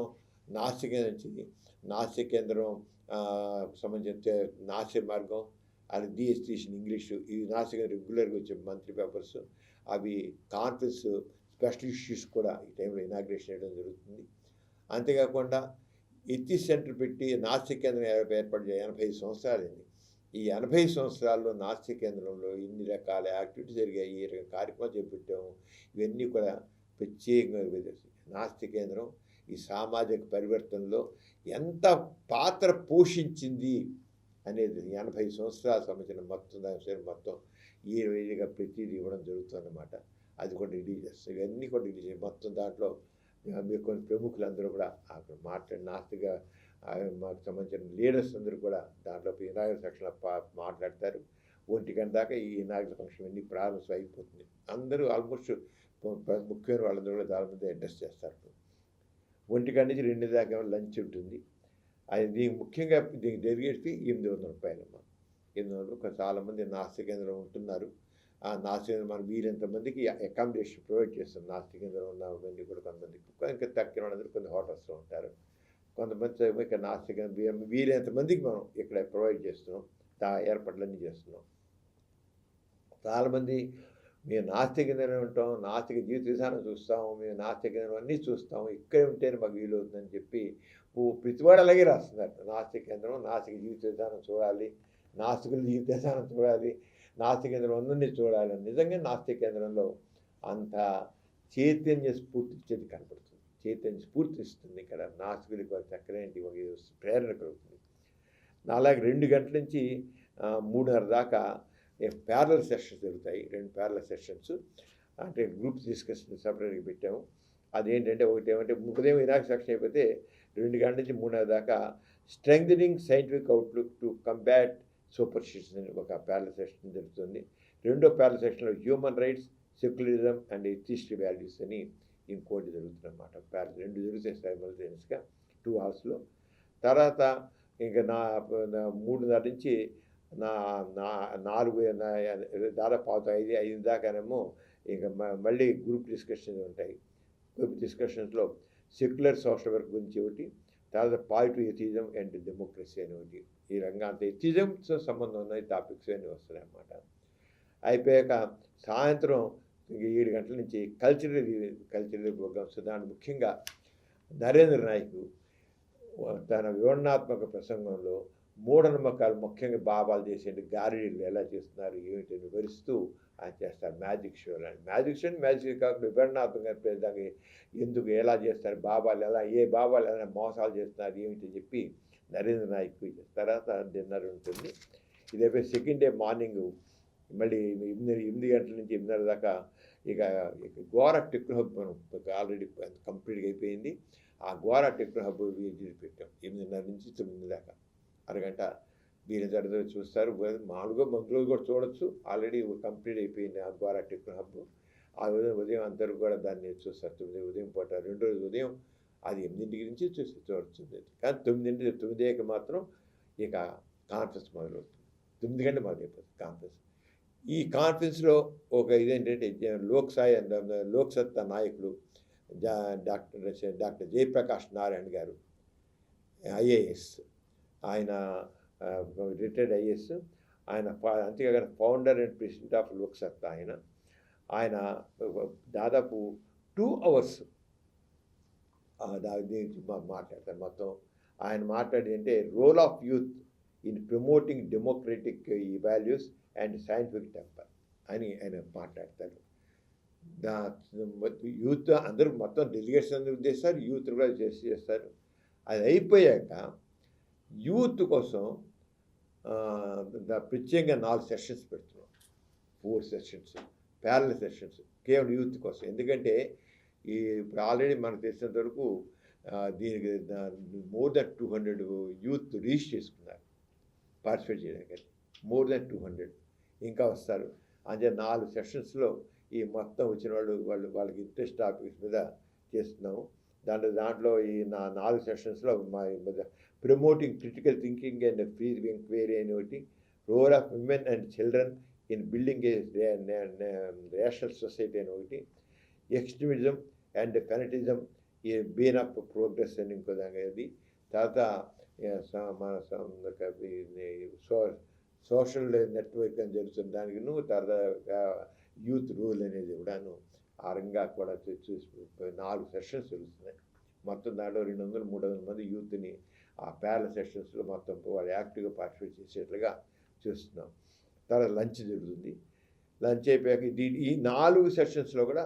నాస్తిక కేంద్రం సంబంధించిన నాస్తిక మార్గం, అది డిఎస్టిషన్ ఇంగ్లీషు, ఇవి నాస్తిక రెగ్యులర్గా వచ్చే మంత్లీ పేపర్స్, అవి కాన్ఫరెన్స్ స్పెషల్ ఇష్యూస్ కూడా ఈ టైంలో ఇనాగ్రేషన్ చేయడం జరుగుతుంది. అంతేకాకుండా ఎథిక్స్ సెంటర్ పెట్టి నాస్తిక కేంద్రం ఏర్పాటు 85 సంవత్సరాలైంది. ఈ 80 సంవత్సరాల్లో నాస్తిక కేంద్రంలో ఇన్ని రకాల యాక్టివిటీస్ జరిగాయి, ఈ రకాల కార్యక్రమాలు చేపట్టాము. ఇవన్నీ కూడా ప్రత్యేకంగా నాస్తిక కేంద్రం ఈ సామాజిక పరివర్తనలో ఎంత పాత్ర పోషించింది అనేది 80 సంవత్సరాల సంబంధించిన మొత్తం ఈ విధంగా ప్రతిదీ ఇవ్వడం జరుగుతుందన్నమాట. అది కూడా రిలీజ్ చేస్తాం. ఇవన్నీ కూడా రిలీజ్ చేస్తాం. మొత్తం దాంట్లో మీరు కొన్ని ప్రముఖులందరూ కూడా అక్కడ మాట్లాడి నాస్తిక మాకు సంబంధించిన లీడర్స్ అందరూ కూడా దాంట్లో ఇనాగర సెక్షన్లో మాట్లాడతారు. 1 గంట దాకా ఈ ఇనాగర ఫంక్షన్ అన్నీ ప్రారంభం అయిపోతుంది. అందరూ ఆల్మోస్ట్ ముఖ్యమైన వాళ్ళందరూ కూడా దాని మీద అడ్రస్ చేస్తారు. 1 గంట నుంచి 2 దాకా లంచ్ ఉంటుంది. అది దీనికి ముఖ్యంగా దీనికి జరిగేసి 800 రూపాయలమ్మ. 800 చాలామంది నాస్తిక కేంద్రం ఉంటున్నారు. ఆ నాస్తిక కేంద్రం మనం వీరంతమందికి అకామిడేషన్ ప్రొవైడ్ చేస్తాం. నాస్తిక కేంద్రం ఉన్నవన్నీ కూడా కొంతమందికి, ఇంకా తక్కిన వాళ్ళందరూ కొన్ని హోటల్స్లో ఉంటారు. కొంతమంది ఇక్కడ నాస్తిక వీరంతమందికి మనం ఇక్కడ ప్రొవైడ్ చేస్తున్నాం, ఏర్పాట్లన్నీ చేస్తున్నాం. చాలామంది మేము నాస్తిక కేంద్రం ఉంటాం, నాస్తిక జీవిత విధానం చూస్తాం, మేము నాస్తిక కేంద్రం అన్నీ చూస్తాం, ఇక్కడే ఉంటేనే మాకు వీలవుతుందని చెప్పి ప్రతివాడు అలాగే రాస్తున్నారు. నాస్తిక కేంద్రం, నాస్తిక జీవిత విధానం చూడాలి, నాస్తికుల జీవిత విధానం చూడాలి, నాస్తిక కేంద్రం అందరినీ చూడాలి. నిజంగా నాస్తిక కేంద్రంలో అంత చైతన్య స్ఫూర్తి ఇచ్చేది కనపడుతుంది. చైతన్య స్ఫూర్తి ఇస్తుంది. ఇక్కడ నాస్తికులకు చక్కనేంటి ప్రేరణ కలుగుతుంది. అలాగే 2 గంటల నుంచి 3:30 దాకా ప్యారలల్ సెషన్స్ జరుగుతాయి. 2 ప్యారలల్ సెషన్స్ అంటే గ్రూప్ డిస్కషన్ సపరేట్గా పెట్టాము. అదేంటంటే ఒకటేమంటే ఉదయం ఇనాగ సెక్షన్ అయిపోతే 2 గంటల నుంచి 3:30 దాకా strengthening scientific outlook to combat superstition అని ఒక ప్యారలల్ సెషన్ జరుగుతుంది. రెండో ప్యారలల్ సెక్షన్లో human rights, secularism and atheist values అని ఇంకోటి జరుగుతుందన్నమాట. 2 జరుగుతాయి సైమల్టేనియస్గా 2 అవర్స్లో. తర్వాత ఇంకా 3:30 నుంచి 4 దాదాపు 5 దాకానేమో ఇంకా మళ్ళీ గ్రూప్ డిస్కషన్స్ ఉంటాయి. గ్రూప్ డిస్కషన్స్లో సెక్యులర్ సోషల్ వర్క్ గురించి ఒకటి, తర్వాత పాజిటివ్ ఎథిజం అండ్ డెమోక్రసీ అని ఒకటి. ఈ రంగా అంత ఎథిజంతో సంబంధం ఉన్న టాపిక్స్ అన్నీ వస్తున్నాయి అన్నమాట. అయిపోయాక సాయంత్రం 7 గంటల నుంచి కల్చరల్ ప్రోగ్రామ్స్. దాని ముఖ్యంగా నరేంద్ర నాయక్ తన వివరణాత్మక ప్రసంగంలో మూఢనమ్మకాలు ముఖ్యంగా బాబాలు చేసే గారిడీలు ఎలా చేస్తున్నారు ఏమిటి వివరిస్తూ ఆయన చేస్తారు. మ్యాజిక్ షో లాంటి మ్యాజిక్ కాకుండా వివరణాత్మకంగా దానికి ఎందుకు ఎలా చేస్తారు, బాబాలు ఎలా మోసాలు చేస్తున్నారు ఏమిటి చెప్పి నరేంద్ర నాయక్ తర్వాత డిన్నర్ ఉంటుంది. ఇదైపోయి సెకండ్ డే మార్నింగ్ మళ్ళీ 8 గంటల నుంచి 8:30 దాకా ఇక గోరా టెక్నో హబ్ మనం ఆల్రెడీ కంప్లీట్గా అయిపోయింది. ఆ గోరా టెక్నో హబ్ పెట్టాం 8:30 నుంచి 9 దాకా అరగంట. మీరు జరుగుతుంది చూస్తారు. మామూలుగా మందులు కూడా చూడొచ్చు. ఆల్రెడీ కంప్లీట్ అయిపోయింది ఆ గోరా టెక్నో హబ్. ఆ ఉదయం అందరూ కూడా దాన్ని చూస్తారు. ఉదయం పూట 2 రోజులు ఉదయం అది 8 నుంచి చూడొచ్చు. కానీ 9 మాత్రం ఇక కాన్ఫరెన్స్ మొదలవుతుంది. 9 గంటలు మొదలైపోతుంది కాన్ఫరెన్స్. ఈ కాన్ఫరెన్స్లో ఒక ఇదేంటంటే లోక్సత్తా నాయకులు డాక్టర్ జయప్రకాష్ నారాయణ గారు ఐఏఎస్, ఆయన రిటైర్డ్ ఐఏఎస్. ఆయన అంతేకాక founder and president of Loksatta. ఆయన దాదాపు 2 hours దాని గురించి మాట్లాడతారు. మొత్తం ఆయన మాట్లాడేది అంటే role of youth in promoting democratic values and scientific temper అని ఆయన మాట్లాడతారు. యూత్ అందరూ మొత్తం డెలిగేట్స్ అందరూ చేస్తారు, యూత్ కూడా చేస్తారు. అది అయిపోయాక యూత్ కోసం ప్రత్యేకంగా 4 సెషన్స్ పెడుతున్నాం. 4 సెషన్స్ ప్యారలల్ సెషన్స్ కేవలం యూత్ కోసం. ఎందుకంటే ఇప్పుడు ఆల్రెడీ మనకు తెలిసినంత వరకు దీనికి మోర్ దెన్ 200 యూత్ రిజిస్టర్ చేసుకున్నారు పార్టిసిపేట్ చేయడానికి. మోర్ దెన్ 200 ఇంకా వస్తారు. అంటే 4 సెషన్స్లో ఈ మొత్తం వచ్చిన వాళ్ళకి ఇంట్రెస్ట్ టాపిక్స్ మీద చేస్తున్నాము. దాంట్లో ఈ 4 సెషన్స్లో మా promoting critical thinking and free enquiry అని ఒకటి, role of women and children in building a rational society అని ఒకటి, ఎక్స్ట్రీమిజం అండ్ ఫెనటిజం ఈ బీన్ ఆఫ్ ప్రోగ్రెస్ అని ఇంకో దాని. తర్వాత మన సోషల్ నెట్వర్క్ అని జరుగుతుంది దానికి తర్వాత యూత్ రూల్ అనేది కూడాను ఆ రంగా కూడా చూసి 4 సెషన్స్ జరుగుతున్నాయి. మొత్తం దాంట్లో 200-300 మంది యూత్ని ఆ ప్యారల్ సెషన్స్లో మొత్తం వాళ్ళు యాక్టివ్గా పార్టిసిపేట్ చేసేట్లుగా చూస్తున్నాం. తర్వాత లంచ్ జరుగుతుంది. లంచ్ అయిపోయాక ఈ 4 సెషన్స్లో కూడా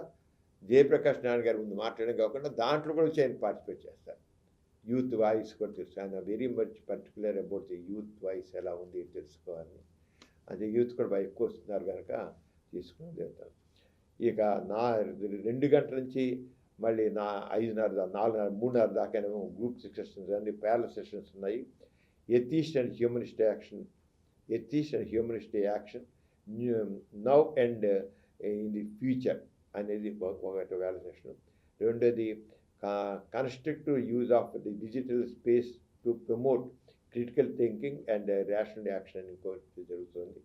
జయప్రకాష్ నారాయణ గారి ముందు మాట్లాడడం కాకుండా దాంట్లో కూడా ఆయన పార్టిసిపేట్ చేస్తారు. యూత్ వాయిస్ కూడా తెలుసు. ఆయన very much particular about the youth voice ఎలా ఉంది తెలుసుకోవాలని. అదే యూత్ కూడా బాగా ఎక్కువ వస్తున్నారు కనుక తీసుకుని వెళ్తాను. ఇక 2 గంటల నుంచి మళ్ళీ 5:30, 4:30, 3:30 దాకానేమో గ్రూప్ సెషన్స్ అన్ని ప్యారల్ సెషన్స్ ఉన్నాయి. Atheist and humanistic action now and in the future అనేది ఒకటి వేల సెషన్. రెండోది constructive use of the digital space to promote critical thinking and rational action అని ఇంకోటి జరుగుతుంది.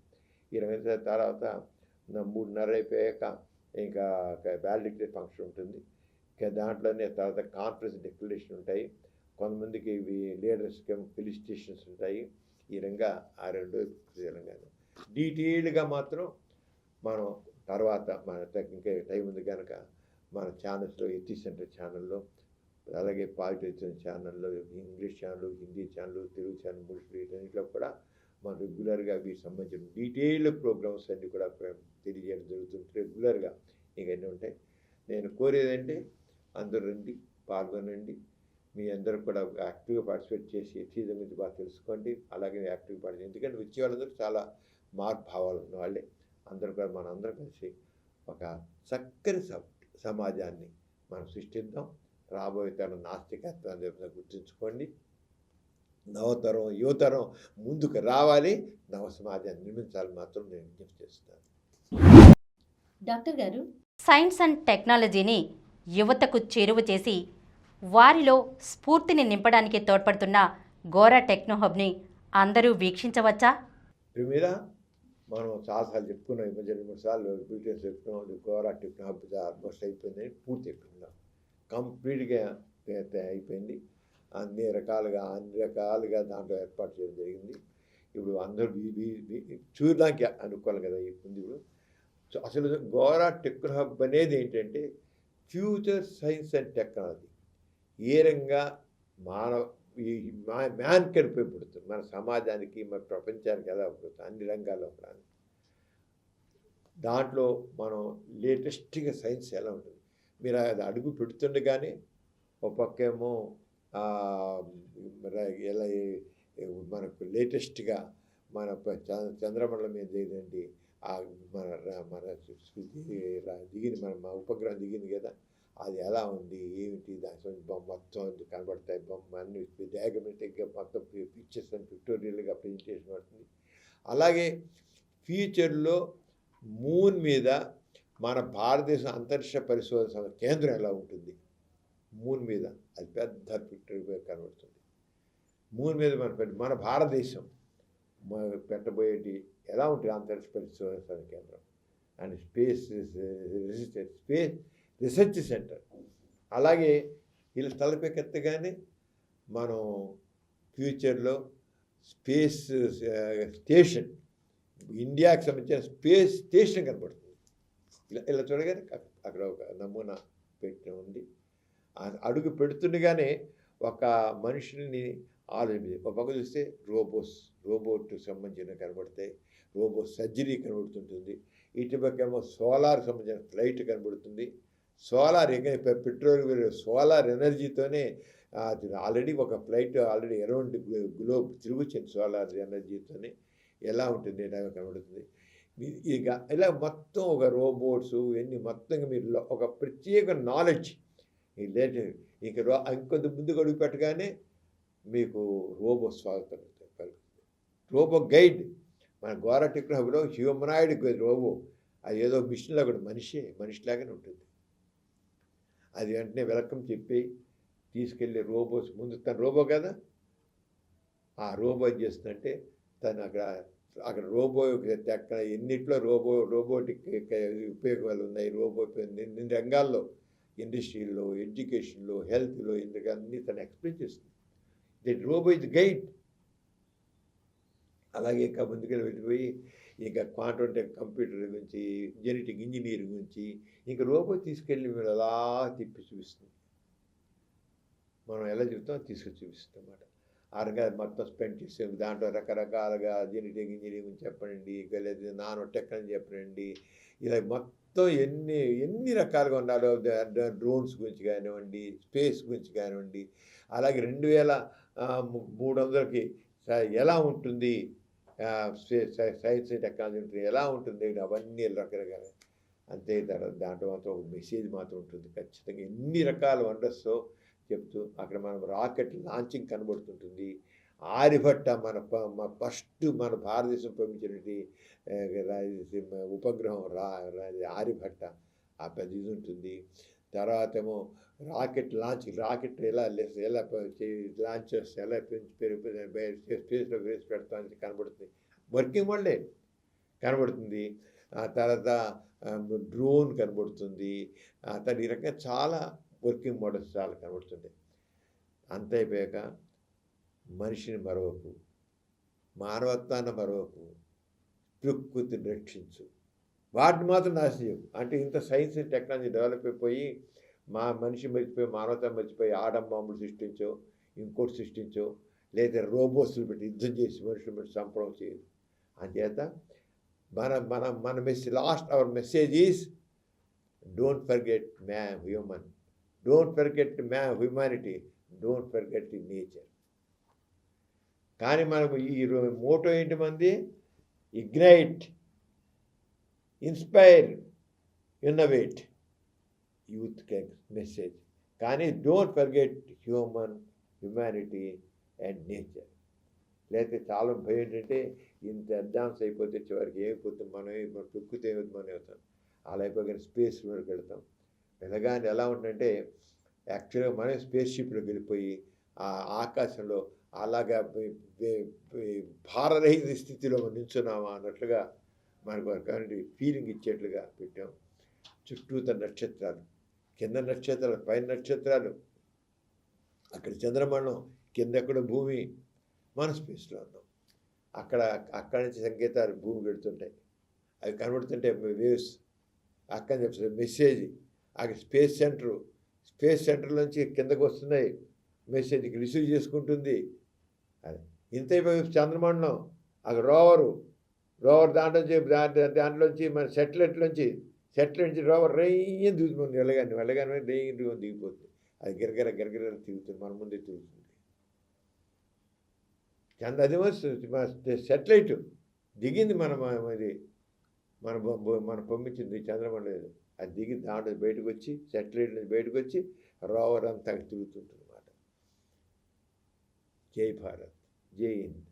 ఈ రకంగా తర్వాత 3:30 అయిపోయాక ఇంకా వ్యాలిడిక్టరీ ఫంక్షన్ ఉంటుంది. దాంట్లోనే తర్వాత కాన్ఫరెన్స్ డిక్లరేషన్ ఉంటాయి. కొంతమందికి ఇవి లీడర్స్కి ఫెలిసిటేషన్స్ ఉంటాయి. ఈ విధంగా ఆ 2 తెలంగాణ డీటెయిల్డ్గా మాత్రం మనం తర్వాత మన ఇంకా టైం ఉంది కనుక మన ఛానల్స్లో ఎత్తి సెంటర్ ఛానల్లో, అలాగే పాజిటివ్ ఛానల్లో, English channel, Hindi channel, Telugu channel, వీటిలో కూడా మనం రెగ్యులర్గా వీటికి సంబంధించిన డీటెయిల్డ్ ప్రోగ్రామ్స్ అన్నీ కూడా తెలియజేయడం జరుగుతుంది. రెగ్యులర్గా ఇవన్నీ ఉంటాయి. నేను కోరేదంటే అందరూ రండి, పాల్గొనండి. మీ అందరూ కూడా యాక్టివ్గా పార్టిసిపేట్ చేసి ఎథిజం గురించి బాగా తెలుసుకోండి. అలాగే యాక్టివ్గా పార్టిసిపేట్, ఎందుకంటే వచ్చే వాళ్ళందరూ చాలా భావాలు ఉన్న వాళ్ళే. అందరూ కూడా మన అందరం కలిసి ఒక చక్కని సమాజాన్ని మనం సృష్టిద్దాం. రాబోయే తరం నాస్తికత్వాన్ని గుర్తుంచుకోండి. నవతరం యువతరం ముందుకు రావాలి, నవ సమాజాన్ని నిర్మించాలని మాత్రం నేను విజ్ఞప్తి చేస్తున్నాను. డాక్టర్ గారు, సైన్స్ అండ్ టెక్నాలజీని యువతకు చేరువ చేసి వారిలో స్ఫూర్తిని నింపడానికి తోడ్పడుతున్న గోరా టెక్నో హబ్ని అందరూ వీక్షించవచ్చా? దీని మీద మనం చాలాసార్లు చెప్పుకున్నాం. ఈ మధ్య 2-3 సార్లు డీటెయిల్స్ చెప్పుకున్నాం. గోరా టెక్నో హబ్ ఆల్మోస్ట్ అయిపోయింది, పూర్తి అయిపోయింది, కంప్లీట్గా అయిపోయింది. అన్ని రకాలుగా దాంట్లో ఏర్పాటు చేయడం జరిగింది. ఇప్పుడు అందరూ చూడడానికి అనుకోవాలి కదా ఉంది. ఇప్పుడు అసలు గోరా టెక్నో హబ్ అనేది ఏంటంటే ఫ్యూచర్ సైన్స్ అండ్ టెక్నాలజీ ఏ రంగా ఈ మ్యాన్కి ఉపయోగపడుతుంది, మన సమాజానికి, మన ప్రపంచానికి ఎలా ఉపయోగపడుతుంది, అన్ని రంగాల్లో కూడా. దాంట్లో మనం లేటెస్ట్గా సైన్స్ ఎలా ఉంటుంది, మీరు అది అడుగు పెడుతుండగానే ఒక పక్కేమో ఎలా మనకు లేటెస్ట్గా మన చంద్రమండలం మీద ఏదండి మన దిగింది, మన ఉపగ్రహం దిగింది కదా, అది ఎలా ఉంది ఏమిటి, దాని మొత్తం కనబడతాయి. అన్ని డయాగ్రమెటిక్గా మొత్తం పిక్చర్స్ అని పిక్టోరియల్గా ప్రజెంటేషన్ పడుతుంది. అలాగే ఫ్యూచర్లో మూన్ మీద మన భారతదేశం అంతరిక్ష పరిశోధన కేంద్రం ఎలా ఉంటుంది, మూన్ మీద అది పెద్ద పిక్టోరియల్గా కనబడుతుంది. మూన్ మీద మన భారతదేశం పెట్టబోయేటి ఎలా ఉంటుంది అంతరిక్ష పరిశోధన కేంద్రం అండ్ స్పేస్ రీసెర్చ్ సెంటర్. అలాగే వీళ్ళు తలపెక్కెత్తగానే మనం ఫ్యూచర్లో స్పేస్ స్టేషన్, ఇండియాకి సంబంధించిన స్పేస్ స్టేషన్ కనబడుతుంది. ఇలా చూడగానే అక్కడ ఒక నమూనా పెట్టి ఉంది. అడుగు పెడుతుండగానే ఒక మనుషుల్ని ఆలోచించి ఒక పక్క చూస్తే రోబోట్ సంబంధించిన కనబడతాయి, రోబోట్ సర్జరీ కనబడుతుంటుంది. ఇటుపక్కేమో సోలార్ సంబంధించిన ఫ్లైట్ కనబడుతుంది. సోలార్ పెట్రోల్ సోలార్ ఎనర్జీతోనే ఆల్రెడీ ఒక ఫ్లైట్ ఆల్రెడీ అరౌండ్ గ్లోబ్ తిరుగుతుంది సోలార్ ఎనర్జీతోనే. ఎలా ఉంటుంది కనబడుతుంది. ఇక ఇలా మొత్తం ఒక రోబోట్స్ ఇవన్నీ మొత్తంగా మీరు ఒక ప్రత్యేక నాలెడ్జ్ లేటెస్ట్ ఇంకొంత ముందుకు అడుగు పెట్టగానే మీకు రోబో స్వాగతం కలుగుతుంది. రోబో గైడ్ మన గోరా టెక్నో హబ్లో హ్యూమనాయిడ్ రోబో, అది ఏదో మిషన్లో కూడా మనిషిలాగానే ఉంటుంది. అది వెంటనే వెల్కమ్ చెప్పి తీసుకెళ్ళి రోబోస్ ముందు, తన రోబో కదా, ఆ రోబో ఏం చేస్తుందంటే తను అక్కడ రోబో ఎన్నిట్లో రోబోటిక్ ఉపయోగాలు ఉన్నాయి. రోబో ఎన్ని రంగాల్లో, ఇండస్ట్రీలో, ఎడ్యుకేషన్లో, హెల్త్లో, అన్నీ తను ఎక్స్ప్లెయిన్ చేస్తుంది. The robot is guide. అలాగే ఇంకా ముందుకెళ్ళి వెళ్ళిపోయి ఇంకా క్వాంటమ్ కంప్యూటర్ గురించి, జెనెటిక్ ఇంజనీరింగ్ గురించి ఇంకా రోబో తీసుకెళ్ళి మీరు అలా తిప్పి చూపిస్తుంది. మనం ఎలా చెప్తామో తీసుకొచ్చి చూపిస్తాం అన్నమాట. ఆ రకంగా మొత్తం స్పెండ్ చేసే దాంట్లో రకరకాలుగా జెనెటిక్ ఇంజనీరింగ్ చెప్పండి, లేదా నానో టెక్నాలజీ చెప్పండి, ఇలా మొత్తం ఎన్ని రకాలుగా ఉండాలో డ్రోన్స్ గురించి కానివ్వండి, స్పేస్ గురించి కానివ్వండి, అలాగే 2300కి ఎలా ఉంటుంది సైన్స్ టెక్నాలజీ ఉంటుంది, ఎలా ఉంటుంది, అవన్నీ రకరకాల. అంతే తర్వాత దాంట్లో మాత్రం ఒక మెసేజ్ మాత్రం ఉంటుంది ఖచ్చితంగా. ఎన్ని రకాల వండర్స్ చెప్తూ అక్కడ మనం రాకెట్ లాంచింగ్ కనబడుతుంటుంది. ఆర్యభట్ట మన ఫస్ట్ మన భారతదేశం పంపించినటువంటి ఉపగ్రహం ఆర్యభట్ట ఆ పెద్ద ఇది ఉంటుంది. తర్వాత ఏమో రాకెట్ ఎలా లాంచ్ చేస్తే ఎలా స్పేస్లో వేసి పెడతామని కనబడుతుంది. వర్కింగ్ వరల్డే కనబడుతుంది. ఆ తర్వాత డ్రోన్ కనబడుతుంది. ఆ తర్వాత ఈ రకంగా చాలా వర్కింగ్ మోడల్స్ చాలా కనబడుతుంటాయి. అంత అయిపోయాక మనిషిని మరవకు, మానవత్వాన్ని మరవకు, ప్రకృతిని రక్షించు, వాటిని మాత్రం నాశనం. అంటే ఇంత సైన్స్ అండ్ టెక్నాలజీ డెవలప్ అయిపోయి మనిషి మర్చిపోయి, మానవత మర్చిపోయి ఆటం బాంబులు సృష్టించో, ఇంకోటి సృష్టించో, లేదా రోబోట్స్లు పెట్టి యుద్ధం చేసి మనుషులు పెట్టి చంపడం చేయదు. అంచేత మన last our message is don't forget human, don't forget humanity, don't forget the nature. కానీ మనకు ఈ మోటో ఏంటి మంది? Ignite, inspire, innovate, youth message. కానీ don't forget humanity and nature. లేకపోతే చాలా భయం ఏంటంటే ఇంత అడ్వాన్స్ అయిపోతే చివరికి ఏమైపోతుంది, మన ప్రకృతి ఏమైపోతుంది, మనం అవుతాం. అలా అయిపోయి స్పేస్ వరకు వెళ్తాం. వెళ్ళగానే ఎలా ఉంటుందంటే యాక్చువల్గా మనం స్పేస్ షిప్లోకి వెళ్ళిపోయి ఆ ఆకాశంలో అలాగా భారరహిత స్థితిలో నిల్చున్నామా అన్నట్లుగా మనకు అలాంటి ఫీలింగ్ ఇచ్చేట్లుగా పెట్టాం. చుట్టూత నక్షత్రాలు, కింద నక్షత్రాలు, పైన నక్షత్రాలు, అక్కడ చంద్రమండలం, కింద ఎక్కడ భూమి, మన స్పేస్లో ఉన్నాం. అక్కడి నుంచి సంకేతాలు భూమి పెడుతుంటాయి, అవి కనబడుతుంటాయి వేవ్స్. అక్కడ చెప్తుంది మెసేజ్. అక్కడ స్పేస్ సెంటర్ నుంచి కిందకు వస్తున్నాయి మెసేజ్కి రిసీవ్ చేసుకుంటుంది. అది ఇంత చంద్రమండలం, అక్కడ రోవర్ దాంట్లోంచి మన సెటిలైట్ నుంచి రోవర్ రెయ్యం దిగుతుంది. వెళ్ళగానే రెయ్యం దిగిపోతుంది. అది గిరగిర తిరుగుతుంది, మన ముందే తిరుగుతుంది. అదేమో సెటిలైట్ దిగింది, మన పంపించింది చంద్రమండలం. అది దిగి దాంట్లో బయటకు వచ్చి, సెటిలైట్ నుంచి బయటకు వచ్చి రోవర్ అంతా తిరుగుతుంటుంది అన్నమాట. జై భారత్, జై హింద్.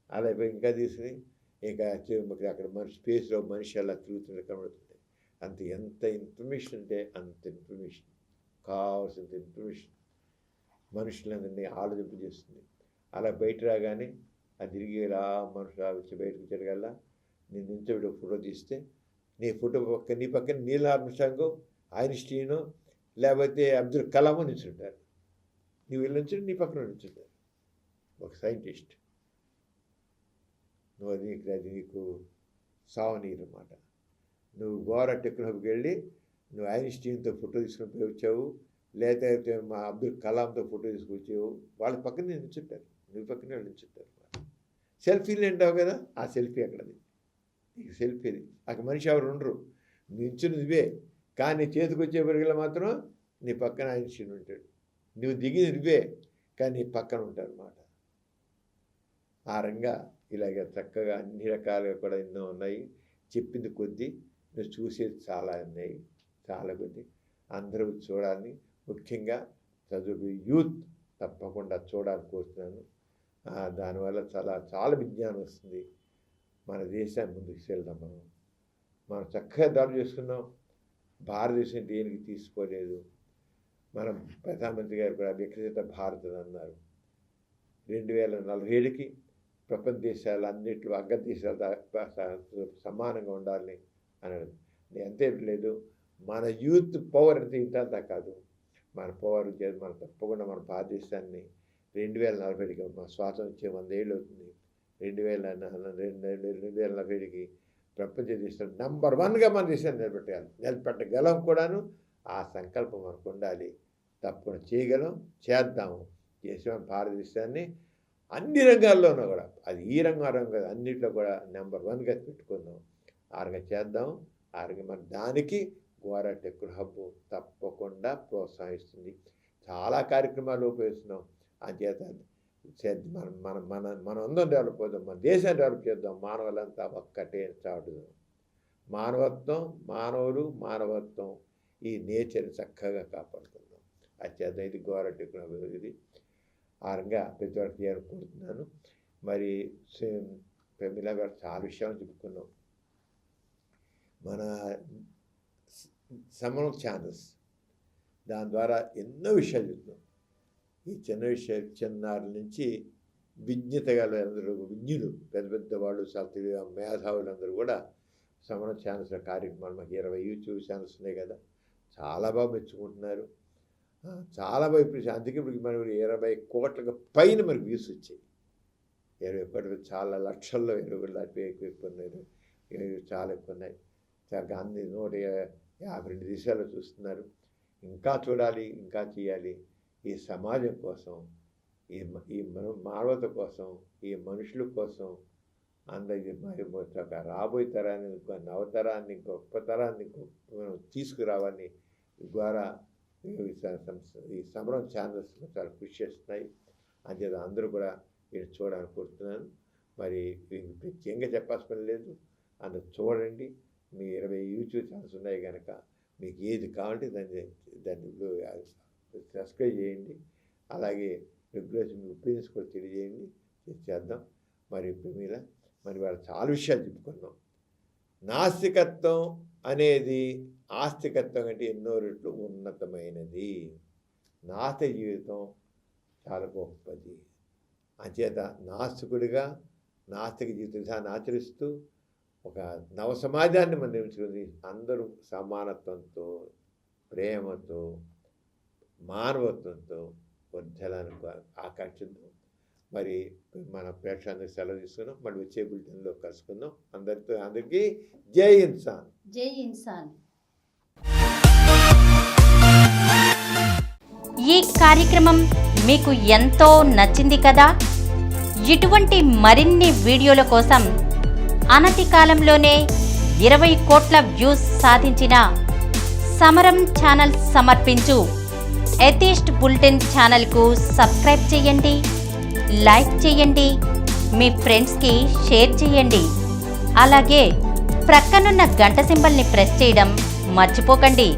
అలా ఇంకా తీసుకుని ఇంకా అక్కడ మన స్పేస్లో మనిషి అలా తిరుగుతుంటే కనబడుతుంది. ఎంత ఇన్ఫర్మేషన్ అంటే అంత ఇన్ఫర్మేషన్, కావాల్సినంత ఇన్ఫర్మేషన్ మనుషులందరినీ ఆలోచింపజేస్తుంది. అలా బయట రాగానే అది తిరిగి ఇలా మనుషులు వచ్చి బయటకు తిరగల్లా నేను నించోబెట్టి ఫోటో తీస్తే నీ పక్కన నీల్ ఆర్మ్స్ట్రాంగ్, ఐన్స్టీను, లేకపోతే అబ్దుల్ కలాము నిల్చుంటారు. నువ్వు వెళ్ళి నుంచి నీ పక్కన నిల్చుంటారు ఒక సైంటిస్ట్. అది నీకు సావనీరు అన్నమాట. నువ్వు ఘోర టెక్నాలజీకి వెళ్ళి నువ్వు ఐన్స్టీన్తో ఫోటో తీసుకొని పోయి వచ్చావు, లేకపోతే మా అబ్దుల్ కలాంతో ఫోటో తీసుకొచ్చావు, వాళ్ళ పక్కన నిల్చుంటారు, నీ పక్కనే వాళ్ళు నిల్చుంటారు. సెల్ఫీలు అంటావు కదా, ఆ సెల్ఫీ అక్కడది, నీకు సెల్ఫీది. అక్కడ మనిషి ఎవరు ఉండరు, నిల్చుని నువ్వే. కానీ చేతికి వచ్చే పరిగెల మాత్రం నీ పక్కన ఐన్స్టీన్ ఉంటాడు. నువ్వు దిగింది నువ్వే, కానీ నీ పక్కన ఉంటారు అన్నమాట. ఆ రంగా ఇలాగ చక్కగా అన్ని రకాలుగా కూడా ఎన్నో ఉన్నాయి. చెప్పింది కొద్దీ నువ్వు చూసేది చాలా ఉన్నాయి, చాలా కొద్ది అందరూ చూడాలని, ముఖ్యంగా చదువు యూత్ తప్పకుండా చూడాలని కోరుతున్నాను. దానివల్ల చాలా విజ్ఞానం వస్తుంది. మన దేశాన్ని ముందుకు తీసుకెళ్దాం. మనం చక్కగా దాడి చేసుకున్నాం. భారతదేశం దేనికి తీసుకోలేదు. మనం ప్రధానమంత్రి గారు కూడా వికసిత భారత్ అని అన్నారు. 2047కి ప్రపంచ దేశాలు అన్నింటిలో అగ్ర దేశాలు సమానంగా ఉండాలని అన్నాడు. అంతే లేదు, మన యూత్ పవర్ అంటే ఇంత కాదు. మన పవర్ మనం తప్పకుండా మన భారతదేశాన్ని 2040కి మన స్వాతంత్రం వచ్చే 100 ఏళ్ళు అవుతుంది. 2040కి ప్రపంచ దేశంలో నంబర్ 1గా మన దేశాన్ని నిలబెట్టగలం కూడాను. ఆ సంకల్పం మనకు ఉండాలి. తప్పకుండా చేయగలం, చేద్దాము. చేసాం భారతదేశాన్ని అన్ని రంగాల్లోనూ కూడా, అది ఈ రంగం కాదు, అన్నింటిలో కూడా నెంబర్ 1గా పెట్టుకుందాం. ఆ రకంగా చేద్దాం. ఆ రకంగా మన దానికి గోరా టెక్ హబ్ తప్పకుండా ప్రోత్సహిస్తుంది. చాలా కార్యక్రమాలు ఉపయోగిస్తున్నాం. అంచేత మనం మనం మన మనం అందరం డెవలప్ అవుతాం, మన దేశాన్ని డెవలప్ చేద్దాం. మానవులంతా ఒక్కటే చాటుదాం. మానవత్వం, మానవత్వం, ఈ నేచర్ని చక్కగా కాపాడుకుందాం. అది చేద్దాం. ఇది గోరా టెక్ హబ్. ఇది ఆ రకంగా ప్రతి ఒక్కరికి చేరుకుంటున్నాను. మరి ప్రమిళ గారు చాలా విషయాలు చెప్పుకున్నాం. మన సమరం ఛానల్స్ దాని ద్వారా ఎన్నో విషయాలు చెప్తున్నాం. ఈ చిన్న విషయాలు, చిన్నారుల నుంచి విజ్ఞత గల అందరూ, విజ్ఞులు, పెద్ద పెద్ద వాళ్ళు, చాలా మేధావులందరూ కూడా సమరం ఛానల్స్ కార్యక్రమాలు, మాకు 20 యూట్యూబ్ ఛానల్స్ ఉన్నాయి కదా, చాలా బాగా మెచ్చుకుంటున్నారు. చాలా బాగా ఇప్పుడు, అందుకే ఇప్పుడు మనకు 20 కోట్లకు పైన మనకు వ్యూస్ వచ్చాయి. 20 కోట్ల, చాలా లక్షల్లో 20 కోట్ల ఎక్కువ ఉన్నాయి, చాలా ఎక్కువ ఉన్నాయి. గాంధీ 152 దేశాల్లో చూస్తున్నారు. ఇంకా చూడాలి, ఇంకా చేయాలి. ఈ సమాజం కోసం, ఈ మానవత కోసం, ఈ మనుషుల కోసం, అందరికీ రాబోయే తరాన్ని, నవతరాన్ని, గొప్ప తరాన్ని మనం తీసుకురావాలని ద్వారా ఈ సమరం ఛానల్స్ చాలా కృషి చేస్తున్నాయి. అంచేత అందరూ కూడా నేను చూడాలని కోరుతున్నాను. మరి ప్రత్యేకంగా చెప్పాల్సిన పని లేదు, అందరూ చూడండి. మీ 20 యూట్యూబ్ ఛానల్స్ ఉన్నాయి కనుక మీకు ఏది కావాలంటే దాన్ని సబ్స్క్రైబ్ చేయండి. అలాగే రెగ్యులర్ మీ ఒపీనియన్స్ కూడా తెలియజేయండి. చేద్దాం. మరి ప్రమీల, మరి వాళ్ళు చాలా విషయాలు చెప్పుకున్నాం. నాస్తికత్వం అనేది ఆస్తికత్వం కంటే ఎన్నో రెట్లు ఉన్నతమైనది. నాస్తిక జీవితం చాలా గొప్పది. అంచేత నాస్తికుడిగా నాస్తిక జీవిత విధానాన్ని ఆచరిస్తూ ఒక నవ సమాజాన్ని మనం నిర్మించుకుని అందరూ సమానత్వంతో, ప్రేమతో, మానవత్వంతో వర్ధిల్లాలని ఆకాంక్షిద్దాం. మరి మన ప్రేక్షకులందరికీ సెలవు తీసుకున్నాం. మళ్ళీ వచ్చే బులెటిన్లో కలుసుకుందాం. అందరికీ జై ఇన్సాన్. జై ఇన్సాన్. ఈ కార్యక్రమం మీకు ఎంతో నచ్చింది కదా. ఇటువంటి మరిన్ని వీడియోల కోసం అనతి కాలంలోనే 20 కోట్ల వ్యూస్ సాధించిన సమరం ఛానల్ సమర్పించు ఎథిస్ట్ బులెటిన్ ఛానల్కు సబ్స్క్రైబ్ చేయండి, లైక్ చేయండి, మీ ఫ్రెండ్స్కి షేర్ చేయండి. అలాగే ప్రక్కనున్న గంట సింబల్ని ప్రెస్ చేయడం మర్చిపోకండి.